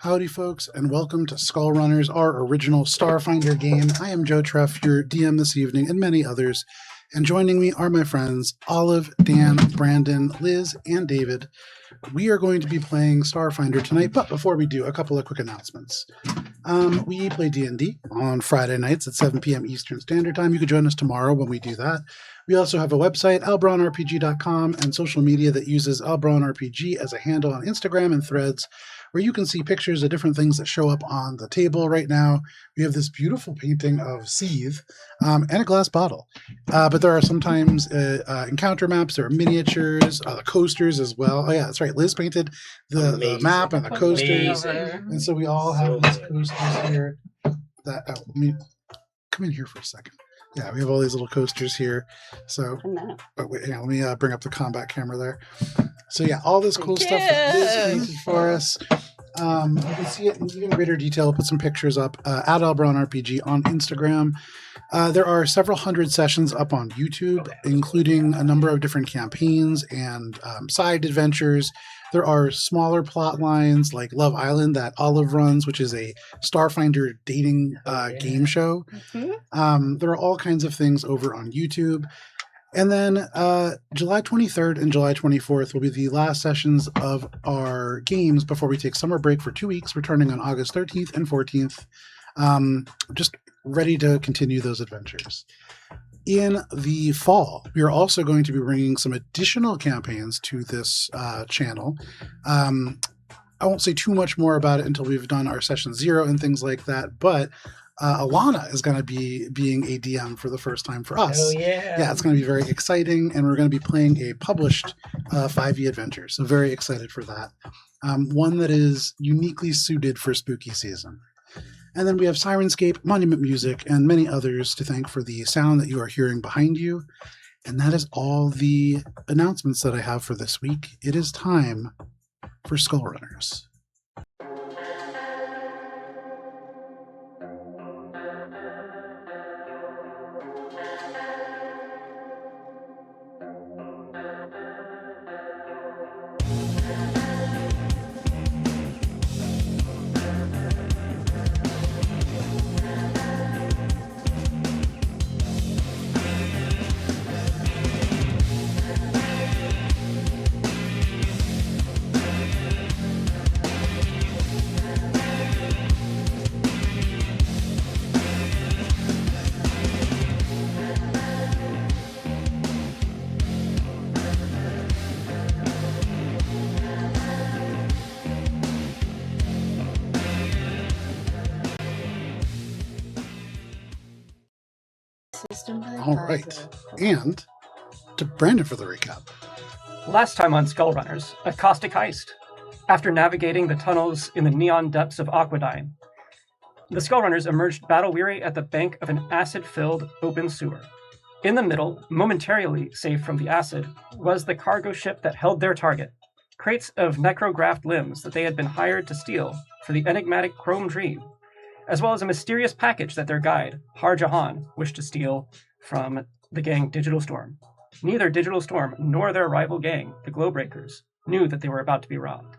Howdy, folks, and welcome to Skullrunners, our original Starfinder game. I am Joe Treff, your DM this evening, and many others. And joining me are my friends Olive, Dan, Brandon, Liz, and David. We are going to be playing Starfinder tonight, but before we do, a couple of quick announcements. We play D&D on Friday nights at 7 p.m. Eastern Standard Time. You can join us tomorrow when we do that. We also have a website, albronrpg.com, and social media that uses albronrpg as a handle on Instagram and Threads, where you can see pictures of different things that show up on the table right now. We have this beautiful painting of Seethe and a glass bottle. But there are sometimes encounter maps, there are miniatures, the coasters as well. Oh, yeah, that's right. Liz painted the map and the coasters. And so we all have these coasters here. Let me come in here for a second. Yeah, we have all these little coasters here. So, wait, let me bring up the combat camera there. So, yeah, all this cool stuff that Liz painted for us. You can see it in even greater detail. I'll put some pictures up at albronrpg on Instagram. There are several hundred sessions up on YouTube, including a number of different campaigns and side adventures. There are smaller plot lines like Love Island that Olive runs, which is a Starfinder dating game show. Mm-hmm. There are all kinds of things over on YouTube. And then July 23rd and July 24th will be the last sessions of our games before we take summer break for 2 weeks, returning on August 13th and 14th. Just ready to continue those adventures. In the fall, we are also going to be bringing some additional campaigns to this channel. I won't say too much more about it until we've done our session 0 and things like that, but Alana is going to be being a DM for the first time for us. Oh, yeah. Yeah, it's going to be very exciting, and we're going to be playing a published 5e adventure, so very excited for that. One that is uniquely suited for spooky season. And then we have Sirenscape, Monument Music, and many others to thank for the sound that you are hearing behind you. And that is all the announcements that I have for this week. It is time for Skullrunners. All right. And to Brandon for the recap. Last time on Skullrunners, a caustic heist. After navigating the tunnels in the neon depths of Aquadyne, the Skullrunners emerged battle-weary at the bank of an acid-filled open sewer. In the middle, momentarily safe from the acid, was the cargo ship that held their target, crates of necrographed limbs that they had been hired to steal for the enigmatic Chrome Dream, as well as a mysterious package that their guide, Har Jahan, wished to steal from the gang Digital Storm. Neither Digital Storm nor their rival gang, the Glowbreakers, knew that they were about to be robbed.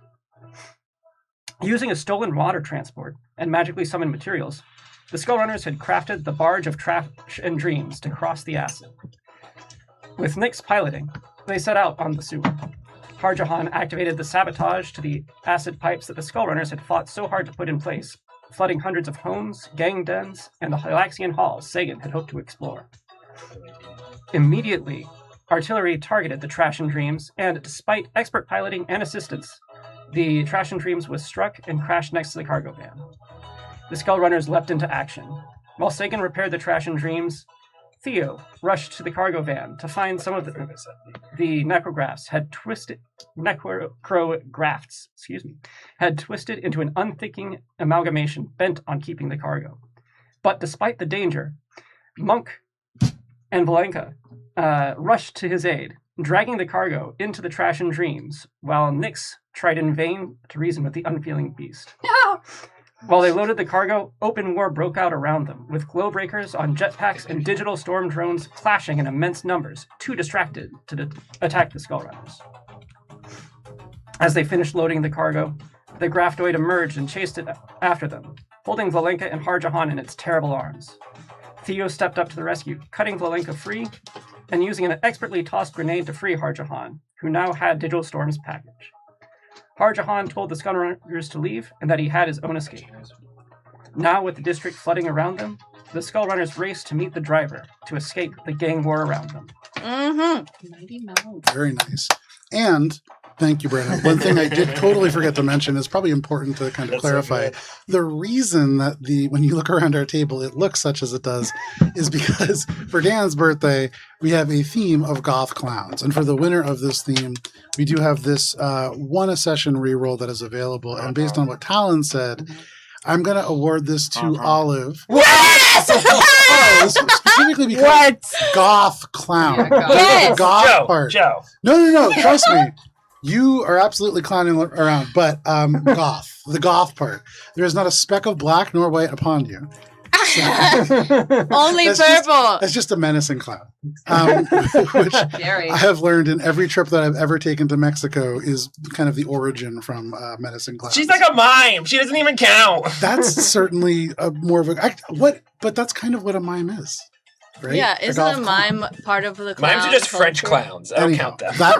Using a stolen water transport and magically summoned materials, the Skullrunners had crafted the barge of trash and dreams to cross the acid. With Nyx piloting, they set out on the sewer. Har Jahan activated the sabotage to the acid pipes that the Skullrunners had fought so hard to put in place, flooding hundreds of homes, gang dens, and the Hylaxian halls Sagan had hoped to explore. Immediately, artillery targeted the Trash and Dreams, and despite expert piloting and assistance, the Trash and Dreams was struck and crashed next to the cargo van. The Skullrunners leapt into action. While Sagan repaired the Trash and Dreams, Theo rushed to the cargo van to find some of the necrographs had twisted had twisted into an unthinking amalgamation bent on keeping the cargo. But despite the danger, Monk and Valenka rushed to his aid, dragging the cargo into the Trash and Dreams, while Nyx tried in vain to reason with the unfeeling beast. While they loaded the cargo, open war broke out around them, with glowbreakers on jetpacks and digital storm drones clashing in immense numbers, too distracted to attack the Skullrunners. As they finished loading the cargo, the Graftoid emerged and chased it after them, holding Valenka and Har Jahan in its terrible arms. Theo stepped up to the rescue, cutting Valenka free and using an expertly tossed grenade to free Har Jahan, who now had Digital Storm's package. Har Jahan told the Skullrunners to leave and that he had his own escape. Now, with the district flooding around them, the Skullrunners raced to meet the driver to escape the gang war around them. Mm-hmm. Mighty Mouse. Very nice. And thank you, Brandon. One thing I did totally forget to mention is probably important to kind of clarify. The reason that when you look around our table, it looks such as it does is because for Dan's birthday, we have a theme of goth clowns. And for the winner of this theme, we do have this one-a-session reroll that is available. And based on what Talon said, I'm going to award this to Olive. Yes! Specifically because goth clown. Yes! Goth part. Joe. No. Trust me. You are absolutely clowning around, but goth. The goth part. There is not a speck of black nor white upon you. So, Only purple. That's just a menacing clown. Which I have learned in every trip that I've ever taken to Mexico is kind of the origin from menacing clowns. She's like a mime. She doesn't even count. That's certainly more of a but that's kind of what a mime is. Right? Yeah, isn't a mime part of the clown Mimes are just culture? French clowns. I don't count them. That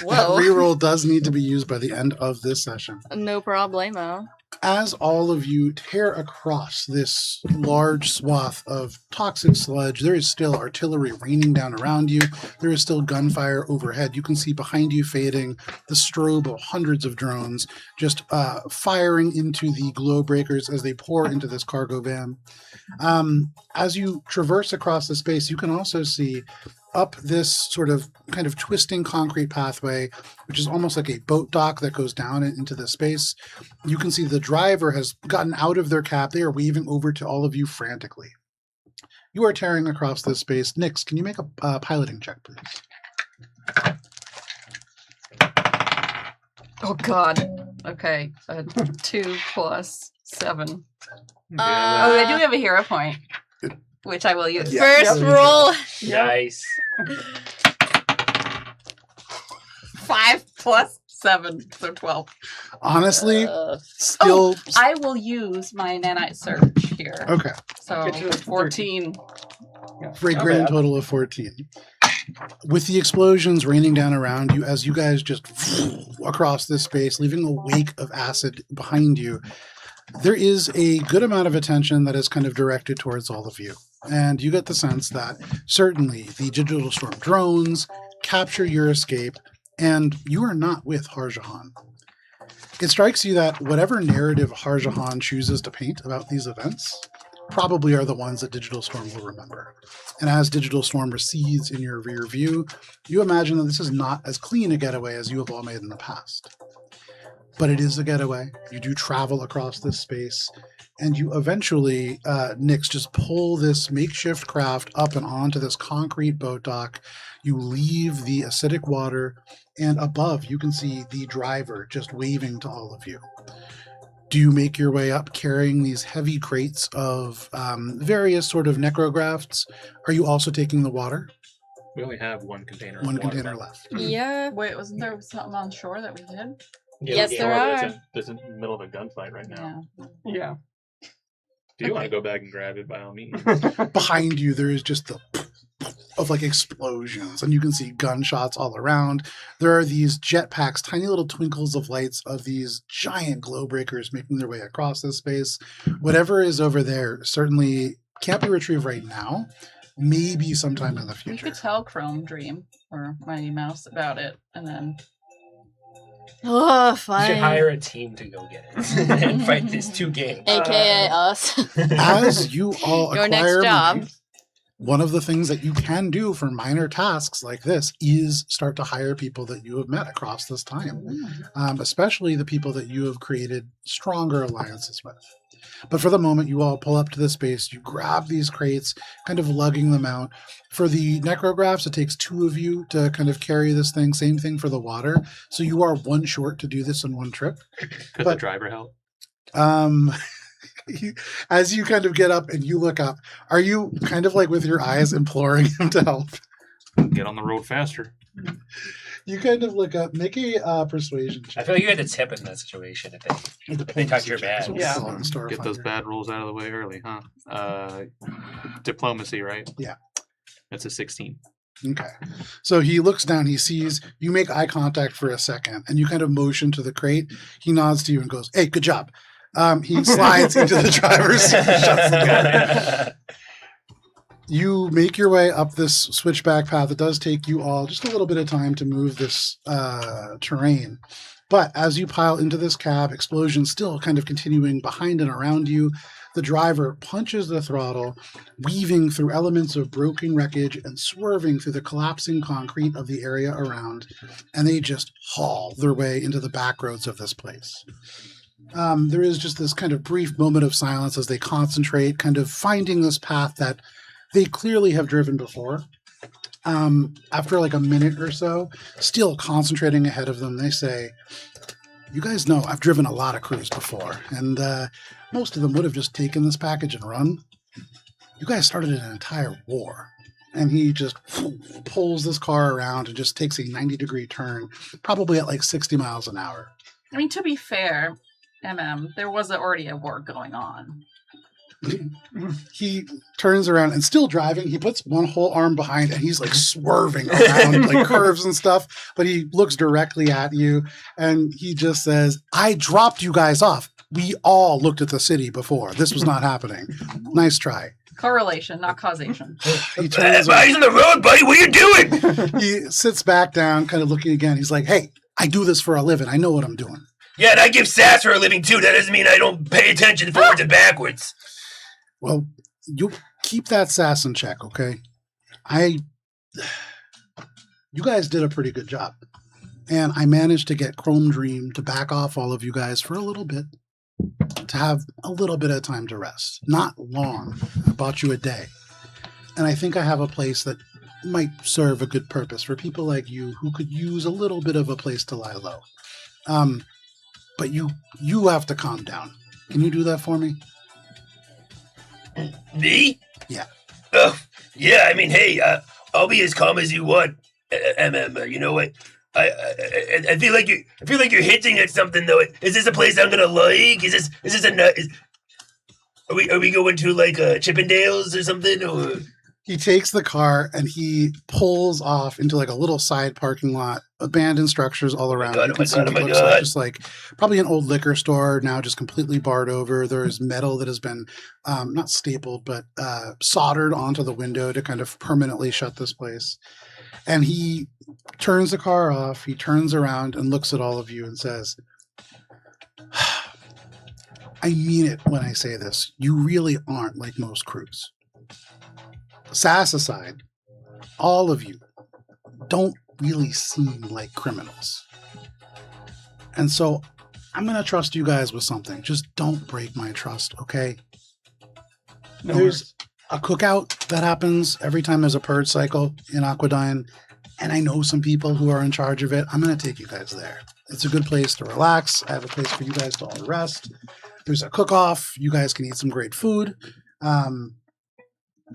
reroll does need to be used by the end of this session. No problemo. As all of you tear across this large swath of toxic sludge, there is still artillery raining down around you. There is still gunfire overhead. You can see behind you fading the strobe of hundreds of drones just firing into the glow breakers as they pour into this cargo van. As you traverse across the space, you can also see up this sort of kind of twisting concrete pathway, which is almost like a boat dock that goes down into the space. You can see the driver has gotten out of their cab. They are waving over to all of you frantically. You are tearing across this space. Nix, can you make a piloting check, please? Oh, God. Okay. 2 plus 7. I do have a hero point, which I will use. Yeah. First roll. Nice. 5 plus 7, so 12. Honestly, still... I will use my nanite surge here. Okay. So 14. For a grand total of 14. With the explosions raining down around you as you guys just across this space, leaving a wake of acid behind you, there is a good amount of attention that is kind of directed towards all of you. And you get the sense that certainly the Digital Storm drones capture your escape, and you are not with Harjahan. It strikes you that whatever narrative Harjahan chooses to paint about these events probably are the ones that Digital Storm will remember. And as Digital Storm recedes in your rear view, you imagine that this is not as clean a getaway as you have all made in the past. But it is a getaway. You do travel across this space, and you eventually, Nix, just pull this makeshift craft up and onto this concrete boat dock. You leave the acidic water, and above you can see the driver just waving to all of you. Do you make your way up carrying these heavy crates of various sort of necrografts? Are you also taking the water? We only have one container. One container left. Yeah. Wait, wasn't there something on shore that we did? Yes, there are. It's in the middle of a gunfight right now. Yeah. Do you want to go back and grab it, by all means? Behind you, there is just the of like explosions, and you can see gunshots all around. There are these jetpacks, tiny little twinkles of lights of these giant glow breakers making their way across this space. Whatever is over there certainly can't be retrieved right now. Maybe sometime in the We future. could tell Chrome Dream or Mighty Mouse about it, and then Oh, You fine. should hire a team to go get it and fight these 2 gangs. AKA us. As you all Your next acquire job. money, one of the things that you can do for minor tasks like this is start to hire people that you have met across this time, especially the people that you have created stronger alliances with. But for the moment, you all pull up to the space, you grab these crates, kind of lugging them out. For the necrographs, it takes 2 of you to kind of carry this thing. Same thing for the water. So you are 1 short to do this in 1 trip. Could the driver help? As you kind of get up and you look up, are you kind of like with your eyes imploring him to help? Get on the road faster. You kind of look up, make a persuasion I check. feel like you had to tip in that situation if they touch your bag. Yeah. Get those bad rolls out of the way early, huh? Diplomacy, right? Yeah. That's a 16. Okay. So he looks down, he sees, you make eye contact for a second, and you kind of motion to the crate. He nods to you and goes, "Hey, good job." He slides into the driver's seat and shuts the door. You make your way up this switchback path. It does take you all just a little bit of time to move this terrain. But as you pile into this cab, explosions still kind of continuing behind and around you, the driver punches the throttle, weaving through elements of broken wreckage and swerving through the collapsing concrete of the area around, and they just haul their way into the back roads of this place. There is just this kind of brief moment of silence as they concentrate, kind of finding this path that they clearly have driven before. After like a minute or so, still concentrating ahead of them, they say, "You guys know I've driven a lot of crews before, and most of them would have just taken this package and run. You guys started an entire war." And he just pulls this car around and just takes a 90-degree turn, probably at like 60 miles an hour. I mean, to be fair, there was already a war going on. He turns around and still driving. He puts one whole arm behind and he's like swerving around like curves and stuff. But he looks directly at you and he just says, "I dropped you guys off. We all looked at the city before. This was not happening. Nice try." Correlation, not causation. He turns Eyes on the road, buddy. What are you doing? He sits back down, kind of looking again. He's like, "Hey, I do this for a living. I know what I'm doing." Yeah, and I give sass for a living too. That doesn't mean I don't pay attention forwards and backwards. Well, you keep that sass in check, okay? You guys did a pretty good job. And I managed to get Chrome Dream to back off all of you guys for a little bit, to have a little bit of time to rest. Not long. I bought you a day. And I think I have a place that might serve a good purpose for people like you who could use a little bit of a place to lie low. But you have to calm down. Can you do that for me? Me? Yeah. Yeah. I mean, hey, I'll be as calm as you want. You know what? I feel like you're hinting at something though. Is this a place I'm gonna like? Is this are we going to like Chippendales or something? Or He takes the car and he pulls off into like a little side parking lot, abandoned structures all around. God, You oh can my see God, what oh my looks like God. just like probably an old liquor store now just completely barred over. There's metal that has been not stapled, but soldered onto the window to kind of permanently shut this place. And he turns the car off. He turns around and looks at all of you and says, "I mean it when I say this. You really aren't like most crews. Sass aside, all of you don't really seem like criminals. And so I'm going to trust you guys with something. Just don't break my trust, okay? There's a cookout that happens every time there's a purge cycle in Aquadine, and I know some people who are in charge of it. I'm going to take you guys there. It's a good place to relax. I have a place for you guys to all rest. There's a cook-off. You guys can eat some great food.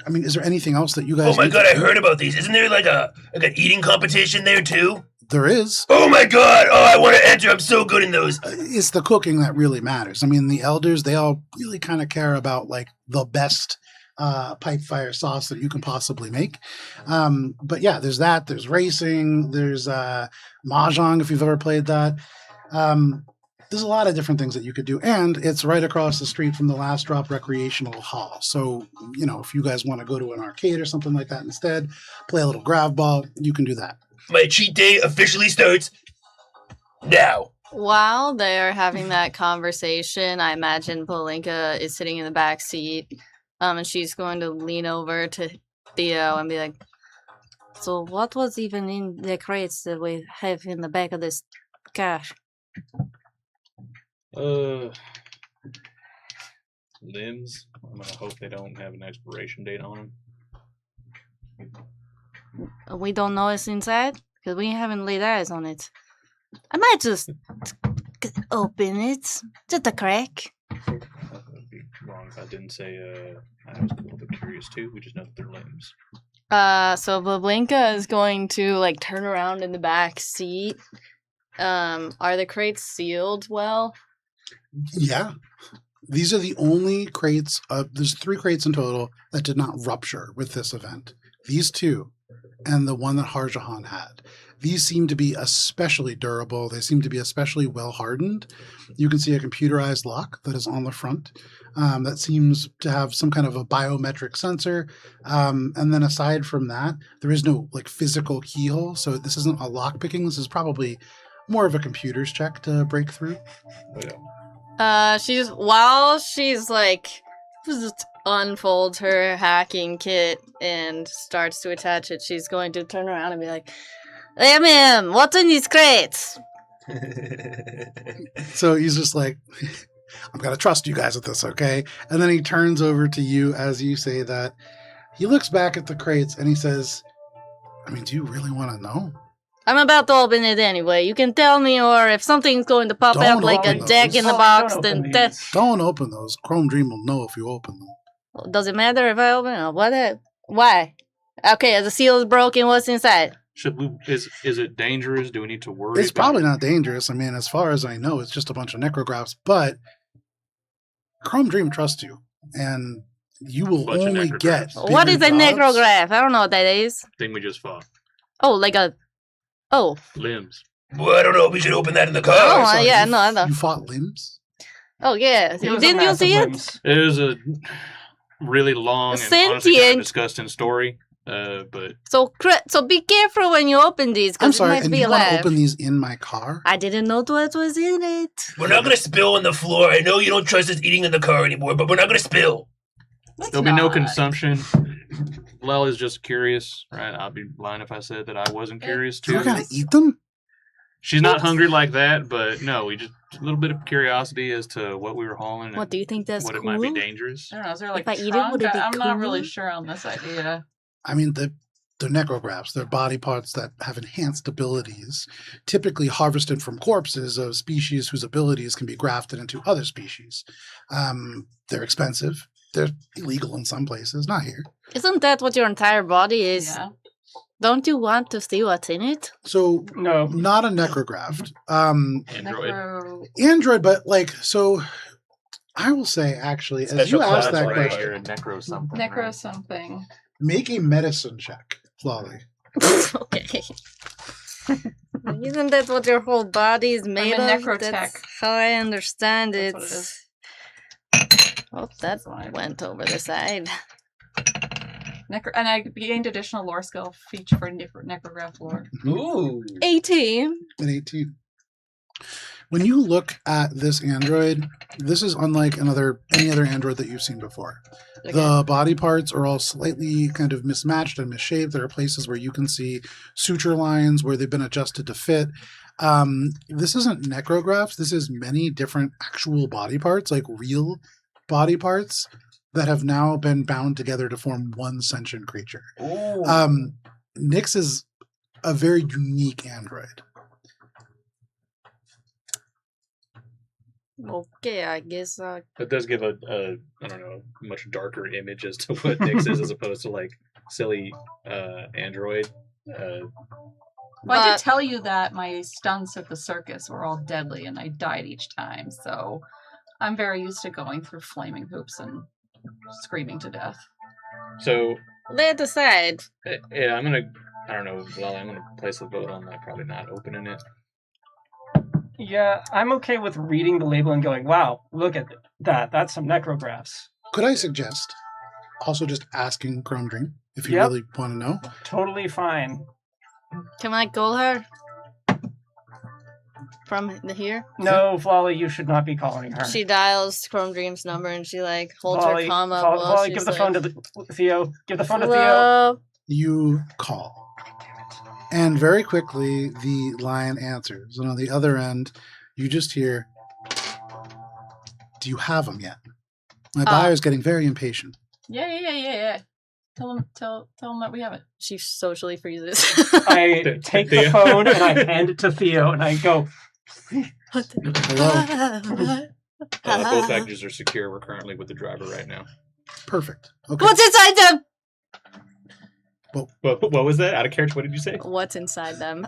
I mean, is there anything else that you guys... Oh my need God, to I do? heard about these. Isn't there like an eating competition there too? There is. Oh my God! Oh, I want to enter. I'm so good in those. It's the cooking that really matters. I mean, the elders, they all really kind of care about like the best Pipefire sauce that you can possibly make. But yeah, there's that. There's racing. There's mahjong if you've ever played that. There's a lot of different things that you could do. And it's right across the street from the Last Drop Recreational Hall. So, you know, if you guys want to go to an arcade or something like that instead, play a little grab ball, you can do that. My cheat day officially starts now. While they're having that conversation, I imagine Polinka is sitting in the back seat, and she's going to lean over to Theo and be like, "So what was even in the crates that we have in the back of this cache?" Limbs. I'm gonna hope they don't have an expiration date on them. We don't know what's inside because we haven't laid eyes on it. I might just open it, just a crack. That would be wrong if I didn't say I was a little bit curious too. We just know that they're limbs. So Bablinka is going to like turn around in the back seat. Are the crates sealed well? Yeah. These are the only crates. There's 3 crates in total that did not rupture with this event. These 2 and the one that Harjahan had. These seem to be especially durable. They seem to be especially well hardened. You can see a computerized lock that is on the front that seems to have some kind of a biometric sensor. And then aside from that, there is no like physical keyhole. So this isn't a lock picking. This is probably more of a computer's check to break through. She's like just unfolds her hacking kit and starts to attach it, she's going to turn around and be like, "Hey, ma'am, what's in these crates?" So he's just like, I'm going to trust you guys with this, okay? And then he turns over to you as you say that. He looks back at the crates and he says, I mean, do you really want to know? I'm about to open it anyway. You can tell me, or if something's going to pop Don't out like a open jack in the those. box, Don't then open that... these. Don't open those. Chrome Dream will know if you open them. Does it matter if I open it? What? Why? Okay, the seal is broken. What's inside? Should we? Is it dangerous? Do we need to worry? It's about probably not dangerous. I mean, as far as I know, it's just a bunch of necrographs, but Chrome Dream trusts you, and you will Bunch of only necrographs. get. What is bigger a jobs. necrograph? I don't know what that is. thing we just fought? Oh, like a... Oh. Limbs. Well, I don't know. We should open that in the car. Oh, Sorry, yeah, you- no, I know. You fought limbs? Oh, yeah. It was a Didn't you massive see it? limbs. It was a really long and honestly kind of Sentient. disgusting story. But So be careful when you open these, I'm because it sorry, might and be you want to alive. open these in my car? I didn't know what was in it. We're not gonna spill on the floor. I know you don't trust us eating in the car anymore, but we're not gonna spill. there'll be no consumption. Lel is just curious, right? I'd be lying if I said that I wasn't curious too. You're going to eat them? She's not hungry like that, but no, we just a little bit of curiosity as to what we were hauling What and do you think that's what cool? it might be dangerous. I don't know. Is there like If I eat it, trunk? would it be I'm not really cool? sure on this idea. I mean, they're necrographs. They're body parts that have enhanced abilities, typically harvested from corpses of species whose abilities can be grafted into other species. They're expensive. They're illegal in some places, not here. Isn't that what your entire body is? Yeah. Don't you want to see what's in it? So, No. not a necrograph. Android. Necro. Android, but like, so I will say, actually, as Special you asked class that right question, You're a necro something. Necro right? something. make a medicine check, Lolly. Okay. Isn't that what your whole body is made a of? necrotech. That's how I understand it. That's what it is. Oh, that That's fine. went over the side. And I gained additional lore skill feature for necrograph lore. Ooh. 18. An 18. When you look at this android, this is unlike any other android that you've seen before. Okay. The body parts are all slightly kind of mismatched and misshaped. There are places where you can see suture lines where they've been adjusted to fit. This isn't necrographs. This is many different actual body parts, like real body parts that have now been bound together to form one sentient creature. Ooh. Nyx is a very unique android. Okay, I guess. That does give a I don't know, much darker image as to what Nyx is as opposed to like silly android. Well, I But- did tell you that my stunts at the circus were all deadly and I died each time, so I'm very used to going through flaming hoops and screaming to death. So That aside, yeah, I'm gonna place a vote on that. Probably not opening it. Yeah, I'm okay with reading the label and going, wow, look at that. That's some necrographs. Could I suggest also just asking Chrome Dream if you Yep. really want to know? Totally fine. can I call her? From here? No, Flawley, you should not be calling her. She dials Chrome Dream's number and she like holds Flawley, her comm up Flawley, while give she's the like, phone to Theo. Give the phone to Theo. hello? You call. And very quickly, the line answers. And on the other end, you just hear, do you have them yet? My buyer's getting very impatient. Yeah. Tell him that we have it. She socially freezes. I take the Theo. phone and I hand it to Theo and I go, Hello? Both packages are secure. We're currently with the driver right now. Perfect. Okay. What's inside them? What was that? Out of character, what did you say? What's inside them?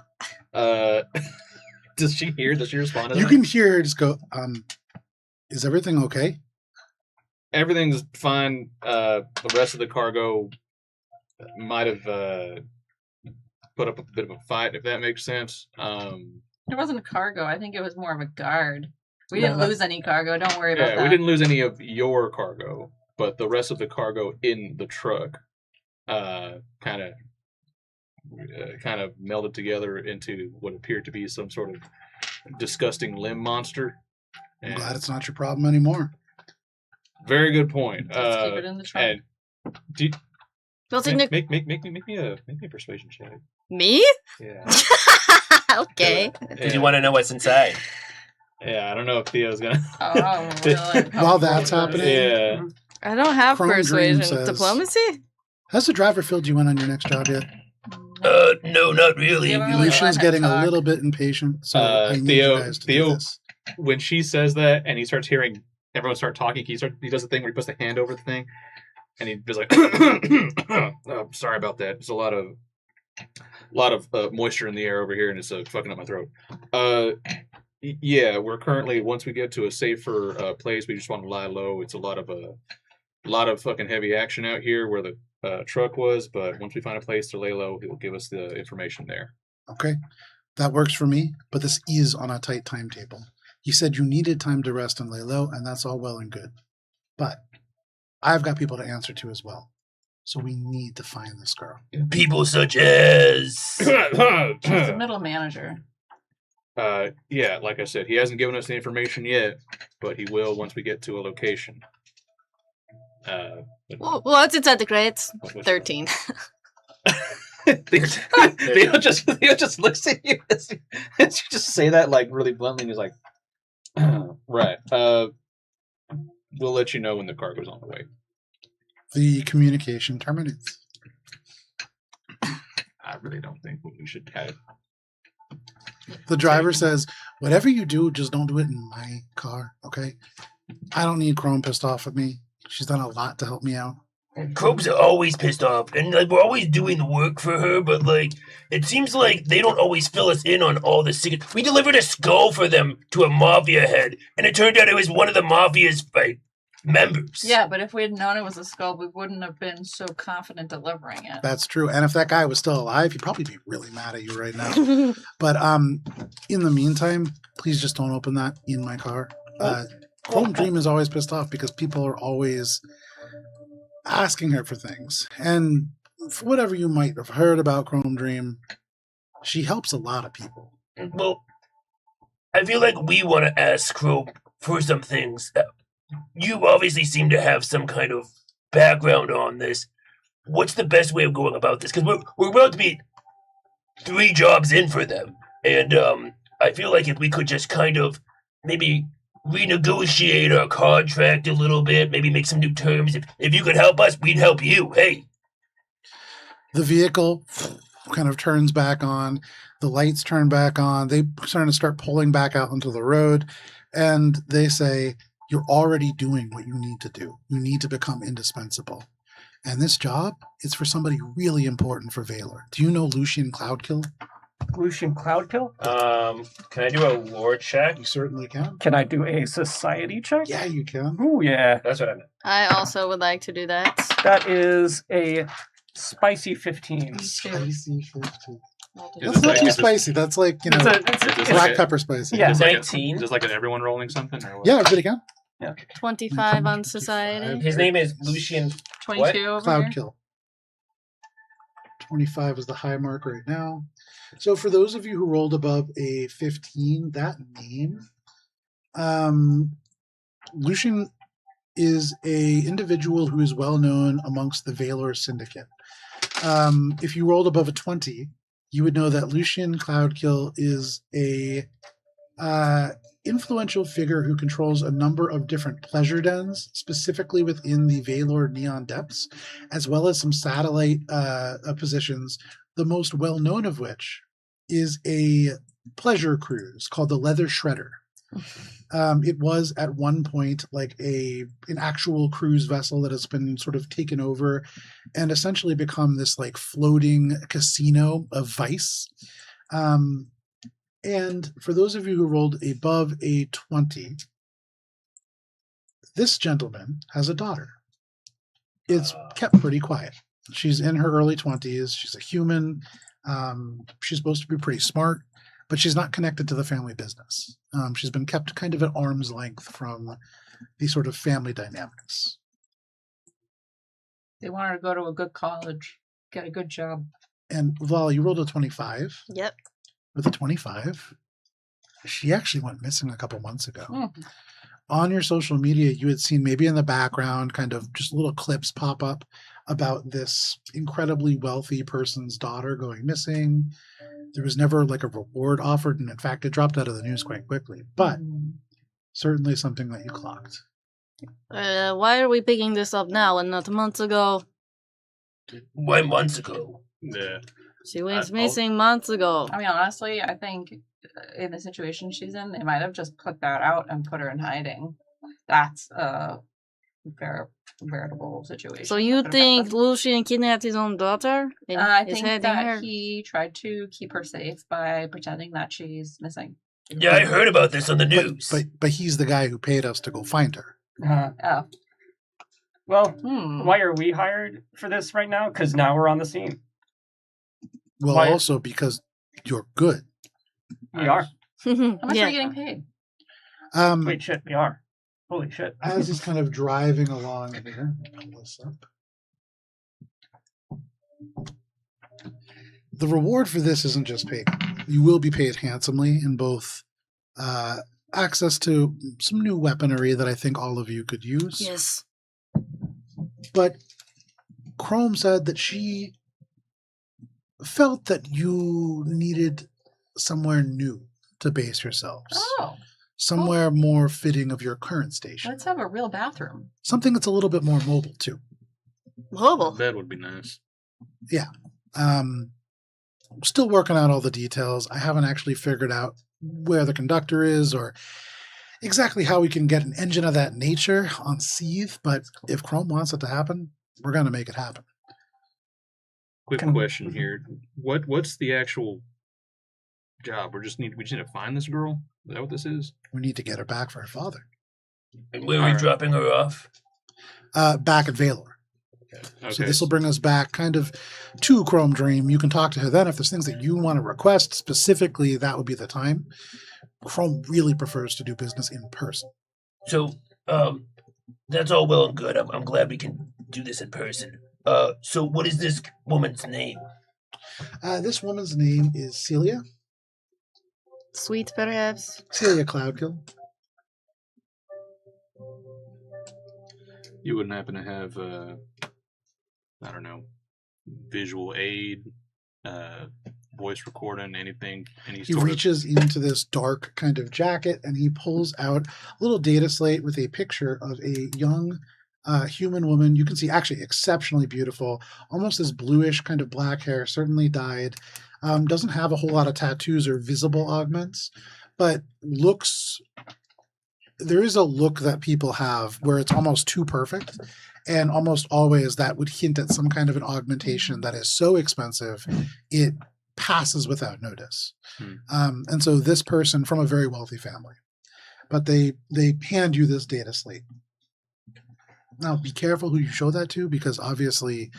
Does she hear? Does she respond to You that? can hear her just go, is everything okay? Everything's fine. The rest of the cargo might have put up a bit of a fight, if that makes sense. It wasn't a cargo. I think it was more of a guard. We No, didn't no. lose any cargo. Don't worry about Yeah, that. we didn't lose any of your cargo, but the rest of the cargo in the truck kind of melded together into what appeared to be some sort of disgusting limb monster. I'm And glad it's not your problem anymore. very good point. Just keep it in the trunk. And do you, What's in the... make me a persuasion check. Me? Yeah. Okay. Did you want to know what's inside? Yeah, I don't know if Theo's gonna. Oh, really? While that's happening, Yeah. I don't have Chrome Dream persuasion. says- Diplomacy? has the driver filled you in on your next job yet? No, not really. Yeah, You- Really Lucian's let him getting a talk. little bit impatient, so I need Theo- you guys to Theo- do this. When she says that, and he starts hearing everyone start talking, he does the thing where he puts the hand over the thing, and he was like, oh, "Sorry about that. There's a lot of moisture in the air over here, and it's fucking up my throat." Yeah, we're currently, once we get to a safer place, we just want to lie low. It's a lot of fucking heavy action out here where the truck was, but once we find a place to lay low, he'll give us the information there. Okay, that works for me, but this is on a tight timetable. You said you needed time to rest and lay low, and that's all well and good. But I've got people to answer to as well. So we need to find this girl. People such as. She's the middle manager. Yeah, like I said, he hasn't given us the information yet, but he will once we get to a location. What's inside the crates? What's 13. Theo just looks at you as you just say that like really bluntly, and he's like, "Right. We'll let you know when the cargo's on the way." The communication terminates. I really don't think we should have. The driver says, whatever you do, just don't do it in my car, okay? I don't need Chrome pissed off at me. She's done a lot to help me out. Crope's always pissed off, and like we're always doing the work for her, but like it seems like they don't always fill us in on all the secrets. We delivered a skull for them to a mafia head, and it turned out it was one of the mafia's members. Yeah, but if we had known it was a skull, we wouldn't have been so confident delivering it. That's true. And if that guy was still alive, he'd probably be really mad at you right now. But in the meantime, please just don't open that in my car. Chrome Dream is always pissed off because people are always asking her for things. And for whatever you might have heard about Chrome Dream, she helps a lot of people. Well, I feel like we want to ask Crope for some things. You obviously seem to have some kind of background on this. What's the best way of going about this? Because we're about to be 3 jobs in for them, and I feel like if we could just kind of maybe renegotiate our contract a little bit, maybe make some new terms. If you could help us, we'd help you. Hey. The vehicle kind of turns back on. The lights turn back on. They start pulling back out into the road, and they say, you're already doing what you need to do. You need to become indispensable. And this job is for somebody really important for Valor. Do you know Lucian Cloudkill? Lucian Cloudkill? Can I do a lore check? You certainly can. Can I do a society check? Yeah, you can. Ooh, yeah. That's what I meant. I also would like to do that. That is a spicy 15. Spicy 15. Is That's it not like- too is it- spicy. That's like, It's Is this black like a- pepper spicy. Yeah. Is this like 19. Is this like an everyone rolling something? Or what? Yeah, everybody can. 25 on society. His name is Lucian. 22 over Cloud here. kill. 25 is the high mark right now. So for those of you who rolled above a 15, that name, Lucian is a individual who is well known amongst the Valor Syndicate. If you rolled above a 20, you would know that Lucian Cloudkill is a influential figure who controls a number of different pleasure dens, specifically within the Valor Neon Depths, as well as some satellite positions, the most well-known of which is a pleasure cruise called the Leather Shredder. It was at one point like an actual cruise vessel that has been sort of taken over and essentially become this like floating casino of vice. And for those of you who rolled above a 20, this gentleman has a daughter. It's kept pretty quiet. She's in her early 20s. She's a human. She's supposed to be pretty smart, but she's not connected to the family business. She's been kept kind of at arm's length from the sort of family dynamics. They want her to go to a good college, get a good job. And Val, you rolled a 25. Yep. With a 25, she actually went missing a couple months ago. Mm. On your social media, you had seen maybe in the background kind of just little clips pop up about this incredibly wealthy person's daughter going missing. There was never like a reward offered, and in fact, it dropped out of the news quite quickly. But certainly something that you clocked. Why are we picking this up now and not months ago? Why months ago? Yeah. She went missing months ago. I mean, honestly, I think in the situation she's in, they might have just put that out and put her in hiding. That's a veritable situation. So you That could've think happened. Lucian kidnapped his own daughter? And I is think hiding that her? he tried to keep her safe by pretending that she's missing. Yeah, I heard about this on the news. But he's the guy who paid us to go find her. Oh. Well, Hmm. why are we hired for this right now? Because now we're on the scene. Well, Why- also because you're good. We are. How much Yeah. are you getting paid? Wait, shit, we are. Holy shit. As he's kind of driving along here, pull this up. The reward for this isn't just paid. You will be paid handsomely in both access to some new weaponry that I think all of you could use. Yes. But Chrome said that she felt that you needed somewhere new to base yourselves. Oh, Somewhere more fitting of your current station. let's have a real bathroom. Something that's a little bit more mobile too. Mobile. Bed would be nice. Still working out all the details. I haven't actually figured out where the conductor is or exactly how we can get an engine of that nature on Seethe, but if Chrome wants it to happen, we're going to make it happen. Quick Can- question here. What's the actual job? We just need to find this girl? Is that what this is? We need to get her back for her father. And where are we Alright. dropping her off? Back at Valor. Okay. So this will bring us back kind of to Chrome Dream. You can talk to her then. If there's things that you want to request specifically, that would be the time. Chrome really prefers to do business in person. So, that's all well and good. I'm glad we can do this in person. So what is this woman's name? This woman's name is Celia. Sweet, perhaps. Celia Cloudkill. You wouldn't happen to have, I don't know, visual aid, voice recording, anything, any He sort reaches into this dark kind of jacket and he pulls out a little data slate with a picture of a young human woman. You can see actually exceptionally beautiful, almost this bluish kind of black hair, certainly dyed. Doesn't have a whole lot of tattoos or visible augments, but looks. There is a look that people have where it's almost too perfect, and almost always that would hint at some kind of an augmentation that is so expensive it passes without notice. And so this person from a very wealthy family, but they hand you this data slate. Now be careful who you show that to, because obviously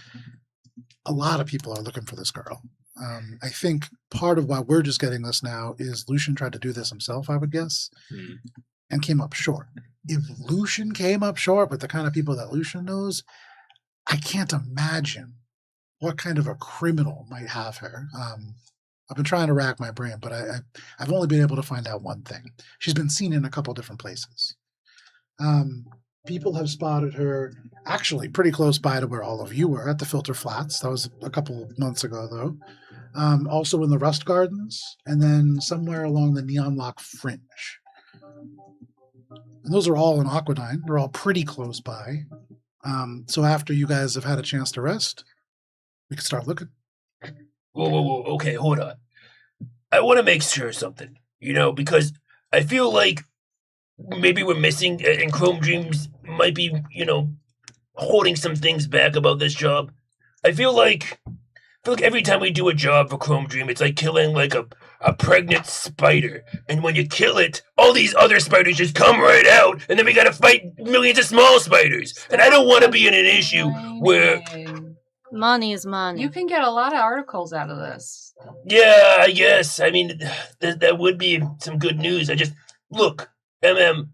a lot of people are looking for this girl. I think part of why we're just getting this now is Lucian tried to do this himself, I would guess, and came up short. If Lucian came up short with the kind of people that Lucian knows, I can't imagine what kind of a criminal might have her. I've been trying to rack my brain, but I've only been able to find out one thing. She's been seen in a couple different places. People have spotted her actually pretty close by to where all of you were at the Filter Flats. That was a couple of months ago, though. Also in the Rust Gardens, and then somewhere along the Neon Lock Fringe. And those are all in Aquadine. They're all pretty close by. So after you guys have had a chance to rest, we can start looking. Whoa. Okay, hold on. I want to make sure of something, because I feel like maybe we're missing, and Chrome Dreams might be, holding some things back about this job. I feel like every time we do a job for Chrome Dream, it's like killing like a pregnant spider. And when you kill it, all these other spiders just come right out, and then we gotta fight millions of small spiders. And I don't want to be in an issue where Money is money. You can get a lot of articles out of this. Yeah, I guess. I mean, that would be some good news. Look, we're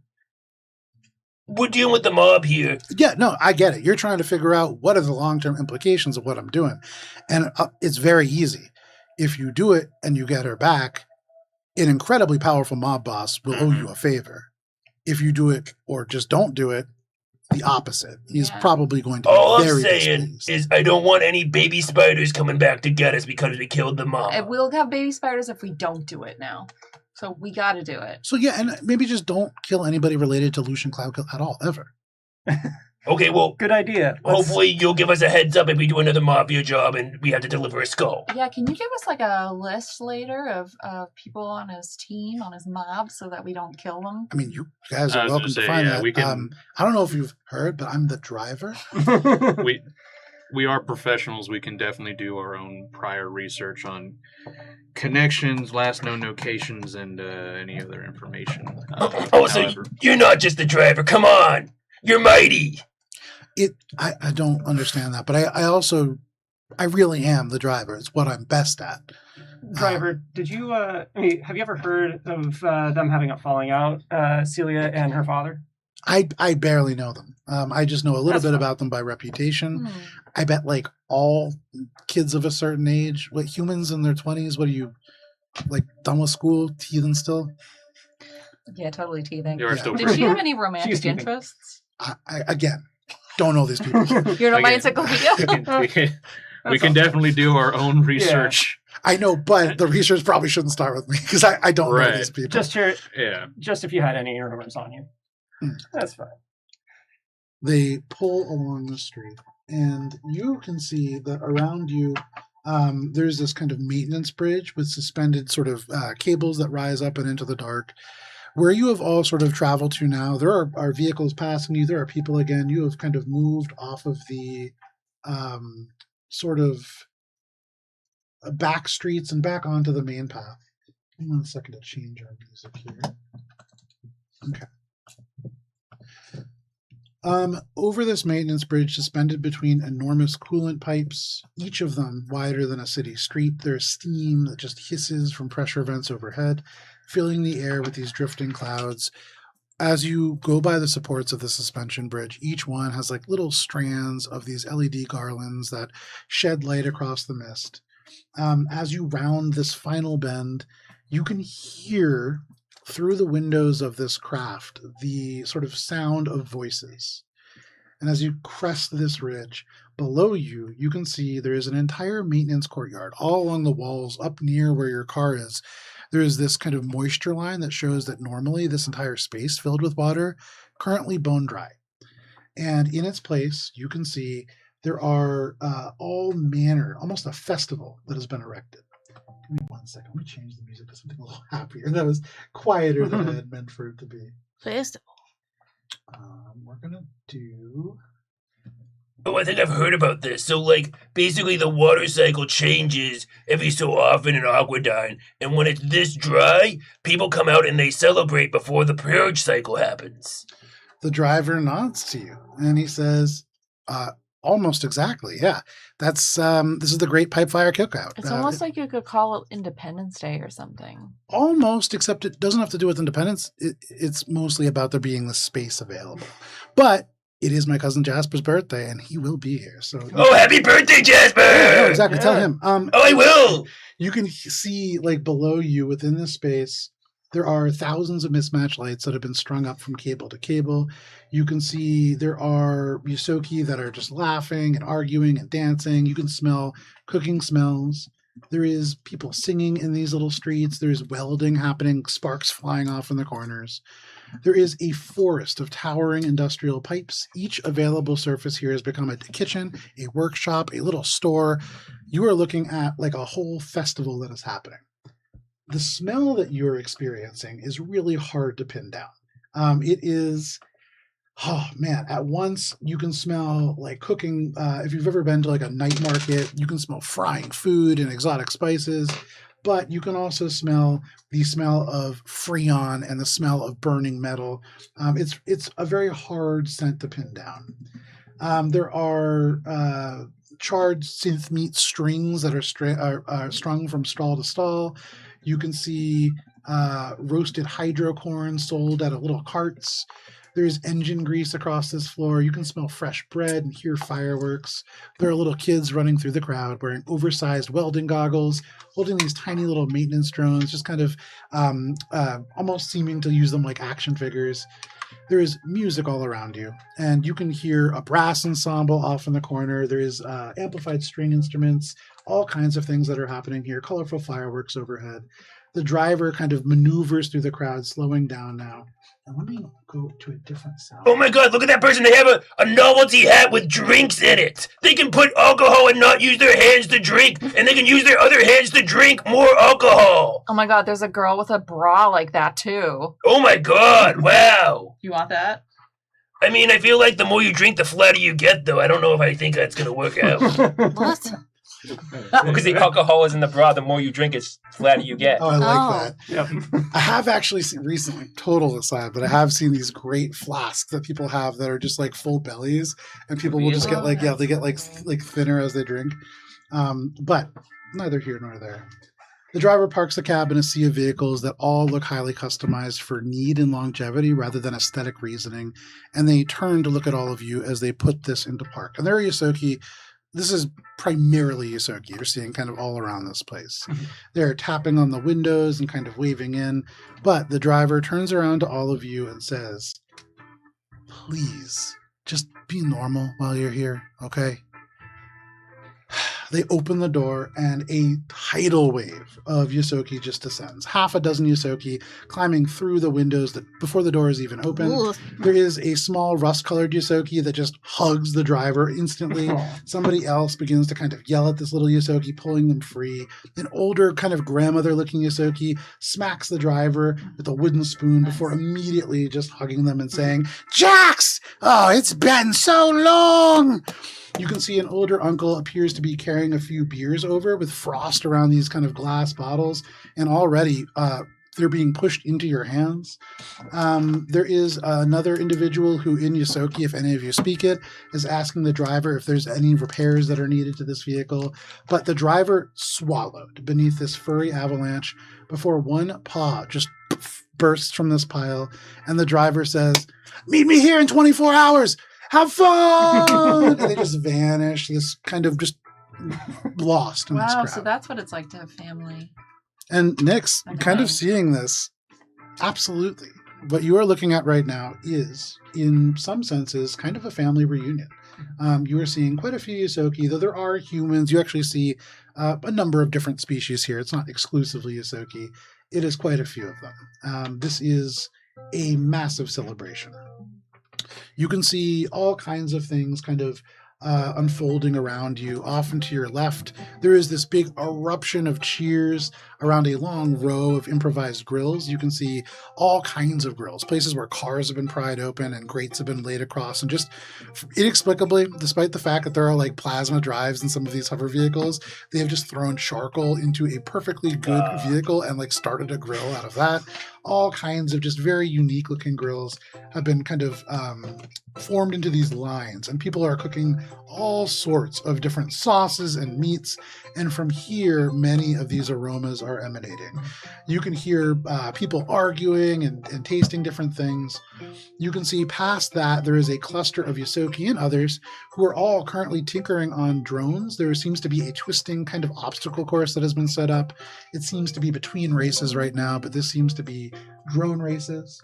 dealing with the mob here. Yeah, no, I get it. You're trying to figure out what are the long-term implications of what I'm doing. And it's very easy. If you do it and you get her back, an incredibly powerful mob boss will owe you a favor. If you do it or just don't do it, the opposite. He's probably going to be All very I'm saying displeased. is I don't want any baby spiders coming back to get us because we killed the mob. And we'll have baby spiders if we don't do it now. So we got to do it. So yeah, and maybe just don't kill anybody related to Lucian Cloudkill at all, ever. Okay, well, Good idea. hopefully you'll give us a heads up if we do another mafia job and we have to deliver a skull. Yeah, can you give us like a list later of people on his team, on his mob, so that we don't kill them? I mean, you guys I are was welcome gonna to say, find yeah, that. we can- I don't know if you've heard, but I'm the driver. We are professionals. We can definitely do our own prior research on connections, last known locations, and any other information. So you're not just the driver. Come on. You're mighty. I don't understand that, but I really am the driver. It's what I'm best at. Driver, did you, have you ever heard of them having a falling out, Celia and her father? I barely know them. I just know a little bit about them by reputation. I bet like all kids of a certain age, humans in their 20s, what are you, like done with school, teething still? Yeah, totally teething. You are still Did she have any romantic She's teething. interests? I again, don't know these people. You're not my Again. encyclopedia. we can definitely do our own research. I know, but the research probably shouldn't start with me because I don't know Right. these people. Just if you had any rumors on you. That's fine. They pull along the street, and you can see that around you there's this kind of maintenance bridge with suspended sort of cables that rise up and into the dark. Where you have all sort of traveled to now, there are vehicles passing you. There are people again. You have kind of moved off of the sort of back streets and back onto the main path. Give me 1 second to change our music here. Okay. Over this maintenance bridge, suspended between enormous coolant pipes, each of them wider than a city street, there's steam that just hisses from pressure vents overhead, filling the air with these drifting clouds. As you go by the supports of the suspension bridge, each one has like little strands of these LED garlands that shed light across the mist. As you round this final bend, you can hear through the windows of this craft the sort of sound of voices. And as you crest this ridge, below you, you can see there is an entire maintenance courtyard all along the walls up near where your car is. There is this kind of moisture line that shows that normally this entire space filled with water, currently bone dry. And in its place, you can see there are all manner, almost a festival that has been erected. Give me 1 second. Let me change the music to something a little happier. That was quieter than I had meant for it to be. Festival. We're going to do... Oh, I think I've heard about this. So, like, basically the water cycle changes every so often in Aquadine, and when it's this dry, people come out and they celebrate before the purge cycle happens. The driver nods to you, and he says, almost exactly, yeah. That's this is the Great Pipefire Cookout. It's almost like you could call it Independence Day or something. Almost, except it doesn't have to do with independence. It's mostly about there being the space available. But it is my cousin Jasper's birthday, and he will be here. So, Oh, happy birthday, Jasper! yeah, exactly. Tell him. Oh, I will! You can see, like, below you within this space, there are thousands of mismatched lights that have been strung up from cable to cable. You can see there are ysoki that are just laughing and arguing and dancing. You can smell cooking smells. There is people singing in these little streets. There's welding happening, sparks flying off in the corners. There is a forest of towering industrial pipes. Each available surface here has become a kitchen, a workshop, a little store. You are looking at like a whole festival that is happening. The smell that you're experiencing is really hard to pin down. It is, oh man, at once you can smell like cooking. If you've ever been to like a night market, you can smell frying food and exotic spices. But you can also smell the smell of freon and the smell of burning metal. It's a very hard scent to pin down. There are charred synth meat strings that are strung from stall to stall. You can see roasted hydrocorn sold out of little carts. There's engine grease across this floor. You can smell fresh bread and hear fireworks. There are little kids running through the crowd wearing oversized welding goggles, holding these tiny little maintenance drones, just kind of almost seeming to use them like action figures. There is music all around you, and you can hear a brass ensemble off in the corner. There is amplified string instruments, all kinds of things that are happening here, colorful fireworks overhead. The driver kind of maneuvers through the crowd, slowing down now. And let me go to a different sound. Oh my god, look at that person. They have a novelty hat with drinks in it. They can put alcohol and not use their hands to drink, and they can use their other hands to drink more alcohol. Oh my god, there's a girl with a bra like that too. Oh my god, wow. You want that? I mean, I feel like the more you drink, the flatter you get, though. I don't know if I think that's going to work out. What? Because the alcohol is in the bra, the more you drink, it's flatter you get. Oh, I like that. Yep. I have actually seen recently, total aside, but I have seen these great flasks that people have that are just like full bellies, and people will just get like, they get like thinner as they drink. But neither here nor there. The driver parks the cab in a sea of vehicles that all look highly customized for need and longevity rather than aesthetic reasoning, and they turn to look at all of you as they put this into park. And there are ysoki. This is primarily ysoki. You're seeing kind of all around this place. They're tapping on the windows and kind of waving in, but the driver turns around to all of you and says, please, just be normal while you're here, okay? They open the door and a tidal wave of ysoki just descends. Half a dozen ysoki climbing through the windows before the door is even open. Ooh. There is a small rust-colored ysoki that just hugs the driver instantly. Somebody else begins to kind of yell at this little ysoki, pulling them free. An older kind of grandmother-looking ysoki smacks the driver with a wooden spoon before immediately just hugging them and saying, Jax! Oh, it's been so long! You can see an older uncle appears to be carrying a few beers over with frost around these kind of glass bottles, and already they're being pushed into your hands. There is another individual who, in ysoki, if any of you speak it, is asking the driver if there's any repairs that are needed to this vehicle, but the driver swallowed beneath this furry avalanche before one paw just bursts from this pile, and the driver says, meet me here in 24 hours! Have fun! And they just vanish, this kind of just lost in this Wow, crowd. so that's what it's like to have family. And Nyx, Okay. kind of seeing this, absolutely. What you are looking at right now is, in some senses, kind of a family reunion. You are seeing quite a few ysoki, though there are humans. You actually see a number of different species here. It's not exclusively ysoki. It is quite a few of them. This is a massive celebration. You can see all kinds of things kind of unfolding around you. Off and to your left, there is this big eruption of cheers around a long row of improvised grills. You can see all kinds of grills, places where cars have been pried open and grates have been laid across. And just inexplicably, despite the fact that there are like plasma drives in some of these hover vehicles, they have just thrown charcoal into a perfectly good vehicle and like started a grill out of that. All kinds of just very unique looking grills have been kind of formed into these lines, and people are cooking all sorts of different sauces and meats, and from here many of these aromas are emanating. You can hear people arguing and tasting different things. You can see past that there is a cluster of ysoki and others who are all currently tinkering on drones. There seems to be a twisting kind of obstacle course that has been set up. It seems to be between races right now, but this seems to be drone races.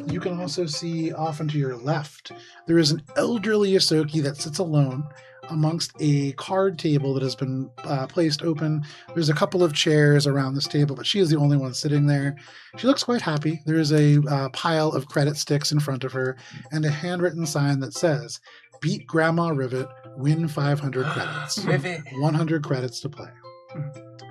You can also see off and to your left, there is an elderly ysoki that sits alone amongst a card table that has been placed open. There's a couple of chairs around this table, but she is the only one sitting there. She looks quite happy. There is a pile of credit sticks in front of her and a handwritten sign that says, beat Grandma Rivet, win 500 credits. Rivet. 100 credits to play.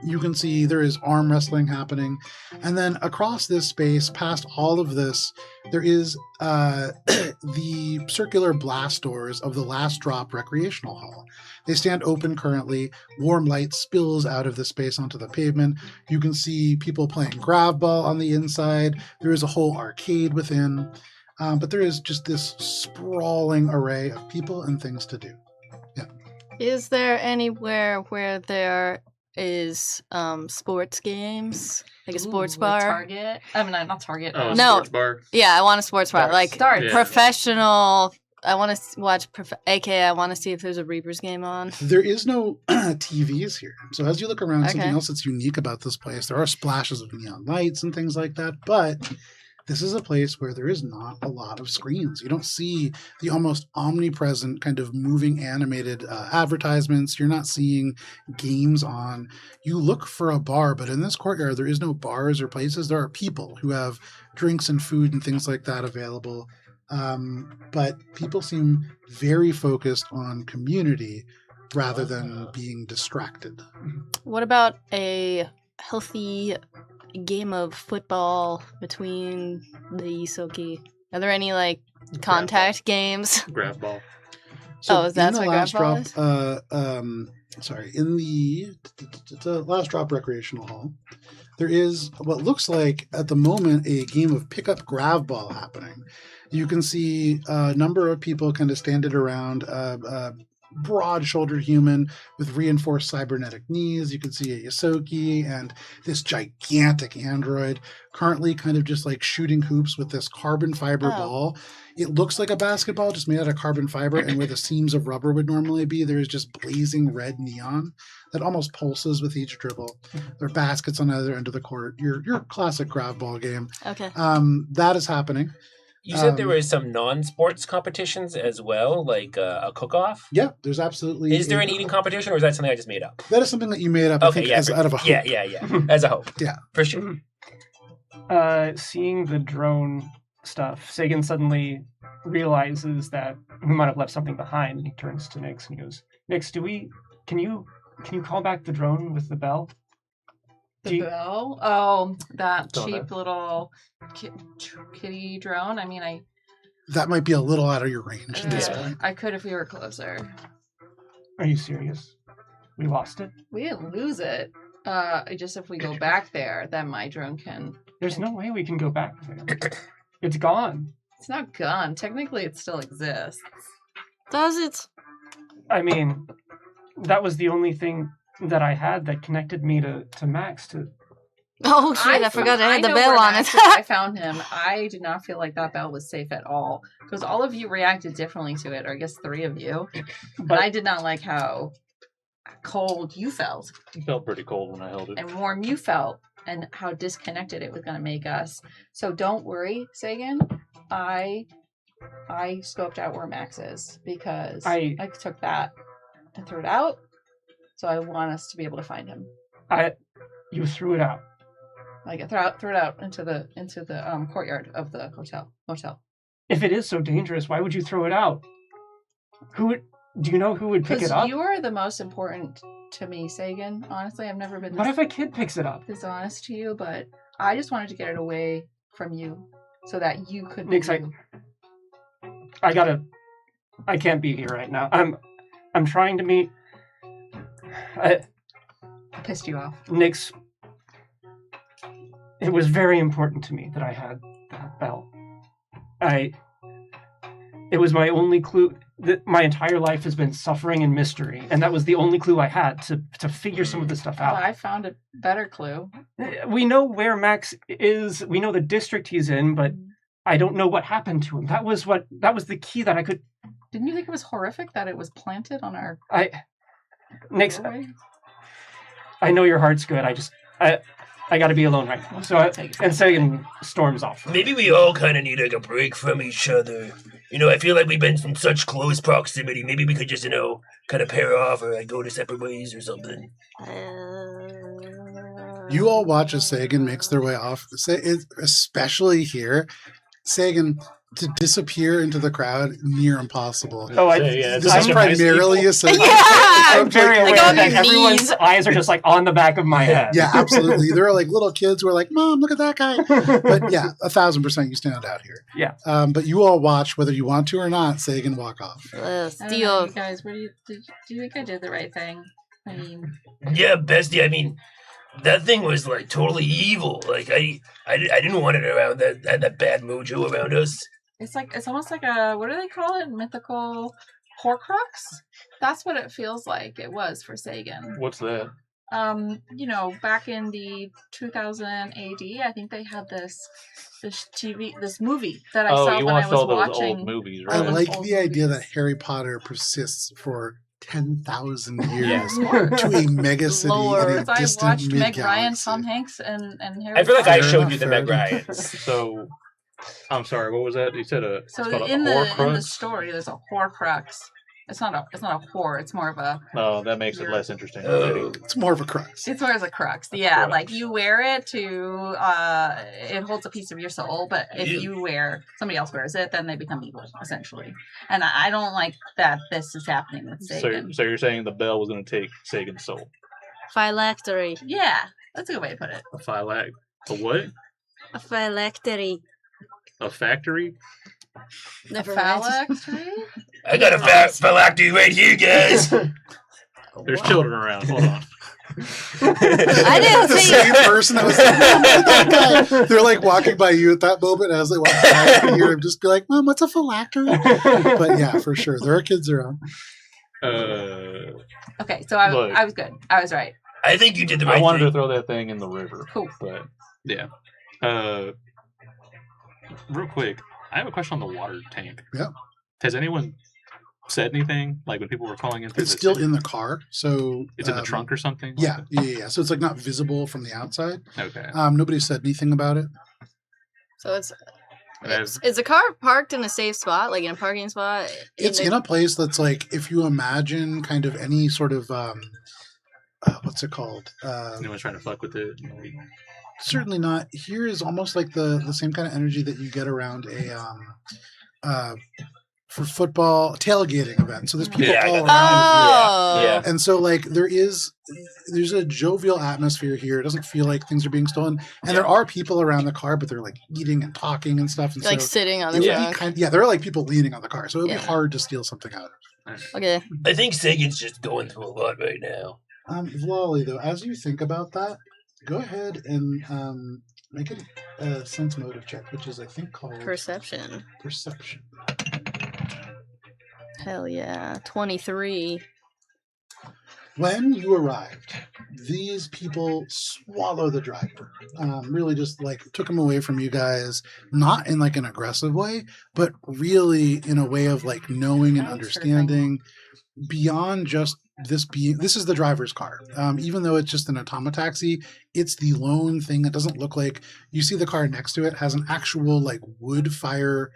You can see there is arm wrestling happening. And then across this space, past all of this, there is the circular blast doors of the Last Drop Recreational Hall. They stand open currently. Warm light spills out of the space onto the pavement. You can see people playing grab ball on the inside. There is a whole arcade within. But there is just this sprawling array of people and things to do. Yeah. Is there anywhere where there is sports games? Like a sports bar? Target. I mean, not Target. Oh, No. sports bar. Yeah, I want a sports bar. Like Darts. Yeah. professional. I want to watch. AKA, I want to see if there's a Reapers game on. There is no TVs here. So as you look around, something Okay. else that's unique about this place, there are splashes of neon lights and things like that, but this is a place where there is not a lot of screens. You don't see the almost omnipresent kind of moving animated advertisements. You're not seeing games on. You look for a bar, but in this courtyard, there is no bars or places. There are people who have drinks and food and things like that available. But people seem very focused on community rather than being distracted. What about a healthy game of football between the ysoki? Are there any like contact games? Grab ball. Oh, is that in the what last grab drop? ball In the last drop recreational hall, there is what looks like at the moment a game of pickup grab ball happening. You can see a number of people kind of standing around a broad-shouldered human with reinforced cybernetic knees. You can see a ysoki and this gigantic android currently kind of just like shooting hoops with this carbon fiber ball. It looks like a basketball just made out of carbon fiber, and where the seams of rubber would normally be, there's just blazing red neon that almost pulses with each dribble. There are baskets on either end of the court. Your classic grab ball game. Okay. That is happening. You said there were some non-sports competitions as well, like a cook-off. Yeah, there's absolutely. Is there an eating competition, or is that something I just made up? That is something that you made up, I think, yeah, out of a hope. yeah, as a hope. Yeah. For sure. Seeing the drone stuff, Sagan suddenly realizes that we might have left something behind, and he turns to Nyx and he goes, "Nyx, can you call back the drone with the bell?" The bell? Oh, that Don't cheap little kitty drone. I mean, That might be a little out of your range at this Yeah. point. I could if we were closer. Are you serious? We lost it? We didn't lose it. Just if we go back there, then my drone can. There's no way we can go back there. It's gone. It's not gone. Technically, it still exists. Does it? I mean, that was the only thing that I had that connected me to Max. Oh shit! I forgot to I add the know bell where on Max it. is. I found him. I did not feel like that bell was safe at all because all of you reacted differently to it, or I guess 3 of you. But I did not like how cold you felt It felt pretty cold when I held it. and warm you felt, and how disconnected it was going to make us. So don't worry, Sagan. I scoped out where Max is because I took that and threw it out. So I want us to be able to find him. You threw it out. Like threw it out into the courtyard of the motel. If it is so dangerous, why would you throw it out? Do you know who would pick it up? Because you are the most important to me, Sagan. Honestly, I've never been What if a kid picks it up? this honest to you, but I just wanted to get it away from you so that you could. Nyx, I can't be here right now. I'm trying to meet. I pissed you off. Nyx, it was very important to me that I had that bell. It was my only clue. That my entire life has been suffering and mystery, and that was the only clue I had to figure some of this stuff out. I found a better clue. We know where Max is. We know the district he's in, but I don't know what happened to him. That was the key that I could. Didn't you think it was horrific that it was planted on our Nyx, doorway? I know your heart's good. I got to be alone right now. So Sagan storms off. Maybe we all kind of need like a break from each other. You know, I feel like we've been from such close proximity. Maybe we could just, kind of pair off or like go to separate ways or something. You all watch as Sagan makes their way off, especially here. Sagan, to disappear into the crowd, near impossible. Oh, This is primarily a Sagan. I'm very aware on that your everyone's knees. eyes are just like on the back of my head. Yeah, absolutely. There are like little kids who are like, "Mom, look at that guy." But yeah, 1,000% you stand out here. Yeah. But you all watch, whether you want to or not, Sagan walk off. I don't know, Steal. you guys, do you think I did the right thing? I mean, Yeah, bestie, I mean, that thing was like totally evil. Like I didn't want it around that bad mojo around us. it's almost like a, what do they call it? Mythical Horcrux? That's what it feels like it was for Sagan. What's that? Back in the 2000 AD, I think they had this movie that I saw you when I watched was all those watching. old movies, I right? like old the idea movies. that Harry Potter persists for 10,000 years Yeah. to a mega city Lord. in a Because I distant watched Meg Ryan, mid-galaxy. Tom Hanks, and Harry I feel like I Potter. showed you the Fair Meg enough. Ryans. So, I'm sorry. What was that? You said it's So called in a the Horcrux? story, there's a Horcrux. It's not a whore. It's more of a. Oh, that makes it less interesting. Oh. It's more of a crux. It's more as a crux. Yeah, Crux. like you wear it to. It holds a piece of your soul, but if somebody else wears it, then they become evil, essentially. And I don't like that this is happening with Sagan. So you're saying the bell was going to take Sagan's soul? Phylactery. Yeah, that's a good way to put it. A phylac? A what? A phylactery. A factory? Never mind. Phylactery? I got a phylactery right here, guys. There's children around. Hold on. I didn't The see same person that was like, Mom, look at that guy. They're like walking by you at that moment as they walk by here and just be like, Mom, what's a phylactery? But yeah, for sure. There are kids around. Okay, so I Look. was good. I was right. I think you did the right I wanted to thing. throw that thing in the river. Cool. But, yeah. Real quick, I have a question on the water tank. Yeah. Has anyone said anything? Like when people were calling in through It's the still city? in the car. So It's in the trunk or something? Yeah. So it's like not visible from the outside. Okay. Nobody said anything about it. So it's And I've- is the car parked in a safe spot, like in a parking spot? It's in a place that's like, if you imagine kind of any sort of what's it called? Anyone's trying to fuck with it? Certainly not. Here is almost like the same kind of energy that you get around for football tailgating event. So there's people Yeah, I all got around. Oh, Yeah. And so like there's a jovial atmosphere here. It doesn't feel like things are being stolen. And there are people around the car, but they're like eating and talking and stuff. And like so sitting on it the would trunk. be there are like people leaning on the car. So it would Yeah. be hard to steal something out of. Okay. I think Sagan's just going through a lot right now. Lolly, though, as you think about that, go ahead and make a sense motive check, which is I think called Perception. perception. Hell yeah. 23. When you arrived, these people swallow the driver. Really just like took him away from you guys, not in like an aggressive way, but really in a way of like knowing and understanding beyond just this is the driver's car. Even though it's just an automataxi, it's the lone thing that doesn't look like, you see the car next to it has an actual like wood fire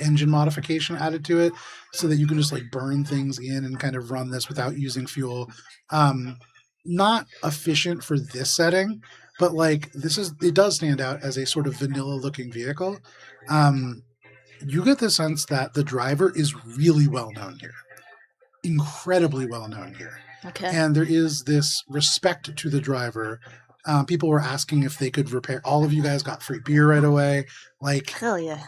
engine modification added to it so that you can just like burn things in and kind of run this without using fuel. Not efficient for this setting, but like it does stand out as a sort of vanilla looking vehicle. You get the sense that the driver is really well known here. Incredibly well known here. Okay. And there is this respect to the driver. People were asking if they could repair. All of you guys got free beer right away. Like, Hell yeah.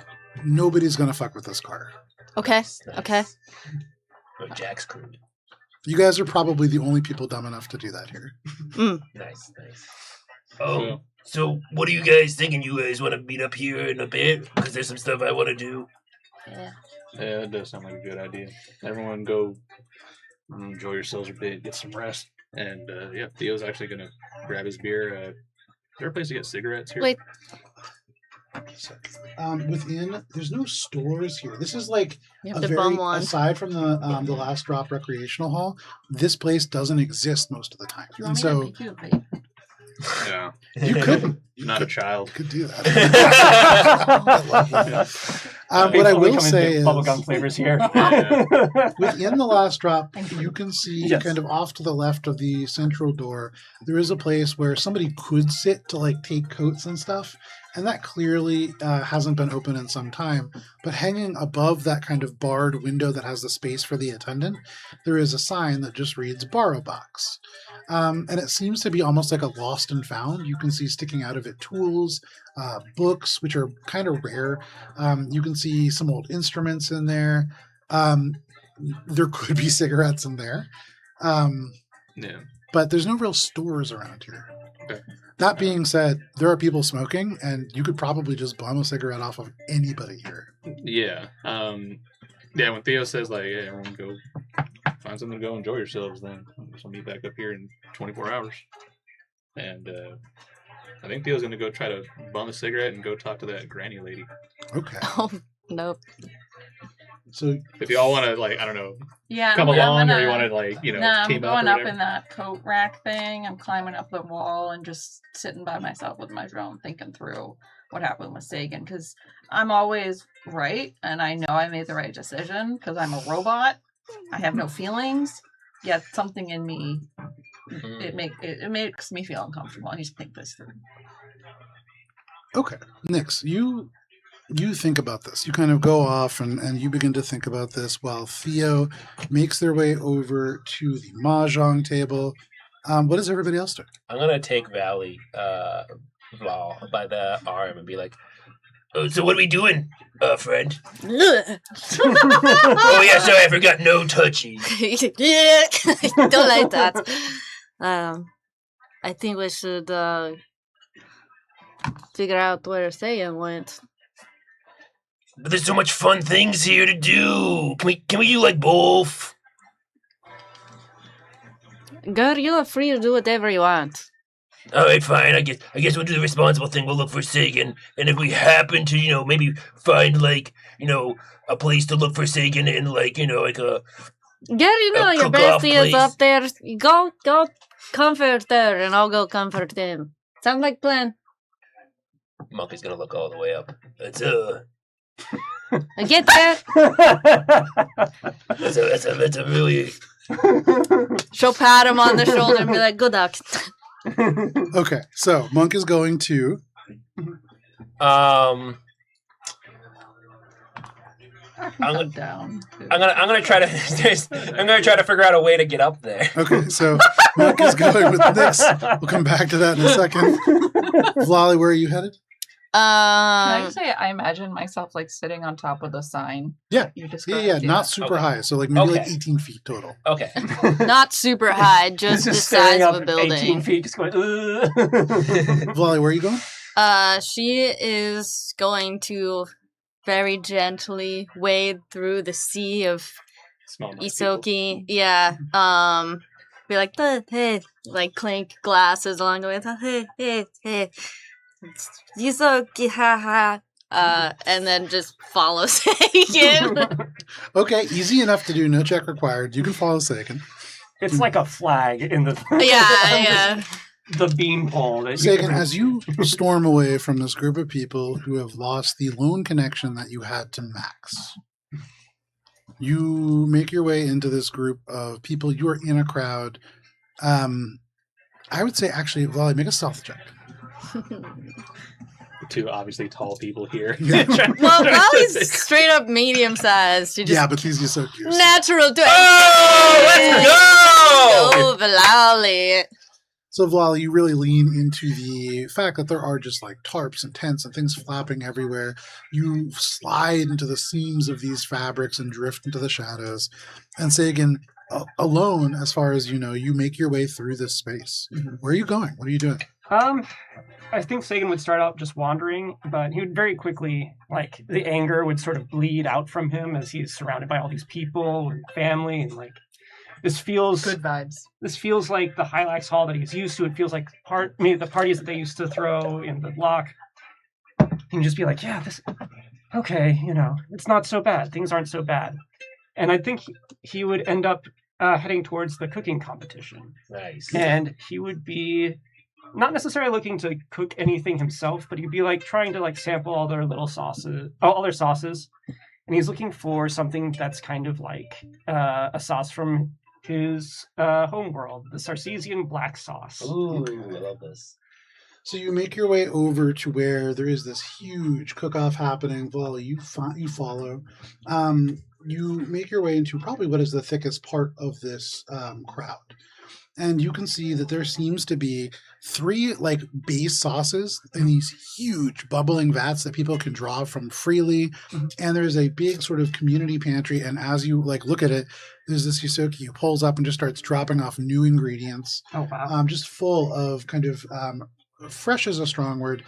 nobody's going to fuck with this car. Okay. Okay. Or Jack's crew. You guys are probably the only people dumb enough to do that here. Nice, nice. Oh, so what are you guys thinking? You guys want to meet up here in a bit? Because there's some stuff I want to do. Yeah. Yeah, that does sound like a good idea. Everyone go enjoy yourselves a bit, get some rest. And Theo's actually going to grab his beer. Is there a place to get cigarettes here? Wait. Within, there's no stores here. This is like You have to bum one. aside from the last drop recreational hall, this place doesn't exist most of the time. You And want me so to make you a vape? Yeah. you could Not a child. could do that. I love that. What I will say is, bubblegum flavors here. within the last drop, Thank you. you can see Yes. kind of off to the left of the central door, there is a place where somebody could sit to like take coats and stuff. And that clearly hasn't been open in some time. But hanging above that kind of barred window that has the space for the attendant, there is a sign that just reads borrow box. And it seems to be almost like a lost and found. You can see sticking out of it tools, books, which are kind of rare. You can see some old instruments in there. There could be cigarettes in there. Yeah. But there's no real stores around here. Okay. That being said, there are people smoking, and you could probably just bum a cigarette off of anybody here. Yeah. Yeah, when Theo says like, "Yeah, everyone go find something to go enjoy yourselves," then we'll meet back up here in 24 hours. And I think Theo's gonna go try to bum a cigarette and go talk to that granny lady. Okay. Oh, nope. So if y'all want to, like, I don't know, Yeah, come I'm along, gonna, or you want to, like, you know, I'm team going up, up in that coat rack thing. I'm climbing up the wall and just sitting by myself with my drone, thinking through what happened with Sagan, because I'm always right, and I know I made the right decision because I'm a robot. I have no feelings. Yet something in me, it makes me feel uncomfortable. I need to think this through. Okay, Nix, you think about this. You kind of go off and you begin to think about this while Theo makes their way over to the mahjong table. What is everybody else doing? I'm gonna take Valley, Val, by the arm and be like, Oh, so what are we doing, friend? Ugh. Oh yeah, sorry, I forgot no touchy. Don't like that. I think we should figure out where Sagan went. But there's so much fun things here to do. Can we do like both? Girl, you are free to do whatever you want. All right, fine. I guess we'll do the responsible thing. We'll look for Sagan, and if we happen to, you know, maybe find like, you know, a place to look for Sagan in, like, you know, like a Girl, you know your cook-off bestie is place. up there. Go comfort her, and I'll go comfort him. Sound like plan? Monk is gonna look all the way up. That's I get that. that's a really She'll pat him on the shoulder and be like, "Good luck." Okay, so Monk is going to. I'm I'm gonna try to. I'm gonna try to figure out a way to get up there. Okay, so Monk is going with Nix. We'll come back to that in a second. Vlali, where are you headed? Can I just say I imagine myself like sitting on top of the sign? Yeah. You Yeah, not super Okay. high. So like maybe like Okay. 18 feet total. Okay. Not super high, just the size of a 18 building. feet, just going, Vlali, where are you going? She is going to very gently wade through the sea of Small nice people. ysoki. Yeah. Be like, hey, like clink glasses along the way. Hey. Ysoki, haha. And then just follow Sagan. Okay, easy enough to do. No check required. You can follow Sagan. It's like a flag in the yeah. the beanpole. That Sagan, as you storm away from this group of people who have lost the lone connection that you had to Max, you make your way into this group of people. You are in a crowd. I would say, actually, Vlali, make a stealth check. Two obviously tall people here. Yeah. Well, Valley's straight up medium sized. She just Yeah, but these are so cute. natural to Oh, let's go! Valley. So, Vlali, you really lean into the fact that there are just like tarps and tents and things flapping everywhere. You slide into the seams of these fabrics and drift into the shadows. And Sagan, alone, as far as you know, you make your way through this space. Mm-hmm. Where are you going? What are you doing? I think Sagan would start out just wandering, but he would very quickly, like, the anger would sort of bleed out from him as he's surrounded by all these people and family, and like, this feels Good vibes. This feels like the Hylax Hall that he's used to. It feels like the parties that they used to throw in the lock. He can just be like, yeah, okay, you know, it's not so bad. Things aren't so bad. And I think he would end up heading towards the cooking competition. Nice. And he would be not necessarily looking to cook anything himself, but he'd be like trying to like sample all their sauces. And he's looking for something that's kind of like a sauce from his home world, the Sarcesian black sauce. Ooh, I love this. So you make your way over to where there is this huge cook-off happening. Vlali, you follow. You make your way into probably what is the thickest part of this crowd. And you can see that there seems to be 3 like base sauces in these huge bubbling vats that people can draw from freely. And there's a big sort of community pantry. And as you like look at it, there's this ysoki who pulls up and just starts dropping off new ingredients. Oh wow! Just full of kind of fresh is a strong word.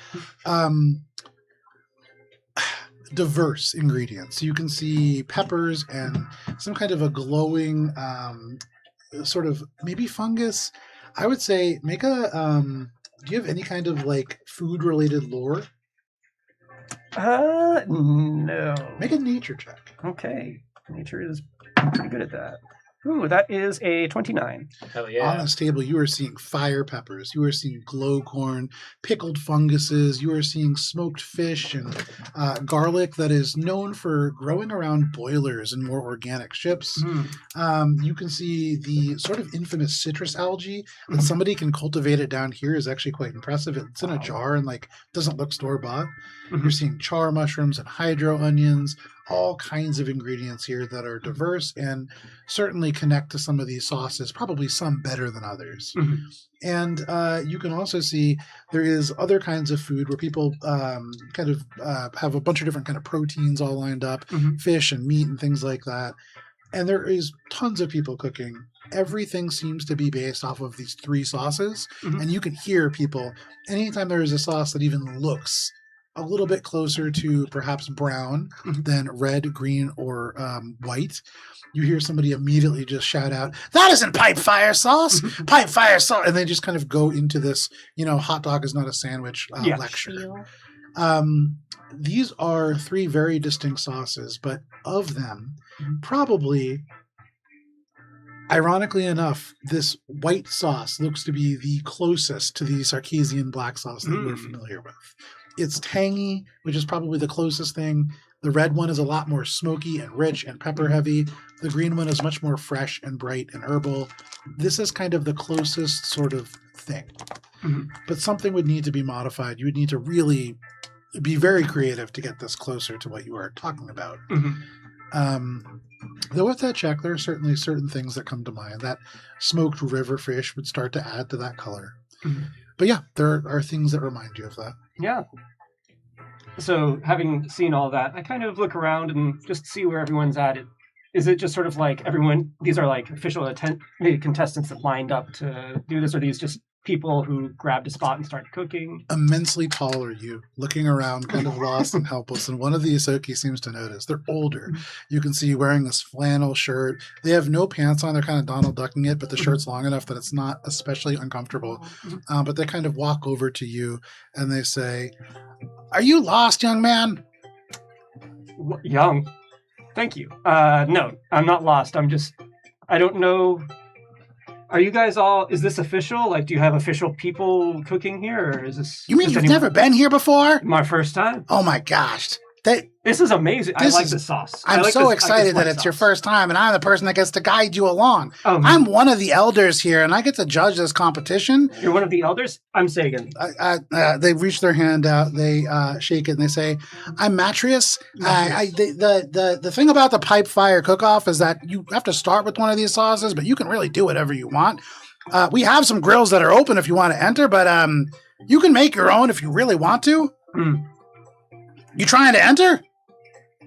diverse ingredients. You can see peppers and some kind of a glowing sort of maybe fungus. I would say make a do you have any kind of like food related lore? No. Make a nature check. Okay. Nature is pretty good at that. Ooh, that is a 29. Hell yeah. On this table, you are seeing fire peppers. You are seeing glow corn, pickled funguses. You are seeing smoked fish and garlic that is known for growing around boilers and more organic ships. You can see the sort of infamous citrus algae that somebody can cultivate it down here is actually quite impressive. It's in a jar and like doesn't look store-bought. You're seeing char mushrooms and hydro onions, all kinds of ingredients here that are diverse and certainly connect to some of these sauces, probably some better than others. And you can also see there is other kinds of food where people kind of have a bunch of different kind of proteins all lined up, fish and meat and things like that. And there is tons of people cooking. Everything seems to be based off of these 3 sauces. And you can hear people, anytime there is a sauce that even looks a little bit closer to perhaps brown than red, green, or white, you hear somebody immediately just shout out, "That isn't Pipefire sauce! Pipefire sauce!" And they just kind of go into this, hot dog is not a sandwich lecture. These are 3 very distinct sauces, but of them, probably, ironically enough, this white sauce looks to be the closest to the Sarkeesian black sauce that we're familiar with. It's tangy, which is probably the closest thing. The red one is a lot more smoky and rich and pepper heavy. The green one is much more fresh and bright and herbal. This is kind of the closest sort of thing. But something would need to be modified. You would need to really be very creative to get this closer to what you are talking about. Though with that check, there are certainly certain things that come to mind. That smoked river fish would start to add to that color. But yeah, there are things that remind you of that. Yeah. So having seen all that, I kind of look around and just see where everyone's at. Is it just sort of like everyone, these are like official contestants that lined up to do this, or are these just people who grabbed a spot and started cooking? Immensely tall are you, looking around kind of lost and helpless, and one of the ysoki seems to notice. They're older. You can see wearing this flannel shirt. They have no pants on. They're kind of Donald Ducking it, but the shirt's long enough that it's not especially uncomfortable. But they kind of walk over to you and they say, "Are you lost, young man?" Young? Thank you. No, I'm not lost. I don't know. Are you guys all, is this official? Like, do you have official people cooking here, or is this... You mean you've never been here before? My first time. Oh my gosh. This is amazing. I like the sauce. I'm so excited that it's your first time, and I'm the person that gets to guide you along. I'm one of the elders here, and I get to judge this competition. You're one of the elders? I'm Sagan. They reach their hand out, they shake it, and they say, "I'm Matrius. The thing about the Pipefire cook-off is that you have to start with one of these sauces, but you can really do whatever you want. We have some grills that are open if you want to enter, but you can make your own if you really want to." You trying to enter?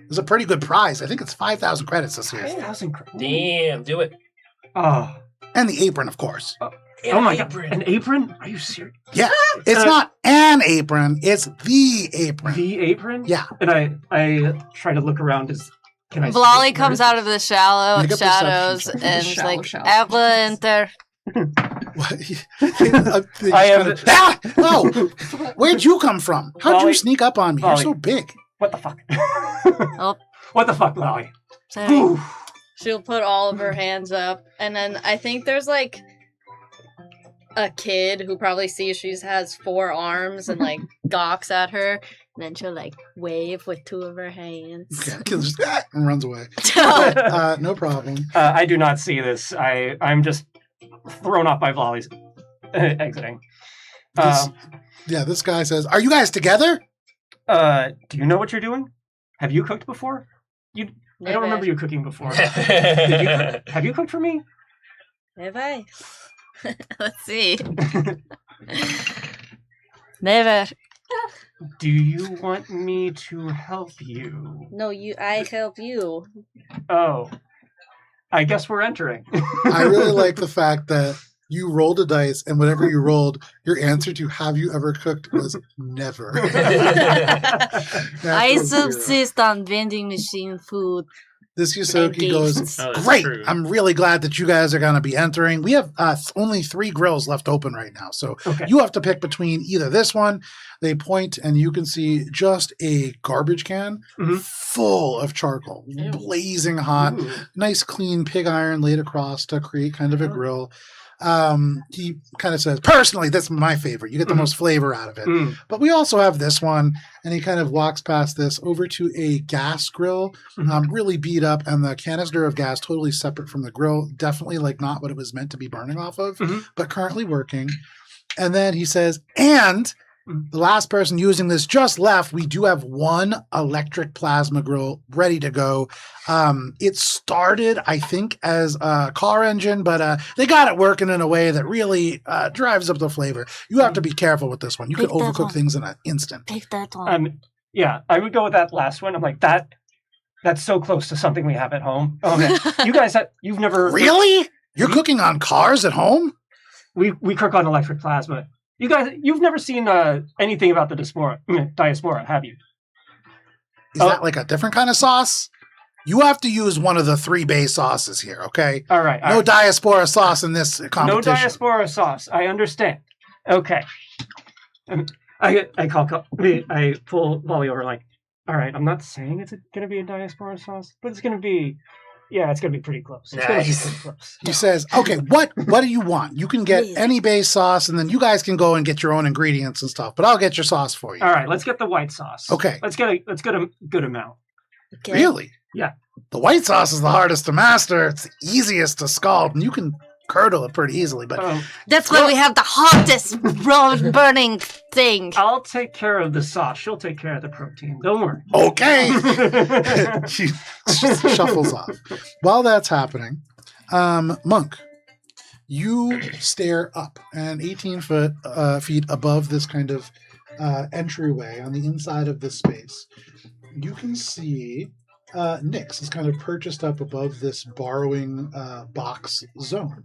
It's a pretty good prize. I think it's 5,000 credits this year. 5,000 credits. Damn, do it. Oh. And the apron, of course. Oh my god, an apron? Are you serious? Yeah, it's not an apron, it's the apron. The apron? Yeah. And I try to look around. Can I see Blolly it? comes out of the shadows and is like, "Apple enter." Oh, where'd you come from? How'd you sneak up on me? You're so big. What the fuck? Oh. What the fuck, Lolly? So she'll put all of her hands up, and then I think there's like a kid who probably sees she has 4 arms and like gawks at her, and then she'll like wave with 2 of her hands. Okay, kid just and runs away. No problem. I do not see this. I'm just thrown off by Lolly's exiting. This guy says, "Are you guys together?" Do you know what you're doing? Have you cooked before? I don't remember you cooking before. Have you cooked for me? Never. Let's see. Never. Do you want me to help you? No, I help you. Oh. I guess we're entering. I really like the fact that You rolled a dice, and whatever you rolled, your answer to "Have you ever cooked?" was never. I subsist on vending machine food. This ysoki goes, Oh, that's great. true. I'm really glad that you guys are going to be entering. We have only 3 grills left open right now. So Okay. you have to pick between either this one. They point and you can see just a garbage can Mhm. full of charcoal, blazing hot, Ooh. nice clean pig iron laid across to create kind of a grill. He kind of says, personally, this is my favorite. You get the most flavor out of it. Mm. But we also have this one, and he kind of walks past this over to a gas grill, really beat up, and the canister of gas totally separate from the grill. Definitely like not what it was meant to be burning off of, but currently working. And then he says, and the last person using this just left. We do have 1 electric plasma grill ready to go. It started, I think, as a car engine, but they got it working in a way that really drives up the flavor. You have to be careful with this one. You can Pick that overcook one. things in an instant. Pick that one. Yeah, I would go with that last one. I'm like, that's so close to something we have at home. Oh man, you guys, you've never Really? You're cooking on cars at home? We cook on electric plasma. You guys, you've never seen anything about the diaspora, have you? Is that like a different kind of sauce? You have to use one of the 3 base sauces here, okay? All right. No diaspora sauce in this competition. No diaspora sauce. I understand. Okay. I pull Polly over like, all right, I'm not saying it's going to be a diaspora sauce, but it's going to be, it's going to be pretty close. It's going to be pretty close. He says, okay, what do you want? You can get any base sauce, and then you guys can go and get your own ingredients and stuff, but I'll get your sauce for you. All right, let's get the white sauce. Okay. Let's get a good amount. Okay. Really? Yeah. The white sauce is the hardest to master. It's the easiest to scald, and you can curdle it pretty easily, but That's why we have the hottest burning thing. I'll take care of the sauce. She'll take care of the protein. Don't worry. okay. She shuffles off. While that's happening, Monk, you stare up, and 18 feet above this kind of entryway on the inside of this space, you can see Nyx is kind of purchased up above this borrowing box zone.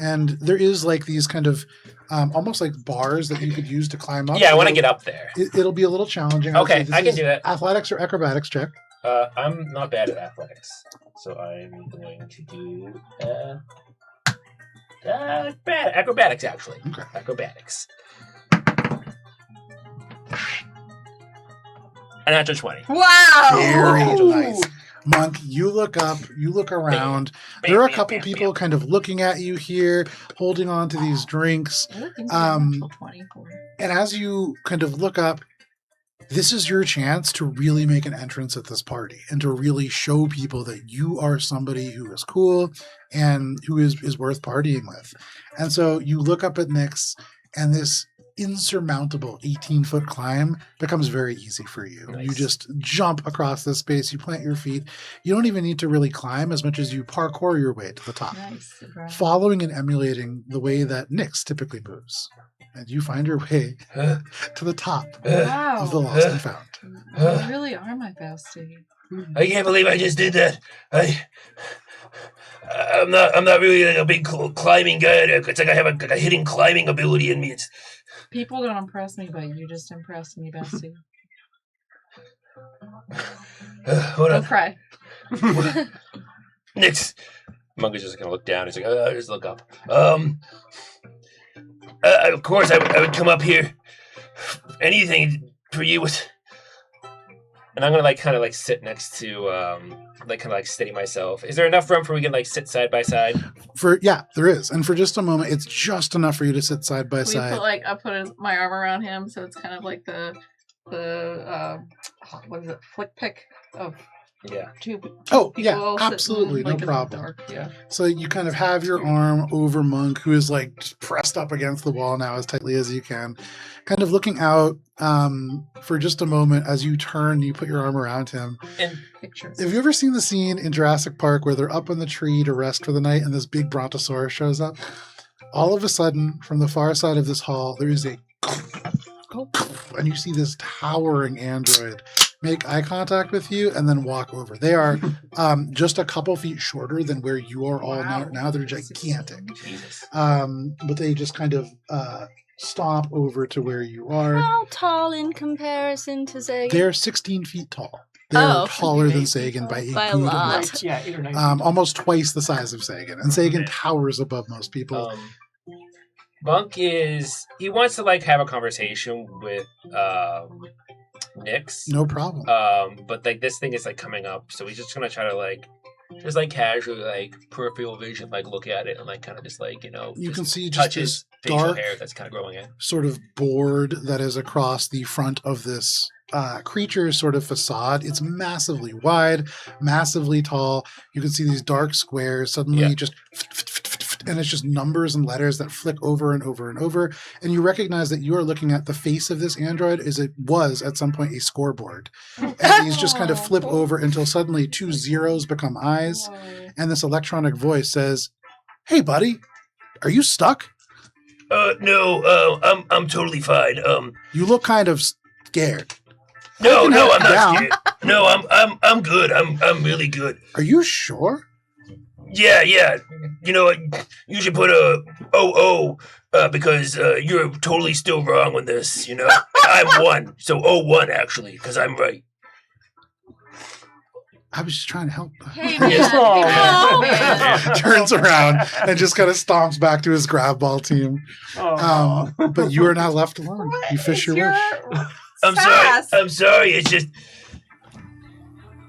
And there is like these kind of almost like bars that you could use to climb up. Yeah, I want to get up there. It'll be a little challenging. Okay, I can do that. Athletics or acrobatics check. I'm not bad at athletics, so I'm going to do acrobatics, actually. Okay. Acrobatics. A natural 20. Wow! Very nice. Monk, you look up, you look around. There are a couple people kind of looking at you here, holding on to these drinks. And as you kind of look up, this is your chance to really make an entrance at this party and to really show people that you are somebody who is cool and who is worth partying with. And so you look up at Nyx, and this insurmountable 18-foot climb becomes very easy for you. Nice. You just jump across this space, you plant your feet. You don't even need to really climb as much as you parkour your way to the top, following and emulating the way that Nyx typically moves. And you find your way to the top of the lost and found. You really are my bestie. I can't believe I just did that. I'm not really a big climbing guy. It's like I have a hidden climbing ability in me. People don't impress me, but you just impressed me, bestie. Hold on. Don't cry. Nyx. Monk is just going to look down. He's like, just look up. Of course, I would come up here. Anything for you was. And I'm going to kind of sit next to, steady myself. Is there enough room for we can sit side by side? There is. And for just a moment, it's just enough for you to sit side by side. I put my arm around him, so it's kind of like the what is it, flick pick of two people absolutely, sitting, no problem. Dark. Yeah. So you kind of have your arm over Monk, who is just pressed up against the wall now as tightly as you can, kind of looking out for just a moment. As you turn, you put your arm around him. And pictures. Have you ever seen the scene in Jurassic Park where they're up in the tree to rest for the night and this big brontosaurus shows up? All of a sudden, from the far side of this hall, there is a and you see this towering android make eye contact with you and then walk over. They are just a couple feet shorter than where you are all now. They're gigantic. Jesus. But they just kind of stomp over to where you are. How tall in comparison to Sagan? They're 16 feet tall. They're taller than Sagan by By a good lot. amount. Yeah, 8 or 9. Almost twice the size of Sagan. And Sagan towers above most people. Monk he wants to like have a conversation with Nyx. No problem. But like this thing is like coming up, so he's just gonna try to like just like casually like peripheral vision, like look at it and like kind of just like, you can see touch just his this facial dark hair that's kind of growing in. sort of board that is across the front of this creature's sort of facade. It's massively wide, massively tall. You can see these dark squares suddenly just and it's just numbers and letters that flick over and over and over. And you recognize that you are looking at the face of this android as it was at some point a scoreboard. And these just kind of flip over until suddenly 2 zeros become eyes. And this electronic voice says, "Hey, buddy, are you stuck? No, I'm totally fine. You look kind of scared. No, can I'm help you not down. scared. No, I'm good. I'm really good. Are you sure? Yeah. You know what? You should put a because you're totally still wrong on this. I'm 1, so 01 actually, because I'm right. I was just trying to help." Hey, man. Turns around and just kind of stomps back to his grab ball team. But you are now left alone. You fish your wish. I'm sorry. It's just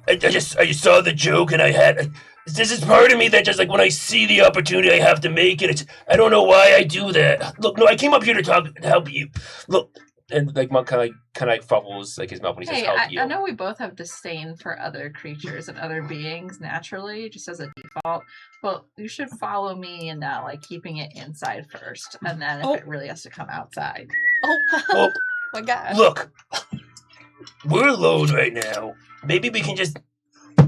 I just saw the joke and I had. This is part of me that just like when I see the opportunity, I have to make it. I don't know why I do that. Look, no, I came up here to help you. Look, And like Monk kind of fumbles like his mouth when he says help you. I know we both have disdain for other creatures and other beings naturally, just as a default. But you should follow me in that, like keeping it inside first, and then if it really has to come outside. well, My God. look, we're alone right now. Maybe we can just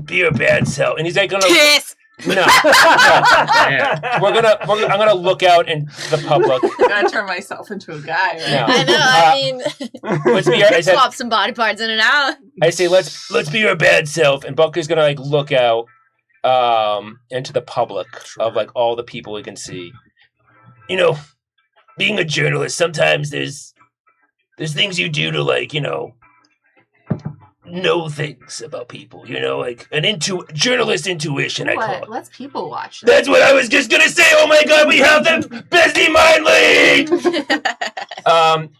be our bad self. And he's like gonna Kiss. no. I'm gonna look out in the public. I'm gonna turn myself into a guy, right? No. I know. I mean, Let's be. I said, swap some body parts in and out. I say let's be our bad self, and Buck is gonna like look out into the public of like all the people we can see. Being a journalist, sometimes there's things you do to like, know things about people, like an journalist intuition, I call it. Let's people watch. That's what I was just gonna say. Oh my god, we have the Bestie Mind League!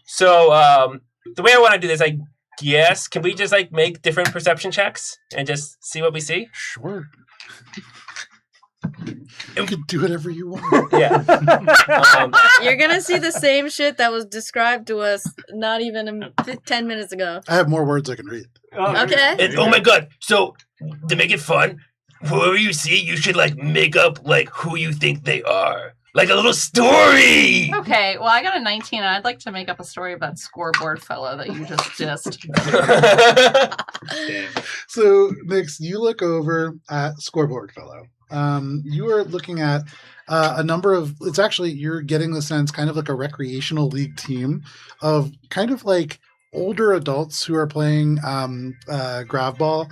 So the way I want to do this, I guess, can we just like make different perception checks and just see what we see? Sure. You can do whatever you want. Yeah. You're gonna see the same shit that was described to us not even 10 minutes ago. I have more words I can read. Okay. And oh my god, so to make it fun, whoever you see, you should like make up like who you think they are. Like a little story! Okay, well, I got a 19, and I'd like to make up a story about scoreboard fellow that you just dissed. So, Nix, you look over at Scoreboard Fellow. You are looking at a number of, it's actually, you're getting the sense kind of like a recreational league team of kind of like older adults who are playing grab ball.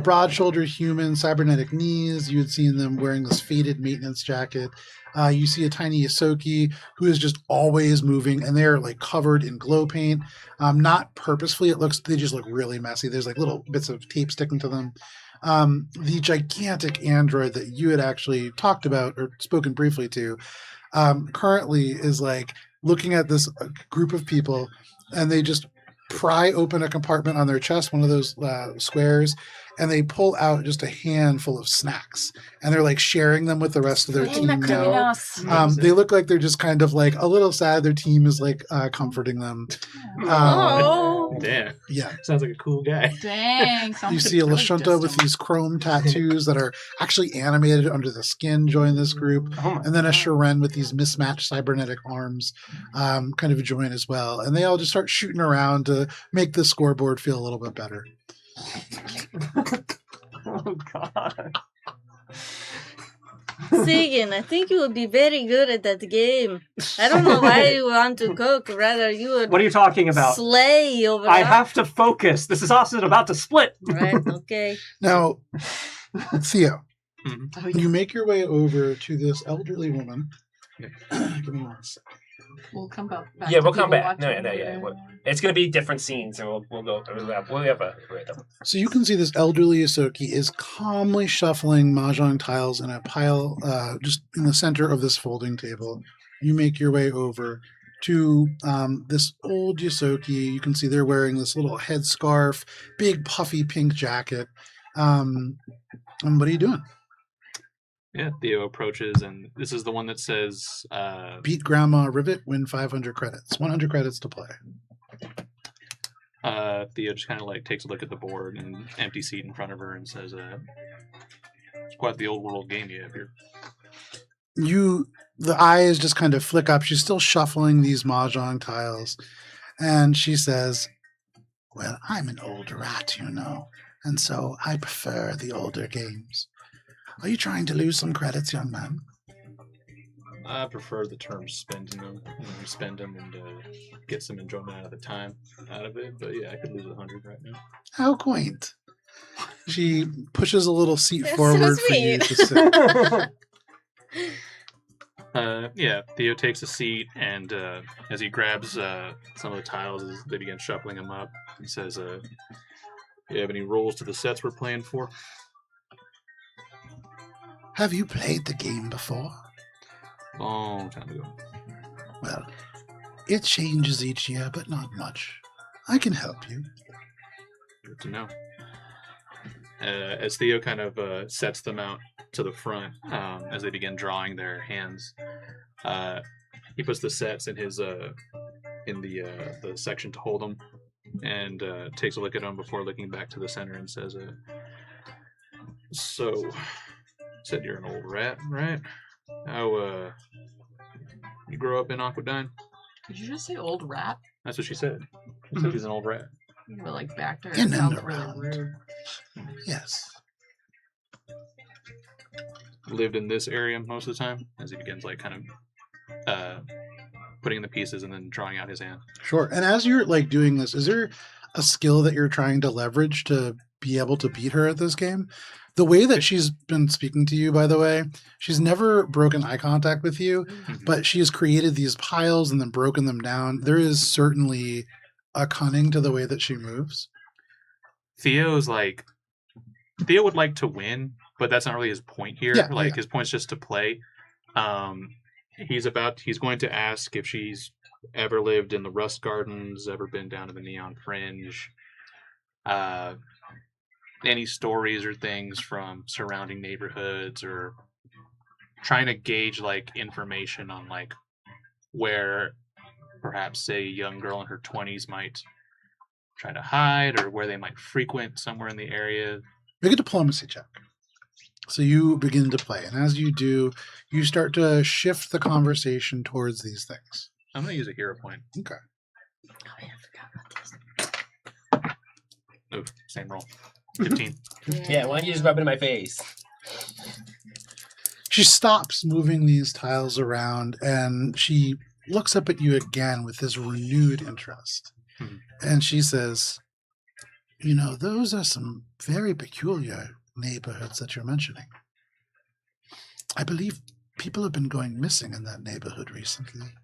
Broad-shouldered human, cybernetic knees. You had seen them wearing this faded maintenance jacket. You see a tiny ysoki who is just always moving, and they're like covered in glow paint. Not purposefully, they just look really messy. There's like little bits of tape sticking to them. The gigantic android that you had actually talked about or spoken briefly to currently is like looking at this group of people, and they just pry open a compartment on their chest, one of those squares, and they pull out just a handful of snacks, and they're like sharing them with the rest of their team now. They look like they're just kind of like a little sad. Their team is like comforting them. Damn. Yeah. Sounds like a cool guy. Dang. You see a Lashunta with these chrome tattoos that are actually animated under the skin join this group. And then a Sharen with these mismatched cybernetic arms kind of join as well. And they all just start shooting around to make the scoreboard feel a little bit better. Oh god. Sagan, I think you would be very good at that game. I don't know why you want to cook. Rather, you would. What are you talking about? Slay over. I have to focus. This is also about to split. Right. Okay. Now, Theo, Mhm. Oh, yeah. you make your way over to this elderly woman. Give me 1 second. We'll come back. Yeah, to we'll come people back. No, watching yeah. later. It's going to be different scenes, and we'll go. We'll have a rhythm. So you can see this elderly ysoki is calmly shuffling mahjong tiles in a pile just in the center of this folding table. You make your way over to this old ysoki. You can see they're wearing this little headscarf, big puffy pink jacket. And what are you doing? Yeah, Theo approaches, and this is the one that says, Beat Grandma Rivet, win 500 credits. 100 credits to play. Theo just kind of like takes a look at the board and empty seat in front of her and says, it's quite the old world game you have here. The eyes just kind of flick up. She's still shuffling these mahjong tiles. And she says, well, I'm an old rat, you know, and so I prefer the older games. Are you trying to lose some credits, young man? I prefer the term spending them. You spend them and get some enjoyment out of the time out of it. But yeah, I could lose 100 right now. How quaint. She pushes a little seat That's forward so for you sweet. to sit. Yeah, Theo takes a seat, and as he grabs some of the tiles, as they begin shuffling them up, he says, you have any rules to the sets we're playing for? Have you played the game before? Long time ago. Well, it changes each year, but not much. I can help you. Good to know. As Theo kind of sets them out to the front, as they begin drawing their hands, he puts the sets in his in the section to hold them, and takes a look at them before looking back to the center and says, "So, said you're an old rat, right? How you grow up in Aquadine?" Did you just say old rat? That's what she said. She said she's an old rat. But like back there, In it and sounds really around. rude. Yes. Lived in this area most of the time, as he begins like kind of putting in the pieces and then drawing out his hand. Sure. And as you're like doing this, is there a skill that you're trying to leverage to be able to beat her at this game? The way that she's been speaking to you, by the way, she's never broken eye contact with you, but she has created these piles and then broken them down. There is certainly a cunning to the way that she moves. Theo would like to win, but that's not really his point here. Yeah, like yeah. his point's just to play. He's going to ask if she's ever lived in the Rust Gardens, ever been down to the Neon Fringe, any stories or things from surrounding neighborhoods, or trying to gauge like information on like where perhaps say a young girl in her 20s might try to hide, or where they might frequent somewhere in the area. Make a diplomacy check. So you begin to play, and as you do, you start to shift the conversation towards these things. I'm going to use a hero point. Okay. Oh yeah, I forgot about this. Oh, same roll. 15. Yeah, why don't you just rub it in my face? She stops moving these tiles around, and she looks up at you again with this renewed interest. Mhm. And she says, you know, those are some very peculiar neighborhoods that you're mentioning. I believe people have been going missing in that neighborhood recently.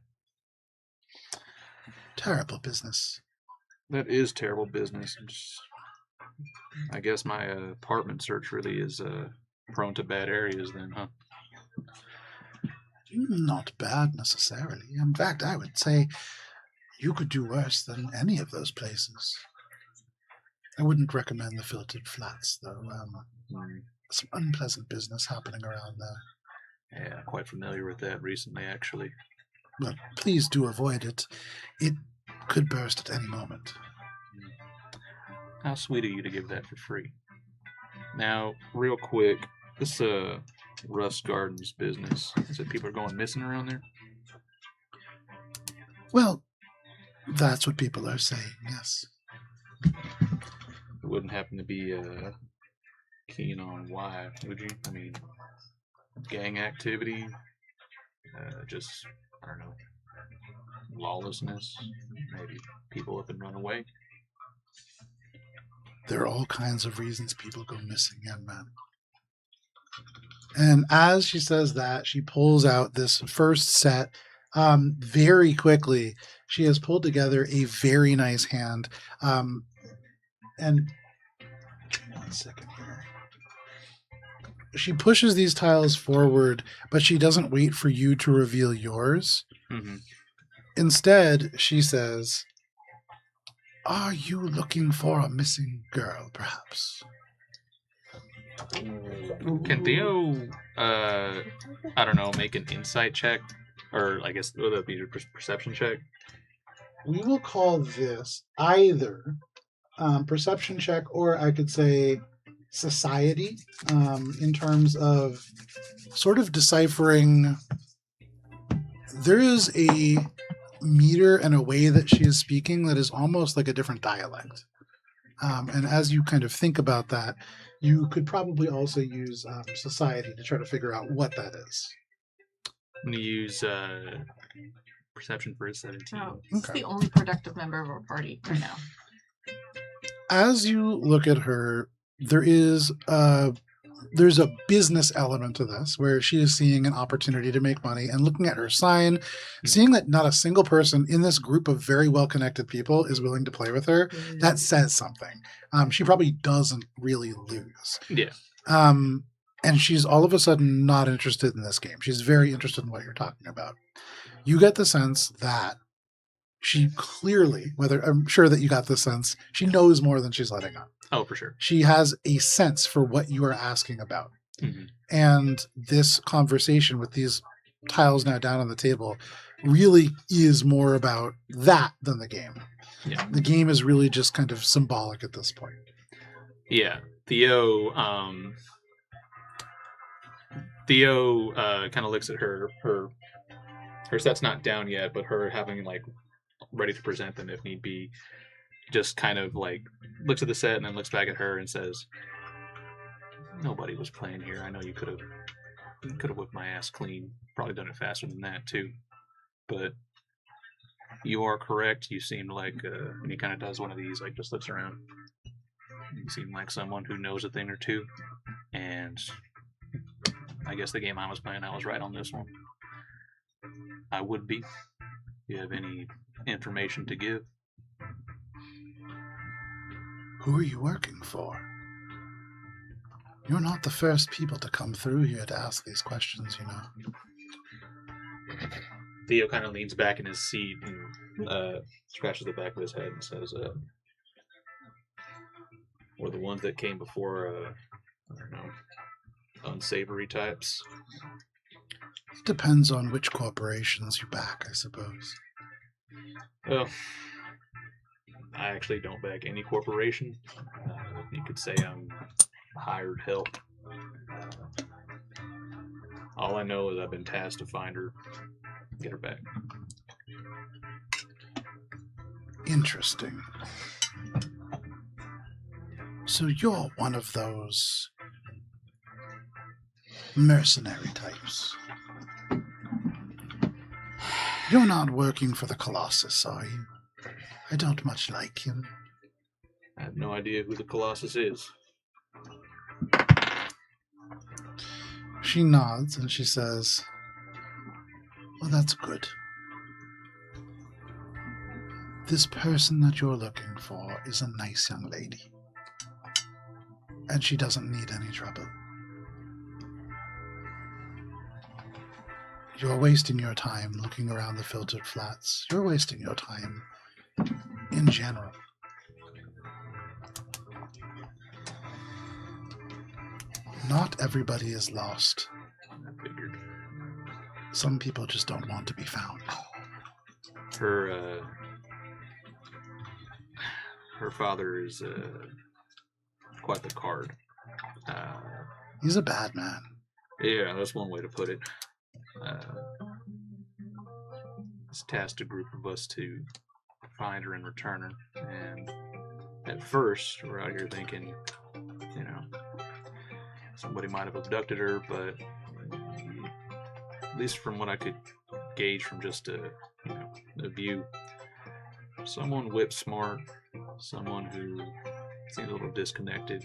Terrible business. That is terrible business. I guess my apartment search really is prone to bad areas then, huh? Not bad necessarily. In fact, I would say you could do worse than any of those places. I wouldn't recommend the filtered flats, though. Some unpleasant business happening around there. Yeah, quite familiar with that recently, actually. Well, please do avoid it. It could burst at any moment. How sweet of you to give that for free. Now, real quick, this Rust Gardens business, is it people are going missing around there? Well, that's what people are saying, yes. You wouldn't happen to be keen on why, would you? I mean, gang activity, just, I don't know, lawlessness, maybe people up and run away. There are all kinds of reasons people go missing, young man. And as she says that, she pulls out this first set very quickly. She has pulled together a very nice hand. And 1 second here. She pushes these tiles forward, but she doesn't wait for you to reveal yours. Mm-hmm. Instead, she says, "Are you looking for a missing girl, perhaps?" Can Theo, I don't know, make an insight check? Or I guess, would that be a perception check? We will call this either perception check, or I could say society, in terms of sort of deciphering. There is a meter and a way that she is speaking that is almost like a different dialect. And as you kind of think about that, you could probably also use society to try to figure out what that is. I'm going to use perception for a 17. Oh, this is the only productive member of our party right now. As you look at her, there's a business element to this where she is seeing an opportunity to make money, and looking at her sign, seeing that not a single person in this group of very well-connected people is willing to play with her, that says something. She probably doesn't really lose. Yeah. And she's all of a sudden not interested in this game. She's very interested in what you're talking about. You get the sense that she clearly, I'm sure that you got the sense, she knows more than she's letting on. Oh, for sure. She has a sense for what you are asking about. Mm-hmm. And this conversation with these tiles now down on the table really is more about that than the game. Yeah. The game is really just kind of symbolic at this point. Yeah. Theo kind of looks at her set's not down yet, but her having like ready to present them if need be, just kind of like looks at the set and then looks back at her and says, "Nobody was playing here. I know you could have whipped my ass clean. Probably done it faster than that too. But you are correct. You seem like," and he kind of does one of these, like just looks around. You seem like someone who knows a thing or two, and I guess the game I was playing, I was right on this one. I would be. Do you have any information to give? Who are you working for? You're not the first people to come through here to ask these questions, you know. Theo kind of leans back in his seat and scratches the back of his head and says, "We're the ones that came before, I don't know, unsavory types." It depends on which corporations you back, I suppose. Well, I actually don't back any corporation. You could say I'm hired help. All I know is I've been tasked to find her, get her back. Interesting. So you're one of those mercenary types. You're not working for the Colossus, are you? I don't much like him. I have no idea who the Colossus is. She nods and she says, "Well, that's good. This person that you're looking for is a nice young lady. And she doesn't need any trouble. You're wasting your time looking around the filtered flats. You're wasting your time in general. Not everybody is lost. I figured. Some people just don't want to be found." Her father is quite the card. He's a bad man. Yeah, that's one way to put it. He's tasked a group of us to find her and return her. And at first, we're out here thinking, you know, somebody might have abducted her, but least from what I could gauge from just the view, someone whip smart, someone who seems a little disconnected,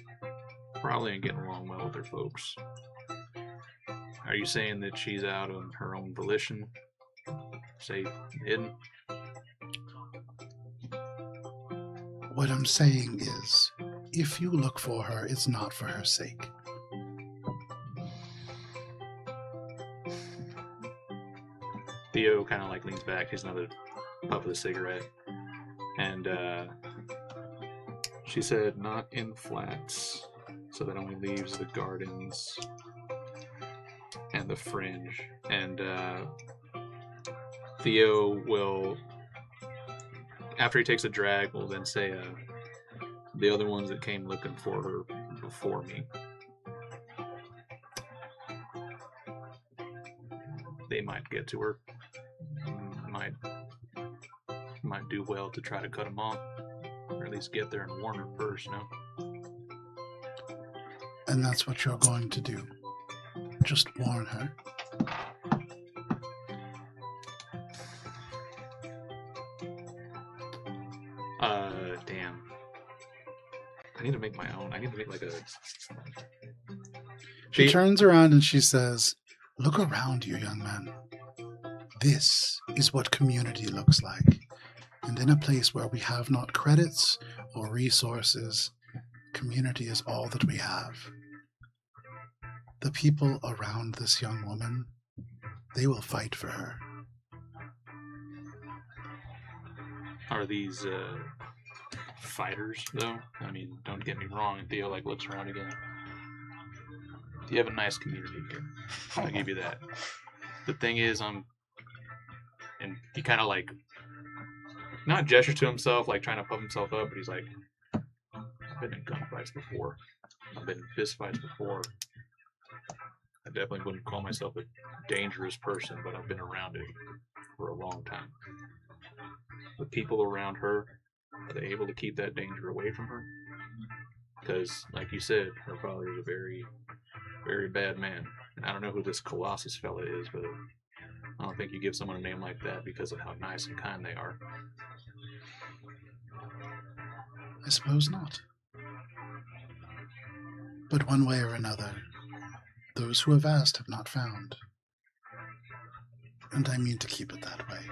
probably ain't getting along well with her folks. Are you saying that she's out on her own volition, safe, hidden? What I'm saying is, if you look for her, it's not for her sake. Theo kind of like leans back, takes another puff of the cigarette, and she said, "Not in flats, so that only leaves the gardens and the fringe." And Theo will, after he takes a drag, will then say, "The other ones that came looking for her before me, they might get to her. Might do well to try to cut them off, or at least get there and warn her first, no?" And that's what you're going to do. Just warn her. Damn. I need to make my own. I need to make like a... She turns around and she says, "Look around you, young man. This is what community looks like. And in a place where we have not credits or resources, community is all that we have. The people around this young woman, they will fight for her." Are these fighters, though? I mean, don't get me wrong. And Theo like looks around again. You have a nice community here. I'll give you that. The thing is, and he kind of like, not gesture to himself, like trying to puff himself up, but he's like, "I've been in gunfights before. I've been in fistfights before. I definitely wouldn't call myself a dangerous person, but I've been around it for a long time. The people around her, are they able to keep that danger away from her? Because, like you said, her father is a very, very bad man. And I don't know who this Colossus fella is, but I don't think you give someone a name like that because of how nice and kind they are." I suppose not. But one way or another, those who have asked have not found. And I mean to keep it that way.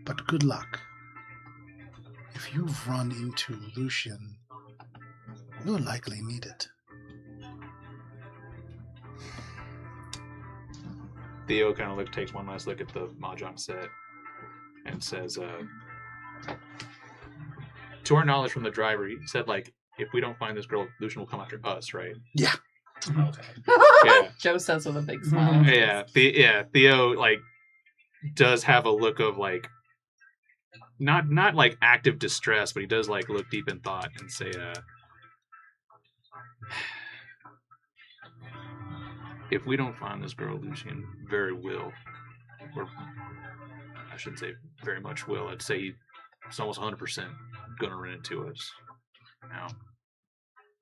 But good luck. If you've run into Lucian, you'll likely need it. Theo kind of takes one last look at the mahjong set and says, "To our knowledge from the driver, he said, like, if we don't find this girl, Lucian will come after us, right?" Yeah. Okay. Yeah. Joe says with a big smile. Yeah. Theo, like, does have a look of, like, not like active distress, but he does, like, look deep in thought and say, "If we don't find this girl, Lucian very will, or I shouldn't say very much will, I'd say he's almost 100% gonna run into us now."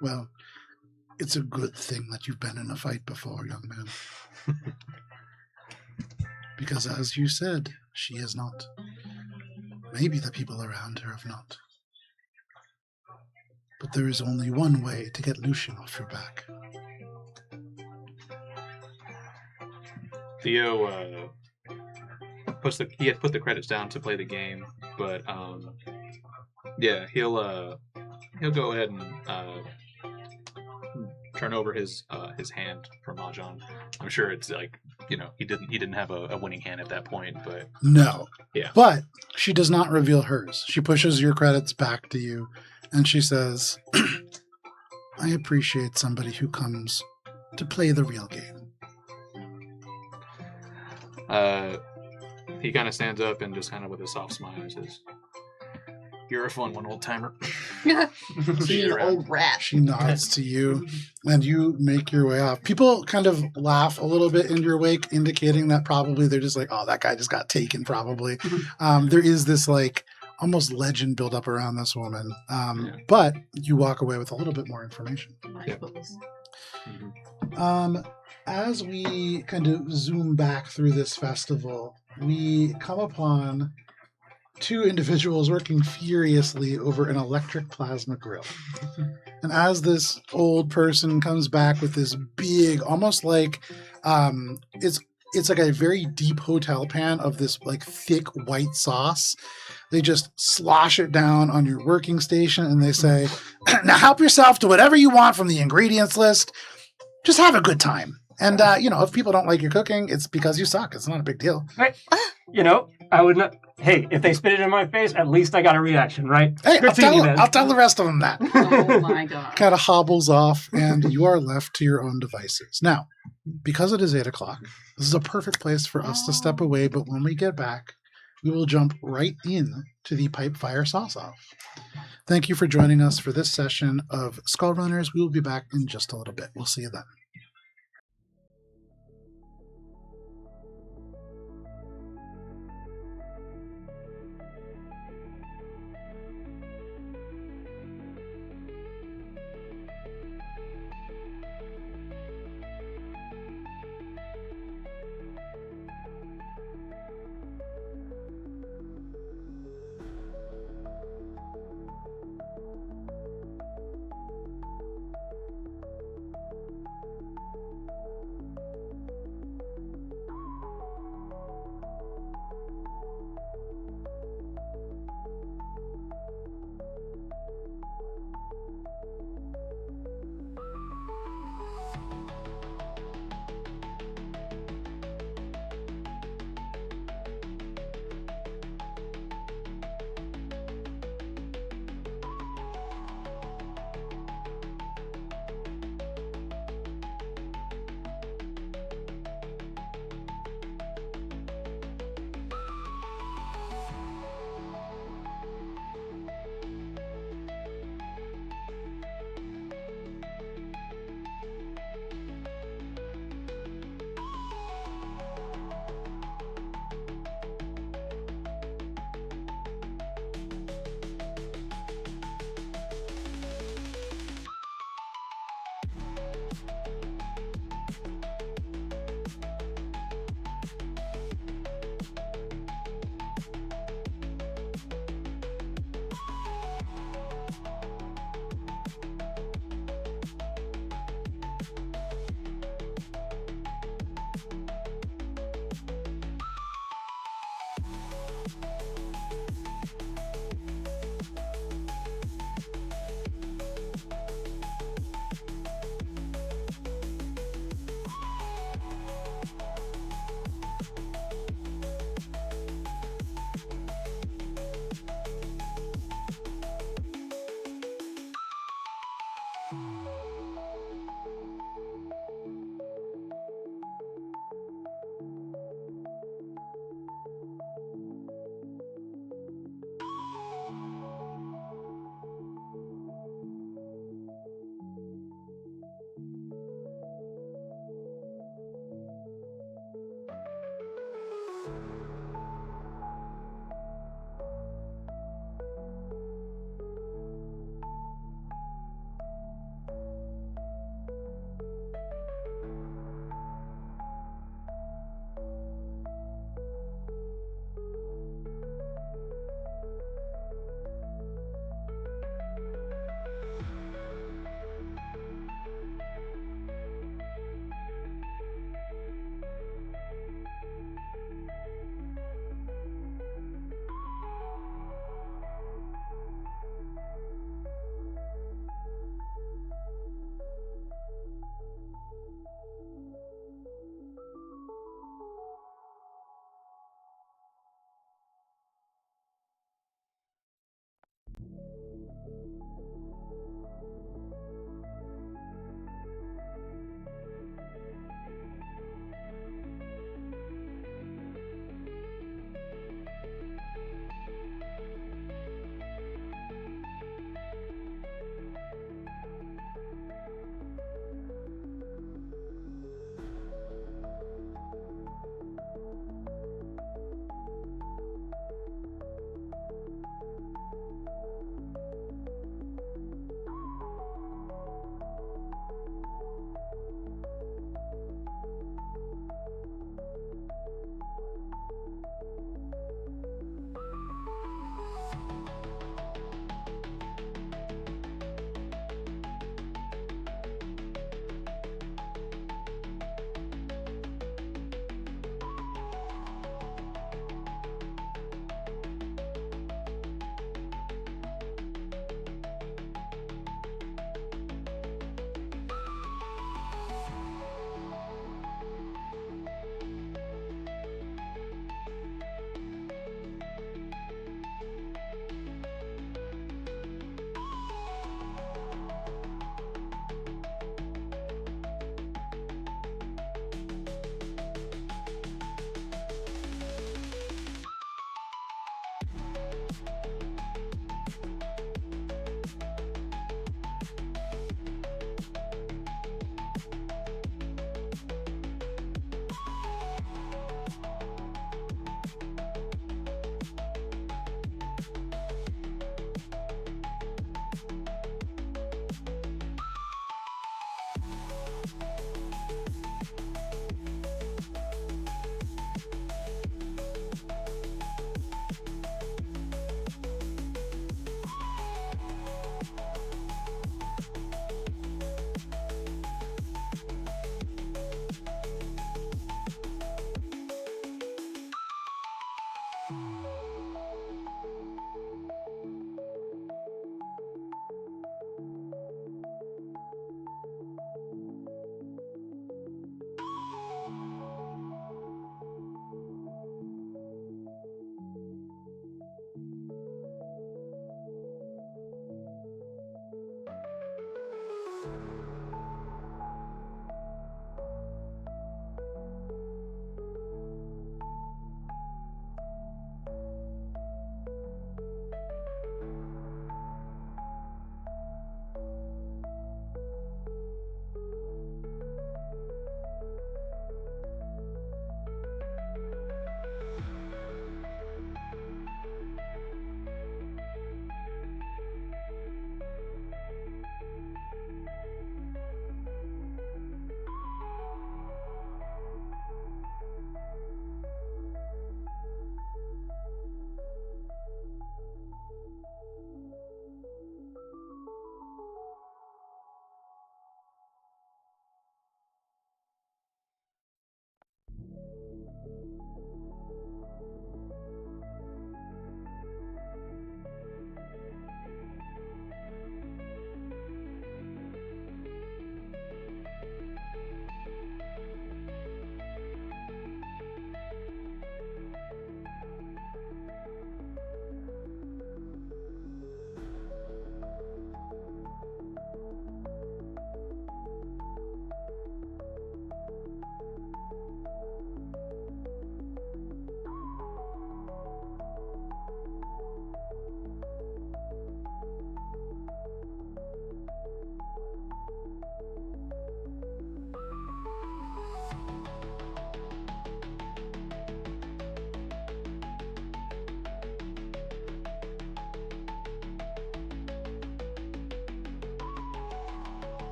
Well, it's a good thing that you've been in a fight before, young man. Because as you said, she is not. Maybe the people around her have not. But there is only one way to get Lucian off your back. Theo he had put the credits down to play the game, but yeah, he'll go ahead and turn over his hand for mahjong. I'm sure it's like, he didn't have a winning hand at that point, but No. Yeah. But she does not reveal hers. She pushes your credits back to you and she says, "I appreciate somebody who comes to play the real game." He kind of stands up and just kind of with a soft smile says, "You're a fun one, old timer." Being an old rat. She nods to you, and you make your way off. People kind of laugh a little bit in your wake, indicating that probably they're just like, "Oh, that guy just got taken," probably. There is this, like, almost legend built up around this woman. But you walk away with a little bit more information. Yeah. As we kind of zoom back through this festival, we come upon two individuals working furiously over an electric plasma grill. And as this old person comes back with this big, almost like it's like a very deep hotel pan of this like thick white sauce. They just slosh it down on your working station and they say, now help yourself to whatever you want from the ingredients list. Just have a good time. And, if people don't like your cooking, it's because you suck. It's not a big deal. Right. I would not. Hey, if they spit it in my face, at least I got a reaction, right? Hey, I'll tell the rest of them that. Oh my god. Kind of hobbles off, and you are left to your own devices. Now, because it is 8 o'clock, this is a perfect place for us to step away, but when we get back, we will jump right in to the Pipefire sauce-off. Thank you for joining us for this session of Skullrunners. We will be back in just a little bit. We'll see you then.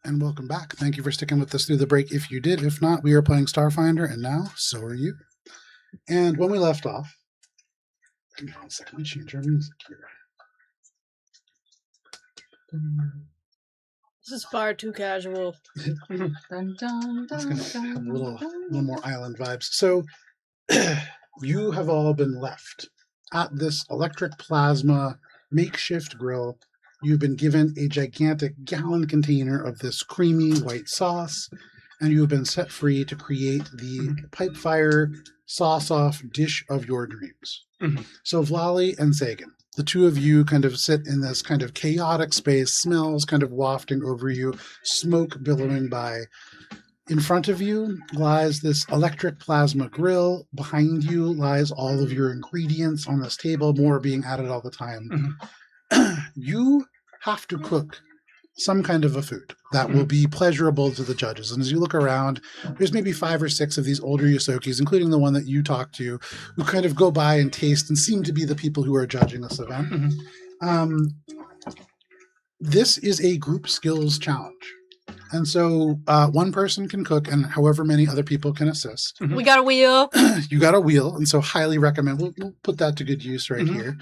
and welcome back. Thank you for sticking with us through the break if you did. If not, we are playing Starfinder, and now, so are you. And when we left off, hang on a second, let me change our music here. This is far too casual. Dun, dun, dun, It's going to dun, have a little dun. more island vibes. So, you have all been left at this electric plasma makeshift grill. You've been given a gigantic gallon container of this creamy white sauce, and you have been set free to create the Pipefire sauce-off dish of your dreams. Mhm. So Vlali and Sagan, the two of you kind of sit in this kind of chaotic space, smells kind of wafting over you, smoke billowing by. In front of you lies this electric plasma grill. Behind you lies all of your ingredients on this table, more being added all the time. You have to cook some kind of a food that will be pleasurable to the judges. And as you look around, there's maybe 5 or 6 of these older Yosokis, including the one that you talked to, who kind of go by and taste and seem to be the people who are judging this event. This is a group skills challenge. And so one person can cook and however many other people can assist. We got a wheel. You got a wheel, and so highly recommend. We'll put that to good use right here.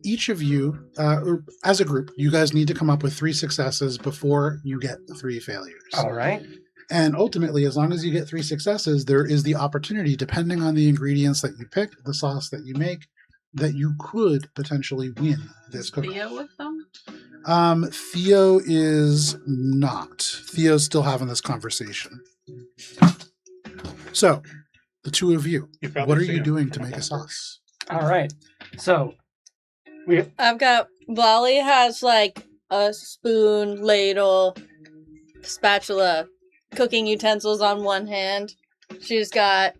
Each of you, or as a group, you guys need to come up with 3 successes before you get 3 failures. All right. And ultimately, as long as you get 3 successes, there is the opportunity, depending on the ingredients that you pick, the sauce that you make, that you could potentially win this cook. Theo with them? Theo is not. Theo's still having this conversation. So, the two of you, what are you doing to make a sauce? All right. So, I've got Volley has like a spoon, ladle, spatula, cooking utensils on one hand. She's got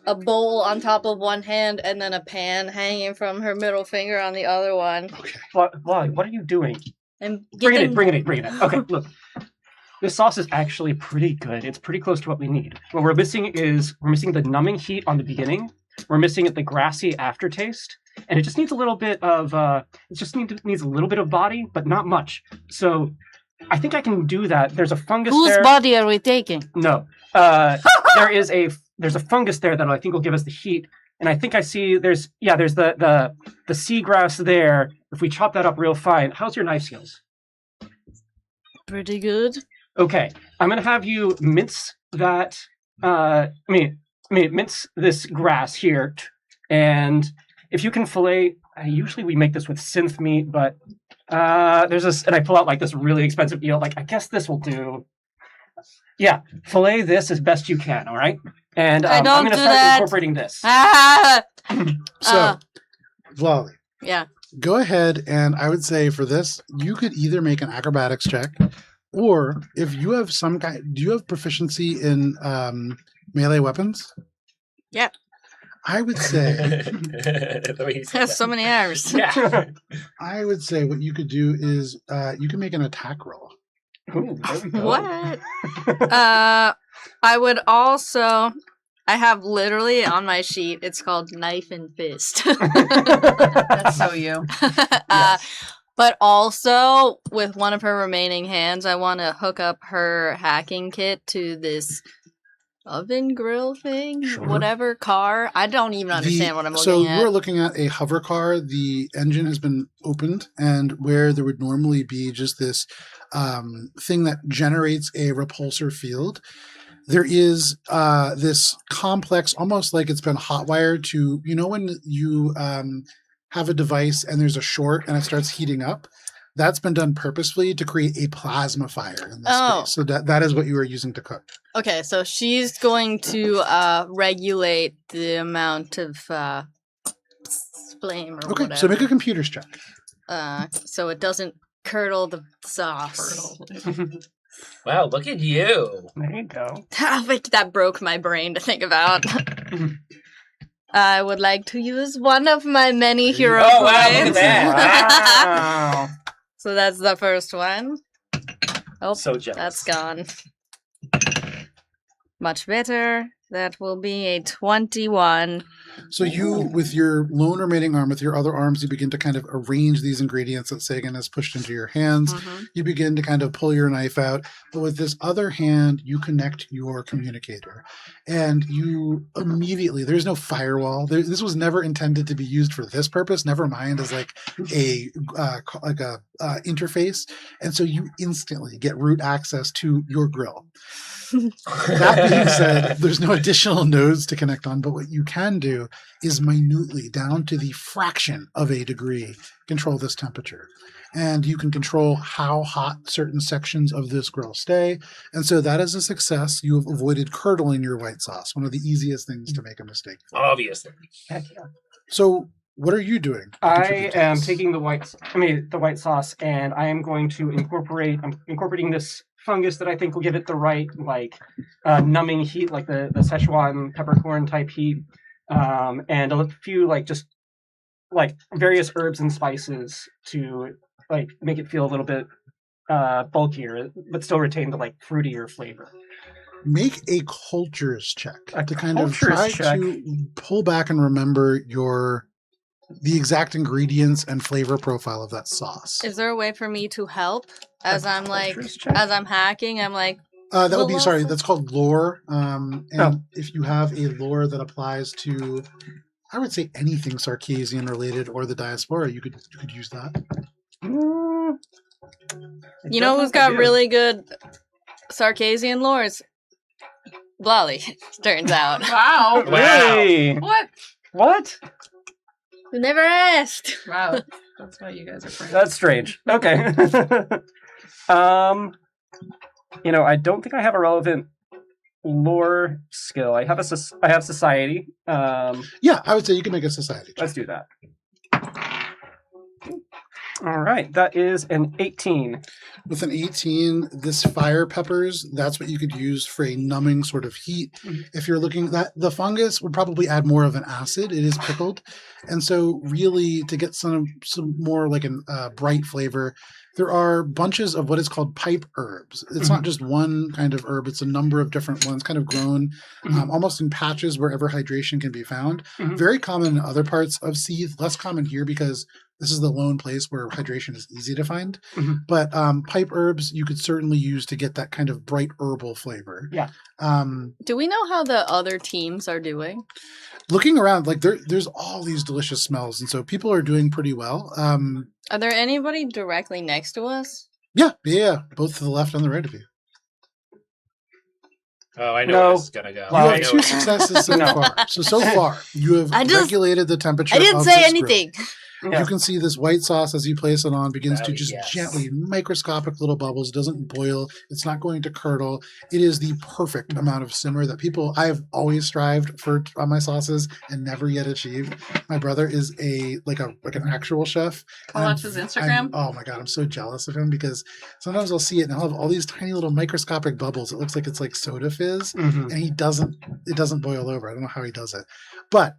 a bowl on top of one hand and then a pan hanging from her middle finger on the other one. Okay. Wally, what are you doing? And Bring it in. Okay, look. This sauce is actually pretty good. It's pretty close to what we need. What we're missing the numbing heat on the beginning. We're missing the grassy aftertaste. And it just needs a little bit of needs a little bit of body, but not much. So I think I can do that. There's a fungus Whose there. body are we taking? No. There's a fungus there that I think will give us the heat. And I think I see there's the seagrass there. If we chop that up real fine, how's your knife skills? Pretty good. Okay, I'm gonna have you mince that. Mince this grass here, and if you can fillet. Usually we make this with synth meat, but there's this, and I pull out like this really expensive eel. Like I guess this will do. Yeah, fillet this as best you can. All right, and I'm gonna start incorporating this. So, Vlali. Yeah. Go ahead, and I would say for this, you could either make an acrobatics check, or if you have some kind, do you have proficiency in melee weapons? Yeah. I would say. Has so many hours. Yeah. I would say what you could do is you can make an attack roll. Ooh, there we go. What? I would also. I have literally on my sheet. It's called knife and fist. That's so you. But also with one of her remaining hands, I want to hook up her hacking kit to this oven grill thing, Sure. whatever car. I don't even understand what I'm looking So at. we're looking at a hover car. The engine has been opened, and where there would normally be just this thing that generates a repulsor field, there is this complex, almost like it's been hotwired to, when you have a device and there's a short and it starts heating up, that's been done purposefully to create a plasma fire in this space. So that is what you are using to cook. Okay, so she's going to regulate the amount of flame or Okay, whatever. so make a computer's check. So it doesn't curdle the sauce. Wow, look at you. There you go. That broke my brain to think about. I would like to use one of my many hero Oh, wow, look at points. that. Wow. So that's the first one. Oh, So jealous. that's gone. Much better. That will be a 21. So you, with your lone remaining arm, with your other arms, you begin to kind of arrange these ingredients that Sagan has pushed into your hands. Mhm. You begin to kind of pull your knife out, but with this other hand, you connect your communicator. And you immediately, there's no firewall. This was never intended to be used for this purpose, never mind as like a interface. And so you instantly get root access to your grill. That being said, there's no additional nodes to connect on, but what you can do is minutely, down to the fraction of a degree, control this temperature. And you can control how hot certain sections of this grill stay. And so that is a success. You have avoided curdling your white sauce, one of the easiest things to make a mistake for. Obviously. Heck yeah. So what are you doing? I am taking the white sauce, and I am going to incorporating this fungus that I think will give it the right, numbing heat, like the Szechuan peppercorn type heat, and a few, various herbs and spices to, make it feel a little bit bulkier, but still retain the, fruitier flavor. Make a cultures check to kind of try to pull back and remember the exact ingredients and flavor profile of that sauce. Is there a way for me to help as I'm hacking? I'm like, that would be, sorry, that's called lore. If you have a lore that applies to, I would say anything Sarkasian related or the diaspora, you could use that. You know who's got really good Sarkasian lores? Blolly, turns out. Wow. Really? What? You never asked. Wow. That's why you guys are friends. That's strange. Okay. I don't think I have a relevant lore skill. I have society. Yeah, I would say you can make a society check. Let's do that. All right, that is an 18. With an 18, this fire peppers, that's what you could use for a numbing sort of heat. Mm-hmm. If you're looking, that the fungus would probably add more of an acid. It is pickled. And so really to get some more like a bright flavor, there are bunches of what is called pipe herbs. It's not just one kind of herb. It's a number of different ones kind of grown almost in patches wherever hydration can be found. Very common in other parts of Seethe, less common here because this is the lone place where hydration is easy to find. But pipe herbs you could certainly use to get that kind of bright herbal flavor. Yeah. Do we know how the other teams are doing? Looking around, there's all these delicious smells, and so people are doing pretty well. Are there anybody directly next to us? Yeah, both to the left and the right of you. Oh, I know where this is gonna go. You have 2 successes so far. So far, you have regulated the temperature. I didn't say anything. Yeah. You can see this white sauce as you place it on begins to just gently, microscopic little bubbles. It doesn't boil. It's not going to curdle. It is the perfect amount of simmer that I've always strived for on my sauces and never yet achieved. My brother is an actual chef. I'll watch his Instagram. Oh my God, I'm so jealous of him because sometimes I'll see it and I'll have all these tiny little microscopic bubbles. It looks like it's like soda fizz and it doesn't boil over. I don't know how he does it, but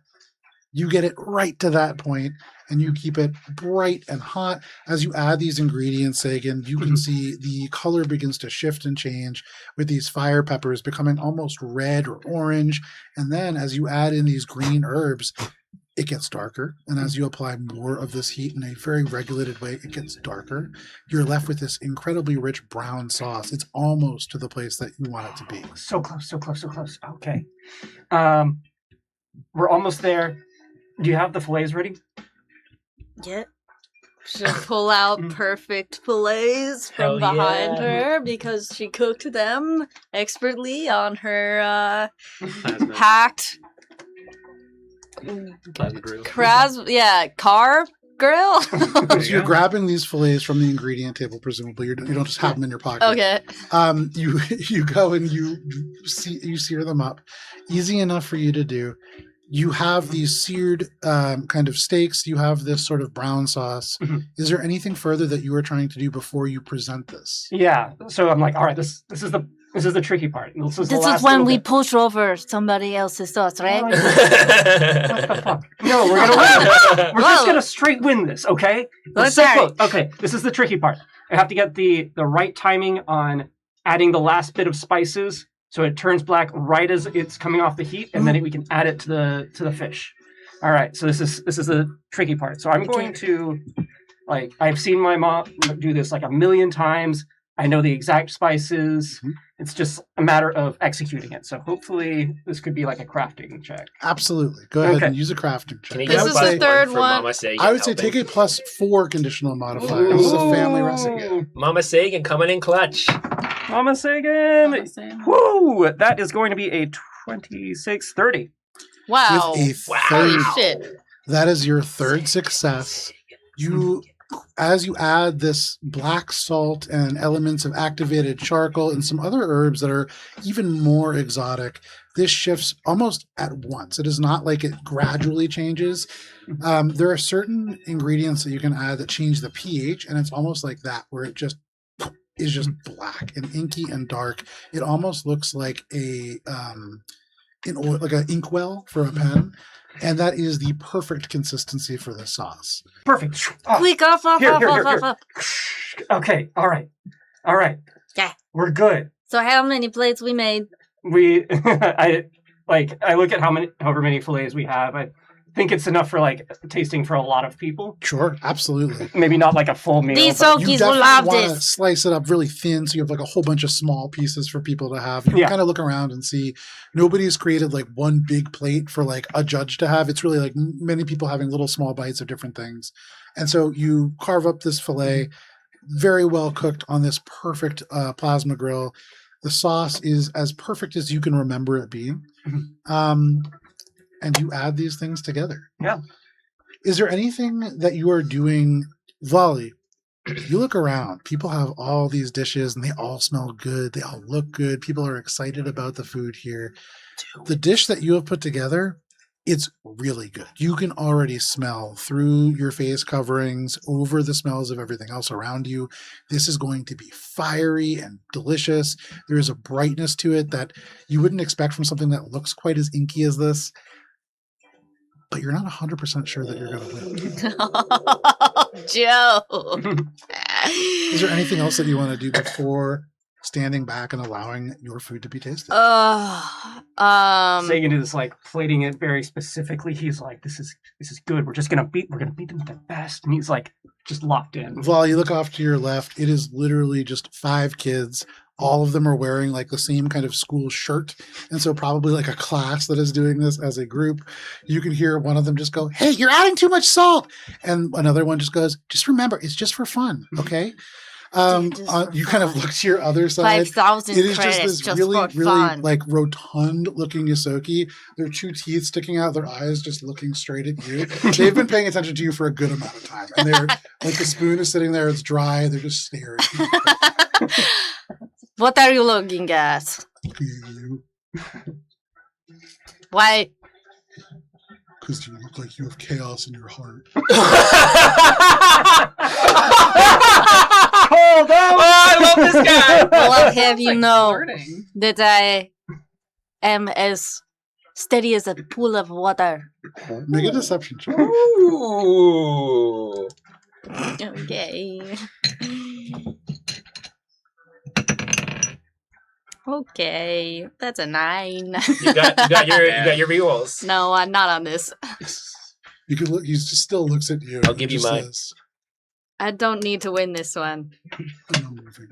you get it right to that point and you keep it bright and hot. As you add these ingredients, Sagan, you can see the color begins to shift and change with these fire peppers becoming almost red or orange. And then as you add in these green herbs, it gets darker. And as you apply more of this heat in a very regulated way, it gets darker. You're left with this incredibly rich brown sauce. It's almost to the place that you want it to be. So close. Okay. We're almost there. Do you have the fillets ready? Yeah. She'll pull out perfect fillets from behind her because she cooked them expertly on her hacked car grill. So you're grabbing these fillets from the ingredient table, presumably. You don't just have them in your pocket. Okay. You go and you sear them up. Easy enough for you to do. You have these seared kind of steaks. You have this sort of brown sauce. Is there anything further that you are trying to do before you present this? Yeah. So I'm like, all right, this is the tricky part. This is when we push over somebody else's sauce, right? What the fuck? No, we're gonna win. We're just gonna straight win this, okay? Let's so close. Okay, this is the tricky part. I have to get the right timing on adding the last bit of spices so it turns black right as it's coming off the heat, and then we can add it to the fish. All right, so this is the tricky part. So I'm going to, like, I've seen my mom do this like a million times. I know the exact spices. It's just a matter of executing it. So hopefully this could be like a crafting check. Absolutely. Go ahead and use a crafting check. Can you This get is a the third for one. Mama Sagan I would say helping? take a +4 conditional modifier. This is a family recipe. Mama Sagan coming in clutch. Mama Sagan! Mama Sagan. Woo! That is going to be a 26-30. Wow. With a Holy third, shit. that is your third success. As you add this black salt and elements of activated charcoal and some other herbs that are even more exotic, this shifts almost at once. It is not like it gradually changes. There are certain ingredients that you can add that change the pH, and it's almost like that, where it just is just black and inky and dark. It almost looks like an inkwell for a pen. And that is the perfect consistency for the sauce. Perfect. Oh, Quick, off. here. Okay, all right. Yeah. We're good. So how many plates we made? I look at however many fillets we have. I think it's enough for like tasting for a lot of people. Sure, absolutely. Maybe not like a full meal. These but- You Yokis will definitely love want to this. slice it up really thin so you have like a whole bunch of small pieces for people to have. You Yeah. kind of look around and see nobody's created like one big plate for like a judge to have. It's really like many people having little small bites of different things. And so you carve up this fillet, very well cooked on this perfect plasma grill. The sauce is as perfect as you can remember it being. And you add these things together. Yeah. Is there anything that you are doing, Volley? You look around. People have all these dishes and they all smell good. They all look good. People are excited about the food here. The dish that you have put together, it's really good. You can already smell through your face coverings, over the smells of everything else around you. This is going to be fiery and delicious. There is a brightness to it that you wouldn't expect from something that looks quite as inky as this. But you're not 100% sure that you're going to win. Joe. Is there anything else that you want to do before standing back and allowing your food to be tasted? Sagan is like plating it very specifically. He's like, "This is good. We're gonna beat them to the best." And he's like, just locked in. Val, you look off to your left. It is literally just 5 kids. All of them are wearing like the same kind of school shirt. And so probably like a class that is doing this as a group. You can hear one of them just go, "Hey, you're adding too much salt." And another one just goes, "Just remember, it's just for fun. Okay." You kind of look to your other side. 5,000 It is credits just this really, really fun. like rotund looking ysoki. Their 2 teeth sticking out, their eyes just looking straight at you. They've been paying attention to you for a good amount of time. And they're like, the spoon is sitting there, it's dry, they're just staring. What are you looking at? You, Why? because you look like you have chaos in your heart. Hold on! Oh, I love this guy. Well, I'll have you Like know flirting. that I am as steady as a pool of water. Make a deception check. Ooh. Okay. Okay, that's a 9. You got your rerolls. No, I'm not on this. You can look, he just still looks at you. I'll and give you just mine. says, I don't need to win this one. "I'm not moving."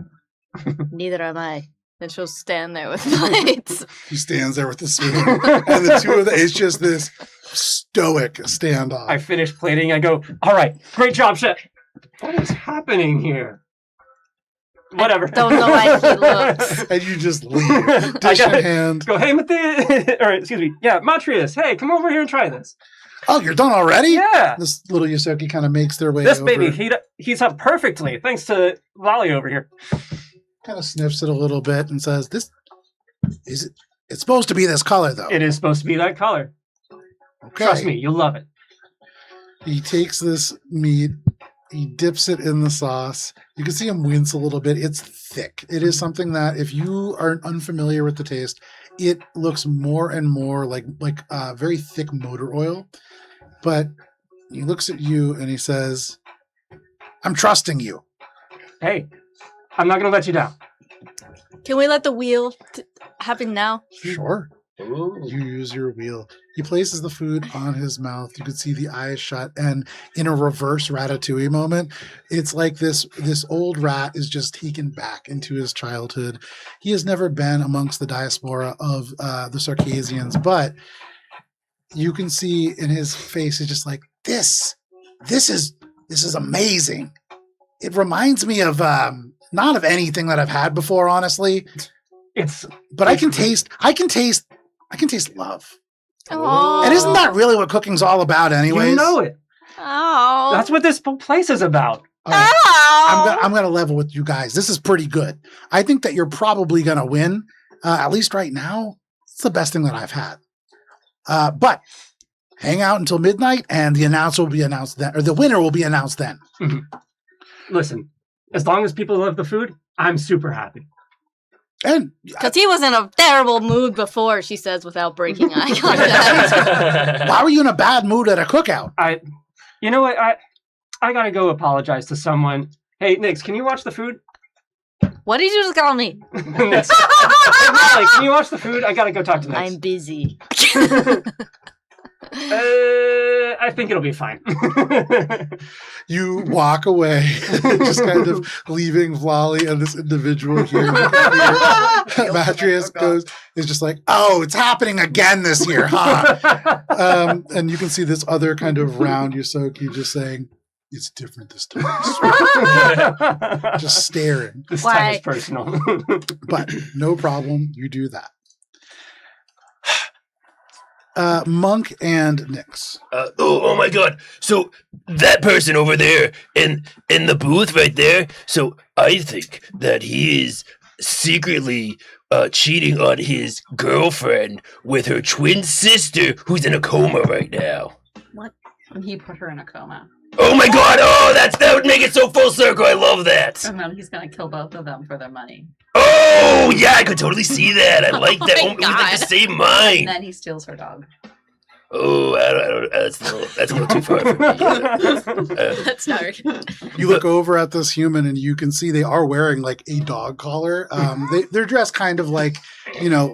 Neither am I. And she'll stand there with plates. He stands there with the spoon. And the two of them, it's just this stoic standoff. I finish plating. I go, "All right, great job, chef. What is happening here?" Whatever. Don't know why he looks. And you just leave. Dish in hand. Go, "Hey, Matthias," or excuse me, yeah, Matrius, hey, come over here and try this. "Oh, you're done already?" Yeah. This little ysoki kind of makes their way This over. baby heats up perfectly, thanks to Lolly over here. Kind of sniffs it a little bit and says, "This is it. It's supposed to be this color, though." It is supposed to be that color. Okay. Trust me, you'll love it. He takes this meat, he dips it in the sauce. You can see him wince a little bit. It's thick. It is something that, if you are unfamiliar with the taste, it looks more and more like very thick motor oil. But he looks at you and he says, "I'm trusting you." Hey, I'm not gonna let you down. Can we let the wheel happen now? Sure. Ooh. You use your wheel. He places the food on his mouth. You can see the eyes shut, and in a reverse Ratatouille moment, it's like this old rat is just taken back into his childhood. He has never been amongst the diaspora of the Circassians, but you can see in his face, it's just like, this is amazing. It reminds me of not of anything that I've had before, honestly. But I can taste love. Oh. And isn't that really what cooking's all about anyways? You know it. Oh. That's what this place is about. All right. Oh. I'm gonna level with you guys. This is pretty good. I think that you're probably gonna win. At least right now, it's the best thing that I've had. But hang out until midnight, and the announcer will be announced then, or the winner will be announced then. Listen, as long as people love the food, I'm super happy. And Because he was in a terrible mood before, she says without breaking eye contact. why were you in a bad mood at a cookout? You know what? I gotta go apologize to someone. Hey, Nix, can you watch the food? What did you just call me? Nix. Hey, Molly, can you watch the food? I gotta go talk to Nix. I'm busy. I think it'll be fine. You walk away, just kind of leaving Vlali and this individual here. Matrius is just like, oh, it's happening again this year, huh? And you can see this other kind of round ysoki just saying, it's different this time. Just staring. This time is personal. But no problem, you do that. Monk and Nix. Oh my God! So that person over there in the booth right there. So I think that he is secretly cheating on his girlfriend with her twin sister, who's in a coma right now. What? And he put her in a coma. Oh my God! Oh, that would make it so full circle. I love that. And then he's gonna kill both of them for their money. Oh yeah, I could totally see that. I like that. my Oh, we like the same And mind. then he steals her dog. Oh, I don't, that's a little too far for me. That's dark. You look over at this human and you can see they are wearing like a dog collar. They're dressed kind of like,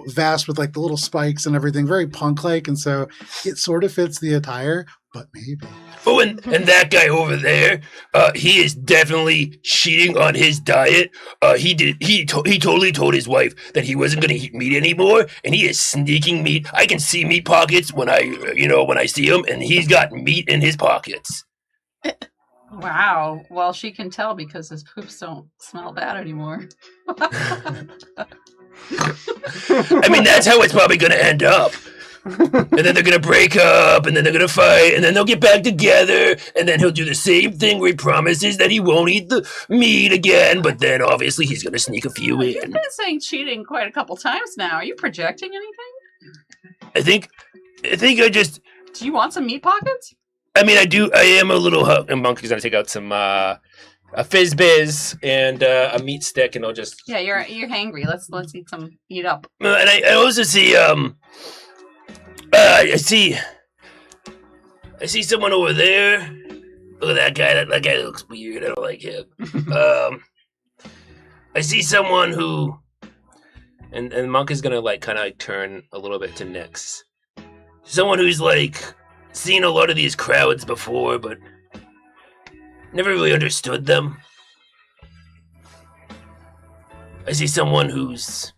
vest with like the little spikes and everything, very punk-like. And so it sort of fits the attire, but maybe. Oh, and that guy over there, he is definitely cheating on his diet. He totally told his wife that he wasn't going to eat meat anymore, and he is sneaking meat. I can see meat pockets when I see him, and he's got meat in his pockets. Wow. Well, she can tell because his poops don't smell bad anymore. I mean, that's how it's probably going to end up. And then they're gonna break up, and then they're gonna fight, and then they'll get back together, and then he'll do the same thing where he promises that he won't eat the meat again, but then obviously he's gonna sneak a few You've in. been saying cheating quite a couple times now. Are you projecting anything? I think I just. Do you want some meat pockets? I mean, I do. I am a little. And Monk is gonna take out some a fizz biz and a meat stick, and I'll just. Yeah, you're hangry. Let's eat up. And I also see I see someone over there. Look at that guy. That guy looks weird. I don't like him. I see someone who, and Monk is gonna like kind of turn a little bit to Nix. Someone who's like seen a lot of these crowds before, but never really understood them. I see someone who's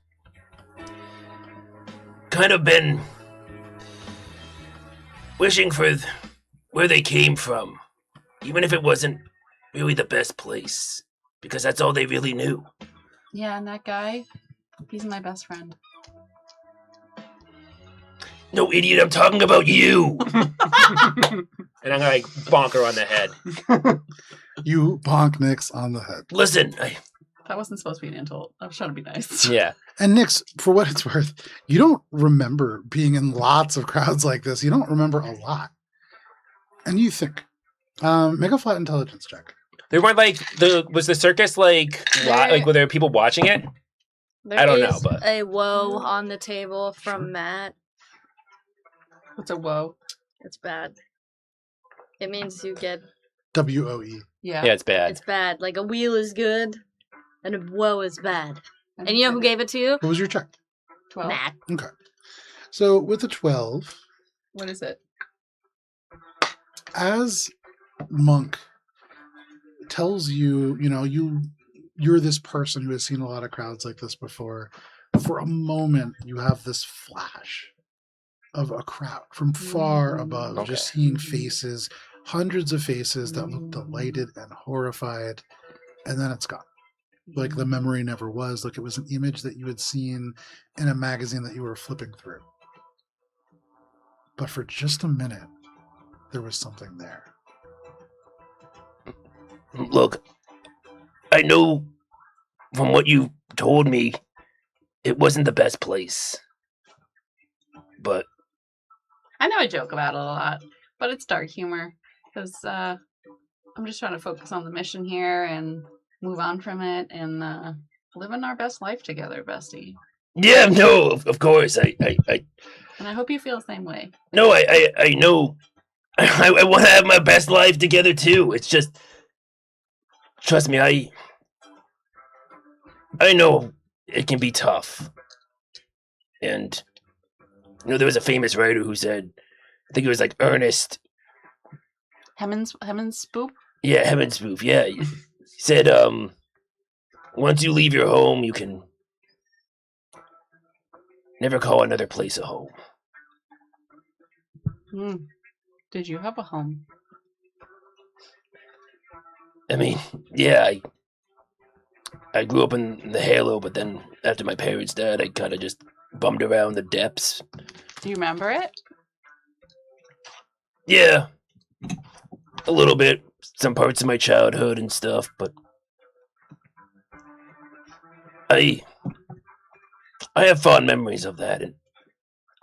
kind of been wishing for where they came from, even if it wasn't really the best place, because that's all they really knew. Yeah, and that guy, he's my best friend. No, idiot, I'm talking about you! And I'm gonna like bonk her on the head. You bonk Nix on the head. Listen, That wasn't supposed to be an insult. I was trying to be nice. Yeah. And Nix, for what it's worth, you don't remember being in lots of crowds like this. You don't remember a lot. And you think. Make a flat intelligence check. There weren't was the circus like were there people watching it? I don't know, but a woe on the table from Matt. What's a woe? It's bad. It means you get WOE. Yeah. yeah, it's bad. it's bad. Like a wheel is good and a woe is bad. And you know who gave it to you? What was your check? 12. Nah. Okay. So with a 12, What is it? as Monk tells you, you're this person who has seen a lot of crowds like this before. For a moment, you have this flash of a crowd from far above, just seeing faces, hundreds of faces that look delighted and horrified, and then it's gone. Like the memory never was, like it was an image that you had seen in a magazine that you were flipping through. But for just a minute, there was something there. Look, I know from what you told me, it wasn't the best place. But I know I joke about it a lot, but it's dark humor because I'm just trying to focus on the mission here and move on from it and living our best life together, bestie. yeah, no, of course, I And I hope you feel the same way. no, I know. I want to have my best life together too. It's just, trust me, I know it can be tough. And there was a famous writer who said, I think it was like Ernest. Hemmons Spoop? Yeah, Hemmons Spoop. Yeah, he said, once you leave your home, you can never call another place a home. Did you have a home? I mean, yeah, I grew up in the Halo, but then after my parents died, I kind of just bummed around the depths. Do you remember it? Yeah, a little bit. Some parts of my childhood and stuff, but I have fond memories of that, and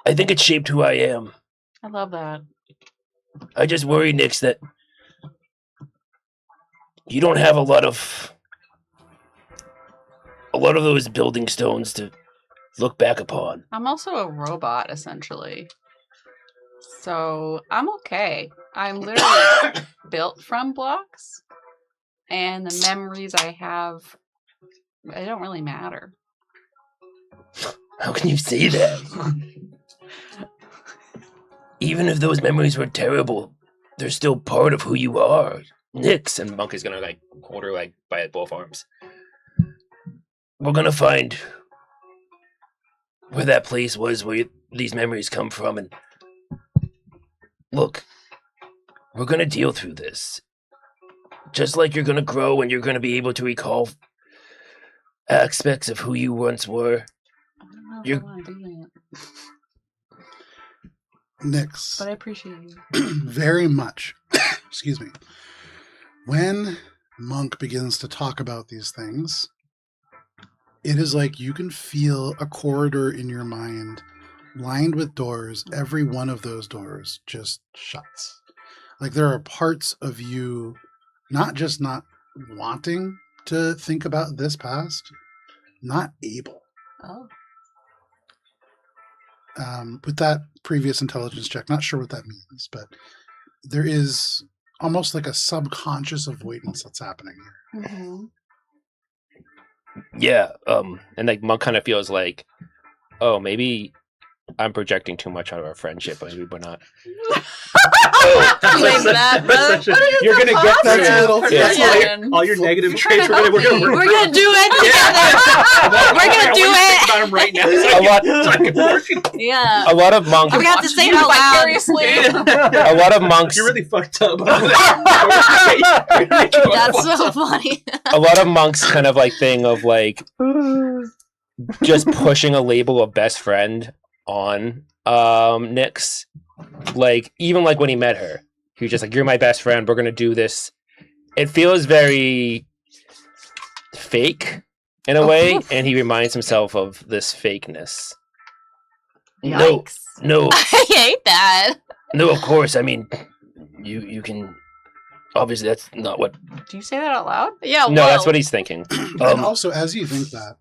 I think it shaped who I am. I love that. I just worry, Nix, that you don't have a lot of those building stones to look back upon. I'm also a robot, essentially. So I'm okay. I'm literally built from blocks, and the memories I have, they don't really matter. How can you say that? Even if those memories were terrible, they're still part of who you are, Nix. And Monk is gonna hold her by both arms. We're gonna find where that place was where these memories come from, and look, we're gonna deal through this. Just like you're gonna grow and you're gonna be able to recall aspects of who you once were. I don't know if You're- I want to do that, Nix, but I appreciate you. very much, excuse me, when Monk begins to talk about these things, it is like you can feel a corridor in your mind lined with doors. Every one of those doors just shuts. Like there are parts of you not just not wanting to think about this past, not able. Oh. With that previous intelligence check, not sure what that means, but there is almost like a subconscious avoidance that's happening here. Mm-hmm. Yeah, and Monk kind of feels like, oh, maybe I'm projecting too much on our friendship. Maybe we're not. Claim that, brother. You're gonna get That's a that. little- Yeah. All your negative traits. We're gonna We're gonna do it together. We're gonna do it. About him right now. Yeah. A lot of monks. I'm gonna have to say it out loud. Vicariously. A lot of monks. You're really fucked up. That's so funny. A lot of monks kind of thing of just pushing a label of best friend on Nix. Even when he met her, he was just like, you're my best friend, we're gonna do this. It feels very fake in a way, and he reminds himself of this fakeness. Yikes. No, I hate that. no, of course. I mean, you can. Obviously, that's not what. Do you say that out loud? Yeah. No, whoa. that's what he's thinking. And also, as you think that,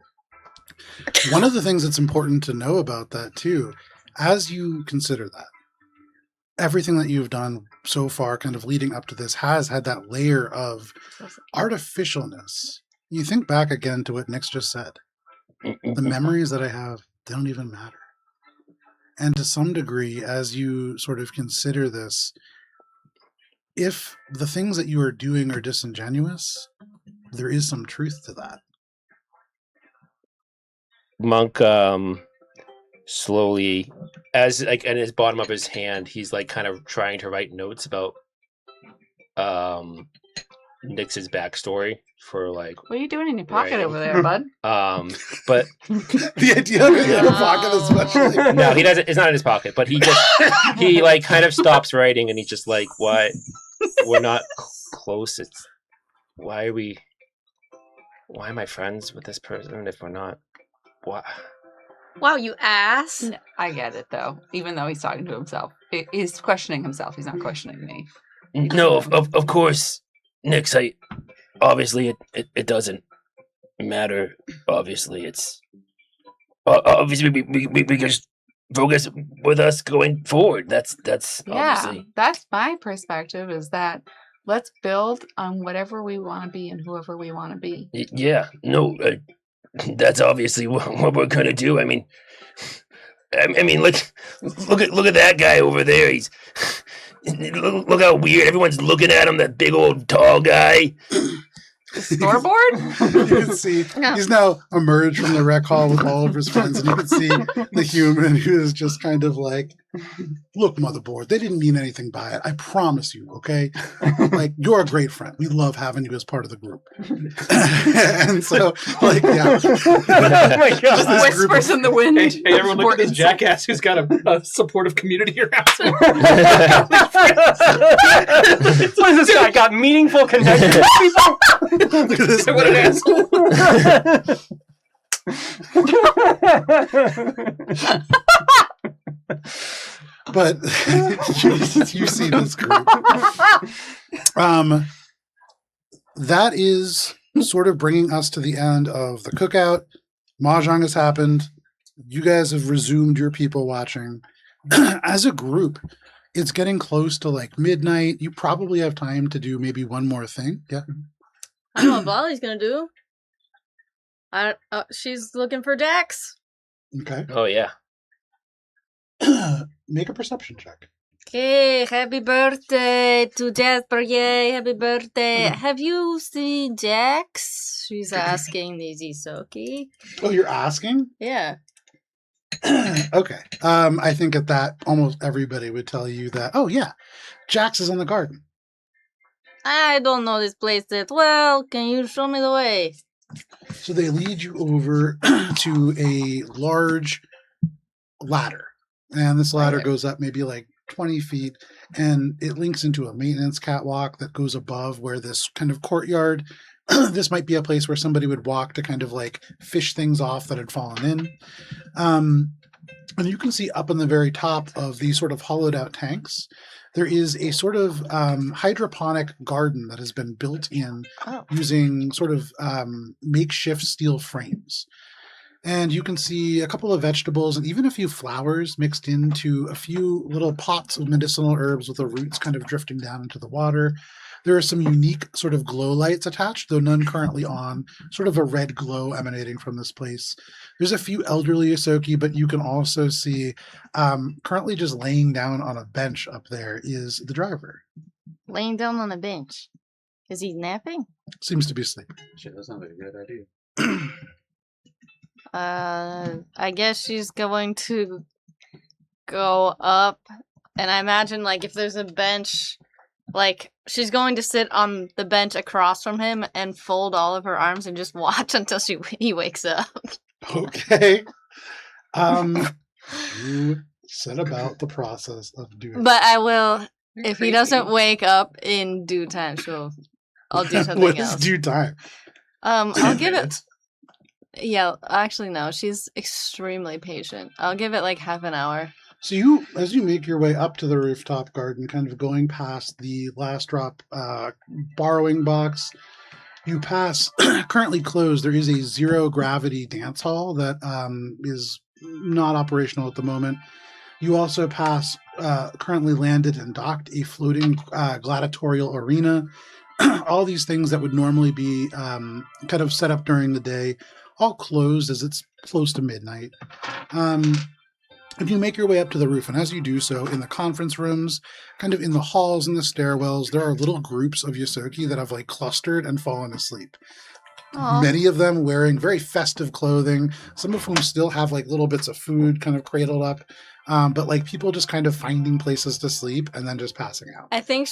one of the things that's important to know about that too, as you consider that, everything that you've done so far, kind of leading up to this, has had that layer of artificialness. You think back again to what Nix just said. The memories that I have, they don't even matter. And to some degree, as you sort of consider this, if the things that you are doing are disingenuous, there is some truth to that. Monk slowly, as like in his bottom of his hand, he's like kind of trying to write notes about Nix's backstory for like What are you doing in your pocket writing. over there, bud? But The idea of it in your pocket, especially. no, he doesn't. It's not in his pocket. But he like kind of stops writing, and he's just like, "What? We're not close. It's why am I friends with this person if we're not? What?" Wow, you ass. No, I get it though. Even though he's talking to himself, he's questioning himself. He's not questioning me. No, of course, Nix. Obviously it doesn't matter. Obviously, it's obviously we just focus with us going forward. That's obviously. That's my perspective. Is that let's build on whatever we want to be and whoever we want to be. Yeah. No. That's obviously what we're gonna do. I mean, look at that guy over there. He's look how weird everyone's looking at him. That big old tall guy. Scoreboard? You can see he's now emerged from the rec hall with all of his friends, and you can see the human who is just kind of like, "Look, motherboard, they didn't mean anything by it. I promise you, okay? Like, you're a great friend. We love having you as part of the group." And so, like, yeah. Oh my Just god. whispers in the wind. Hey, everyone, look at this jackass who's got a supportive community around him. What is this guy got meaningful connections with people? Look at this What an man. asshole. But you see this group. That is sort of bringing us to the end of the cookout. Mahjong has happened. You guys have resumed your people watching. As a group, it's getting close to like midnight. You probably have time to do maybe one more thing. Yeah. I know what Volley's gonna do. She's looking for Dax. Okay. Oh yeah. Make a perception check. Okay, happy birthday to Jasper, yay, happy birthday. Have you seen Jax? She's asking the ysoki. Oh, you're asking? Yeah. Okay. I think at that, almost everybody would tell you that, oh yeah, Jax is in the garden. I don't know this place that well. Can you show me the way? So they lead you over to a large ladder. And this ladder goes up maybe like 20 feet, and it links into a maintenance catwalk that goes above where this kind of courtyard. This might be a place where somebody would walk to kind of like fish things off that had fallen in. And you can see up on the very top of these sort of hollowed out tanks, there is a sort of hydroponic garden that has been built in using sort of makeshift steel frames. And you can see a couple of vegetables and even a few flowers mixed into a few little pots of medicinal herbs with the roots kind of drifting down into the water. There are some unique sort of glow lights attached, though none currently on, sort of a red glow emanating from this place. There's a few elderly ysoki, but you can also see currently just laying down on a bench up there is the driver. Laying down on a bench. Is he napping? Seems to be sleeping. Shit, that sounds like a good idea. I guess she's going to go up, and I imagine, like, if there's a bench, like, she's going to sit on the bench across from him and fold all of her arms and just watch until he wakes up. Okay. You set about the process of doing But I will, if he doesn't wake up in due time, I'll do something What else. is due time? I'll give it. Yeah, actually, no. She's extremely patient. I'll give it like half an hour. So you, as you make your way up to the rooftop garden, kind of going past the last drop borrowing box, you pass, currently closed, there is a zero gravity dance hall that is not operational at the moment. You also pass, currently landed and docked, a floating gladiatorial arena. All these things that would normally be kind of set up during the day all closed as it's close to midnight. If you make your way up to the roof, and as you do so, in the conference rooms, kind of in the halls and the stairwells, there are little groups of ysoki that have like clustered and fallen asleep. Aw. Many of them wearing very festive clothing, some of whom still have like little bits of food kind of cradled up, but like people just kind of finding places to sleep and then just passing out. I think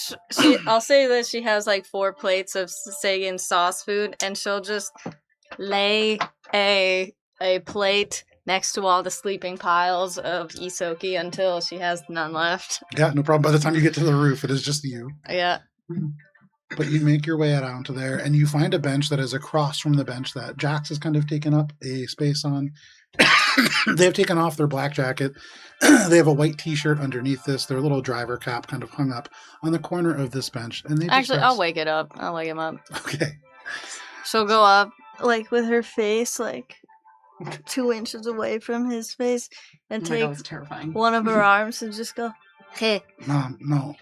I'll say that she has like 4 plates of Sagan sauce food, and she'll just lay a plate next to all the sleeping piles of ysoki until she has none left. Yeah, no problem. By the time you get to the roof, it is just you. Yeah. But you make your way out to there, and you find a bench that is across from the bench that Jax has kind of taken up a space on. They have taken off their black jacket. They have a white t-shirt underneath this. Their little driver cap kind of hung up on the corner of this bench. And they just Actually, rest. I'll wake it up. I'll wake him up. Okay. She'll go up, like, with her face, like, 2 inches away from his face, and Oh my God, take that's terrifying. one of her arms and just go, "Hey, Mom, no.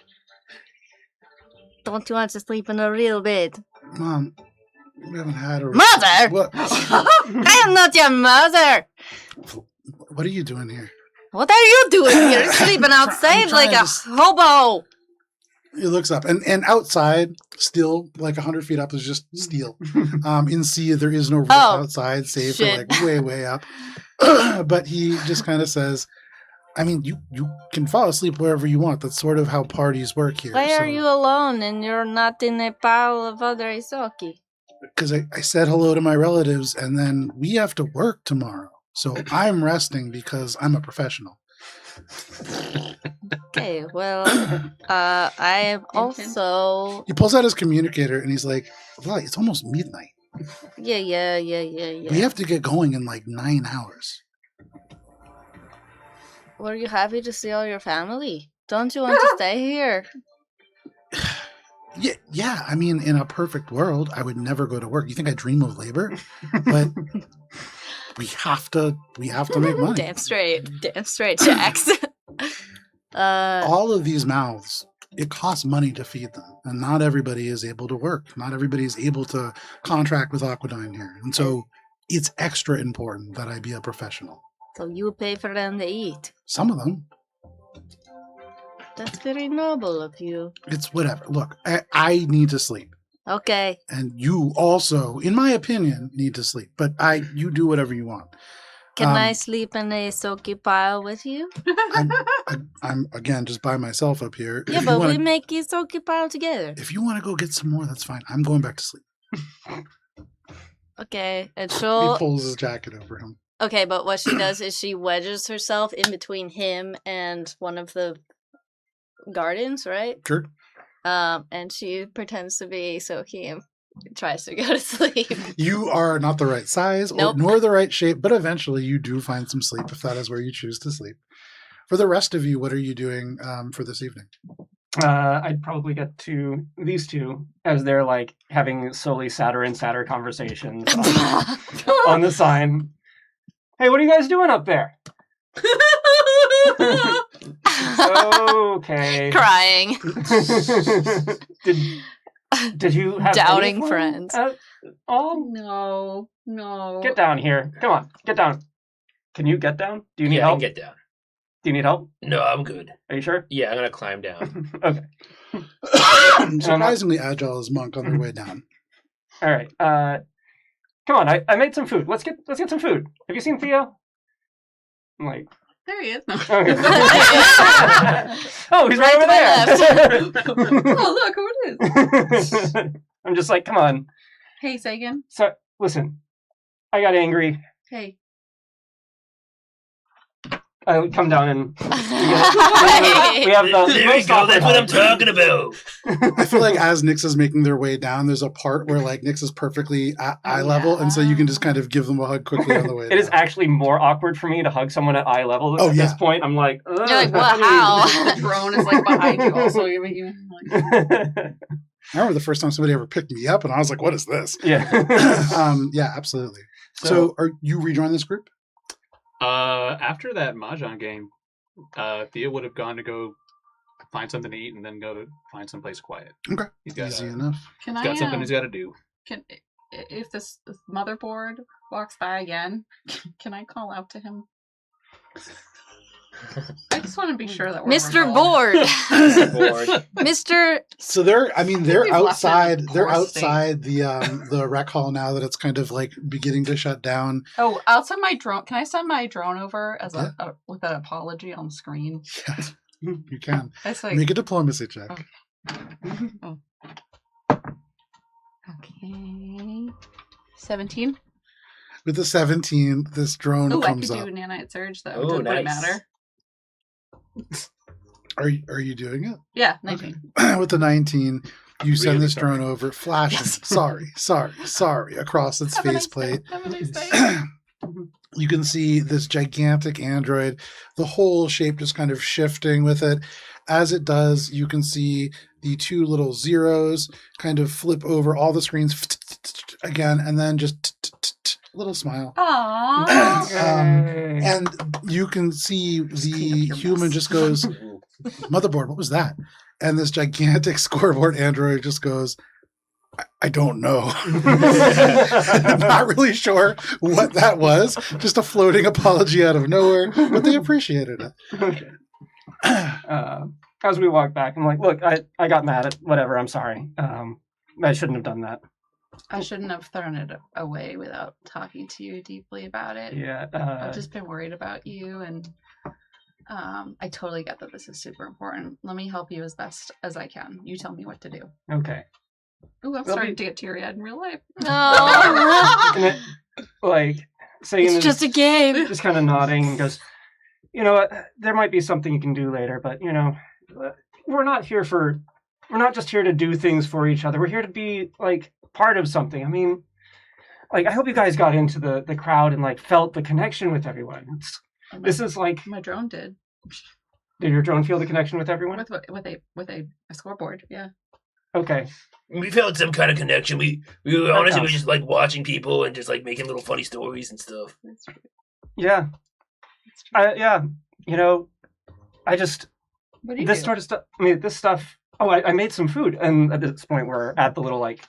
don't you want to sleep in a real bed?" Mom, we haven't had a... Mother! What? I am not your mother! What are you doing here? What are you doing here? Sleeping outside like a hobo! He looks up, and outside, still like 100 feet up, is just steel. In Seethe, there is no roof outside, save for shit. like way up. But he just kind of says, I mean, you can fall asleep wherever you want. That's sort of how parties work here. Why are you alone and you're not in a pile of other ysoki? Because I said hello to my relatives, and then we have to work tomorrow. So I'm resting because I'm a professional. Okay, well, I am also... He pulls out his communicator, and he's like, well, it's almost midnight. Yeah. We have to get going in like 9 hours. Were you happy to see all your family? Don't you want to stay here? Yeah. I mean, in a perfect world, I would never go to work. You think I dream of labor? But we have to make money. Damn straight, Jax. All of these mouths, it costs money to feed them, and not everybody is able to work. Not everybody is able to contract with Aquadyne here, and so it's extra important that I be a professional. So you pay for them to eat. Some of them. That's very noble of you. It's whatever. Look, I need to sleep. Okay. And you also, in my opinion, need to sleep. But you do whatever you want. Can I sleep in a ysoki pile with you? I'm again just by myself up here. Yeah, but we make ysoki pile together. If you want to go get some more, that's fine. I'm going back to sleep. Okay, and He she'll... pulls his jacket over him. Okay, but what she does is she wedges herself in between him and one of the gardens, right? Sure. And she pretends to be ysoki and tries to go to sleep. You are not the right size nor the right shape, but eventually you do find some sleep if that is where you choose to sleep. For the rest of you, what are you doing for this evening? I'd probably get to these two as they're like having solely sadder and sadder conversations on the sign. Hey, what are you guys doing up there? Okay. Crying. Did you have doubting any fun friends? No. Get down here. Come on, get down. Can you get down? Do you need I help? can get down. Do you need help? No, I'm good. Are you sure? Yeah, I'm gonna climb down. Okay. Surprisingly agile as Monk on their way down. All right. Come on. I made some food. Let's get some food. Have you seen Theo? I'm like, There he is. okay. Oh, he's right over there. Oh, look who it is. I'm just like, come on. Hey, Sagan. So listen, I got angry. Hey. I would come down and we Hey. have the There we go. That's what I'm talking about. I feel like as Nyx is making their way down, there's a part where like Nyx is perfectly at eye level, and so you can just kind of give them a hug quickly on the way It down. is actually more awkward for me to hug someone at eye level at this point. I'm like, ugh, You're like, what? How? The drone is like behind you also. You're making like... I remember the first time somebody ever picked me up, and I was like, "What is this?" Yeah. Yeah, absolutely. So, are you rejoin this group? After that Mahjong game, Thea would have gone to go find something to eat and then go to find someplace quiet. Okay, He's got, easy enough. Can he's got something he's got to do. if this motherboard walks by again, can I call out to him? I just want to be sure that we're Mr. resolved. Board. Mr. So they're we've left it outside. in They're poor state. outside the rec hall now that it's kind of like beginning to shut down. Oh, I'll send my drone. Can I send my drone over as with an apology on screen? Yeah, you can It's like make a diplomacy check. oh. Okay. 17. With the 17, this drone Oh, I could comes do up. a nanite surge though. Oh, Doesn't really nice. matter. Are you doing it? Yeah, 19. With the 19, you send Really this sorry. drone over, flashing Yes. sorry across its Have a nice faceplate. day. Have a nice day. You can see this gigantic android, the whole shape just kind of shifting with it. As it does, you can see the two little zeros kind of flip over all the screens again, and then just little smile. Aww. And you can see the clean up your human mess. just goes, motherboard, what was that? And this gigantic scoreboard android just goes, I don't know. I'm not really sure what that was. Just a floating apology out of nowhere, but they appreciated it. Okay. As we walk back, I'm like, look, I got mad at whatever. I'm sorry. I shouldn't have done that. I shouldn't have thrown it away without talking to you deeply about it. Yeah. I've just been worried about you, and I totally get that this is super important. Let me help you as best as I can. You tell me what to do. Okay. Ooh, I'm Well, starting to get teary-eyed in real life. Oh, And it, like, saying it's this, just a game. just kind of nodding and goes, you know what, there might be something you can do later, but, you know, we're not just here to do things for each other. We're here to be, like, part of something. I mean, like, I hope you guys got into the crowd and, like, felt the connection with everyone. This is, like... My drone did. Did your drone feel the connection with everyone? With a scoreboard, yeah. Okay. We felt some kind of connection. We were honestly we were just like watching people and just like making little funny stories and stuff. That's true. Yeah. Yeah. You know, I just... What do you this do? sort of stuff. I mean, this stuff. Oh, I made some food, and at this point, we're at the little like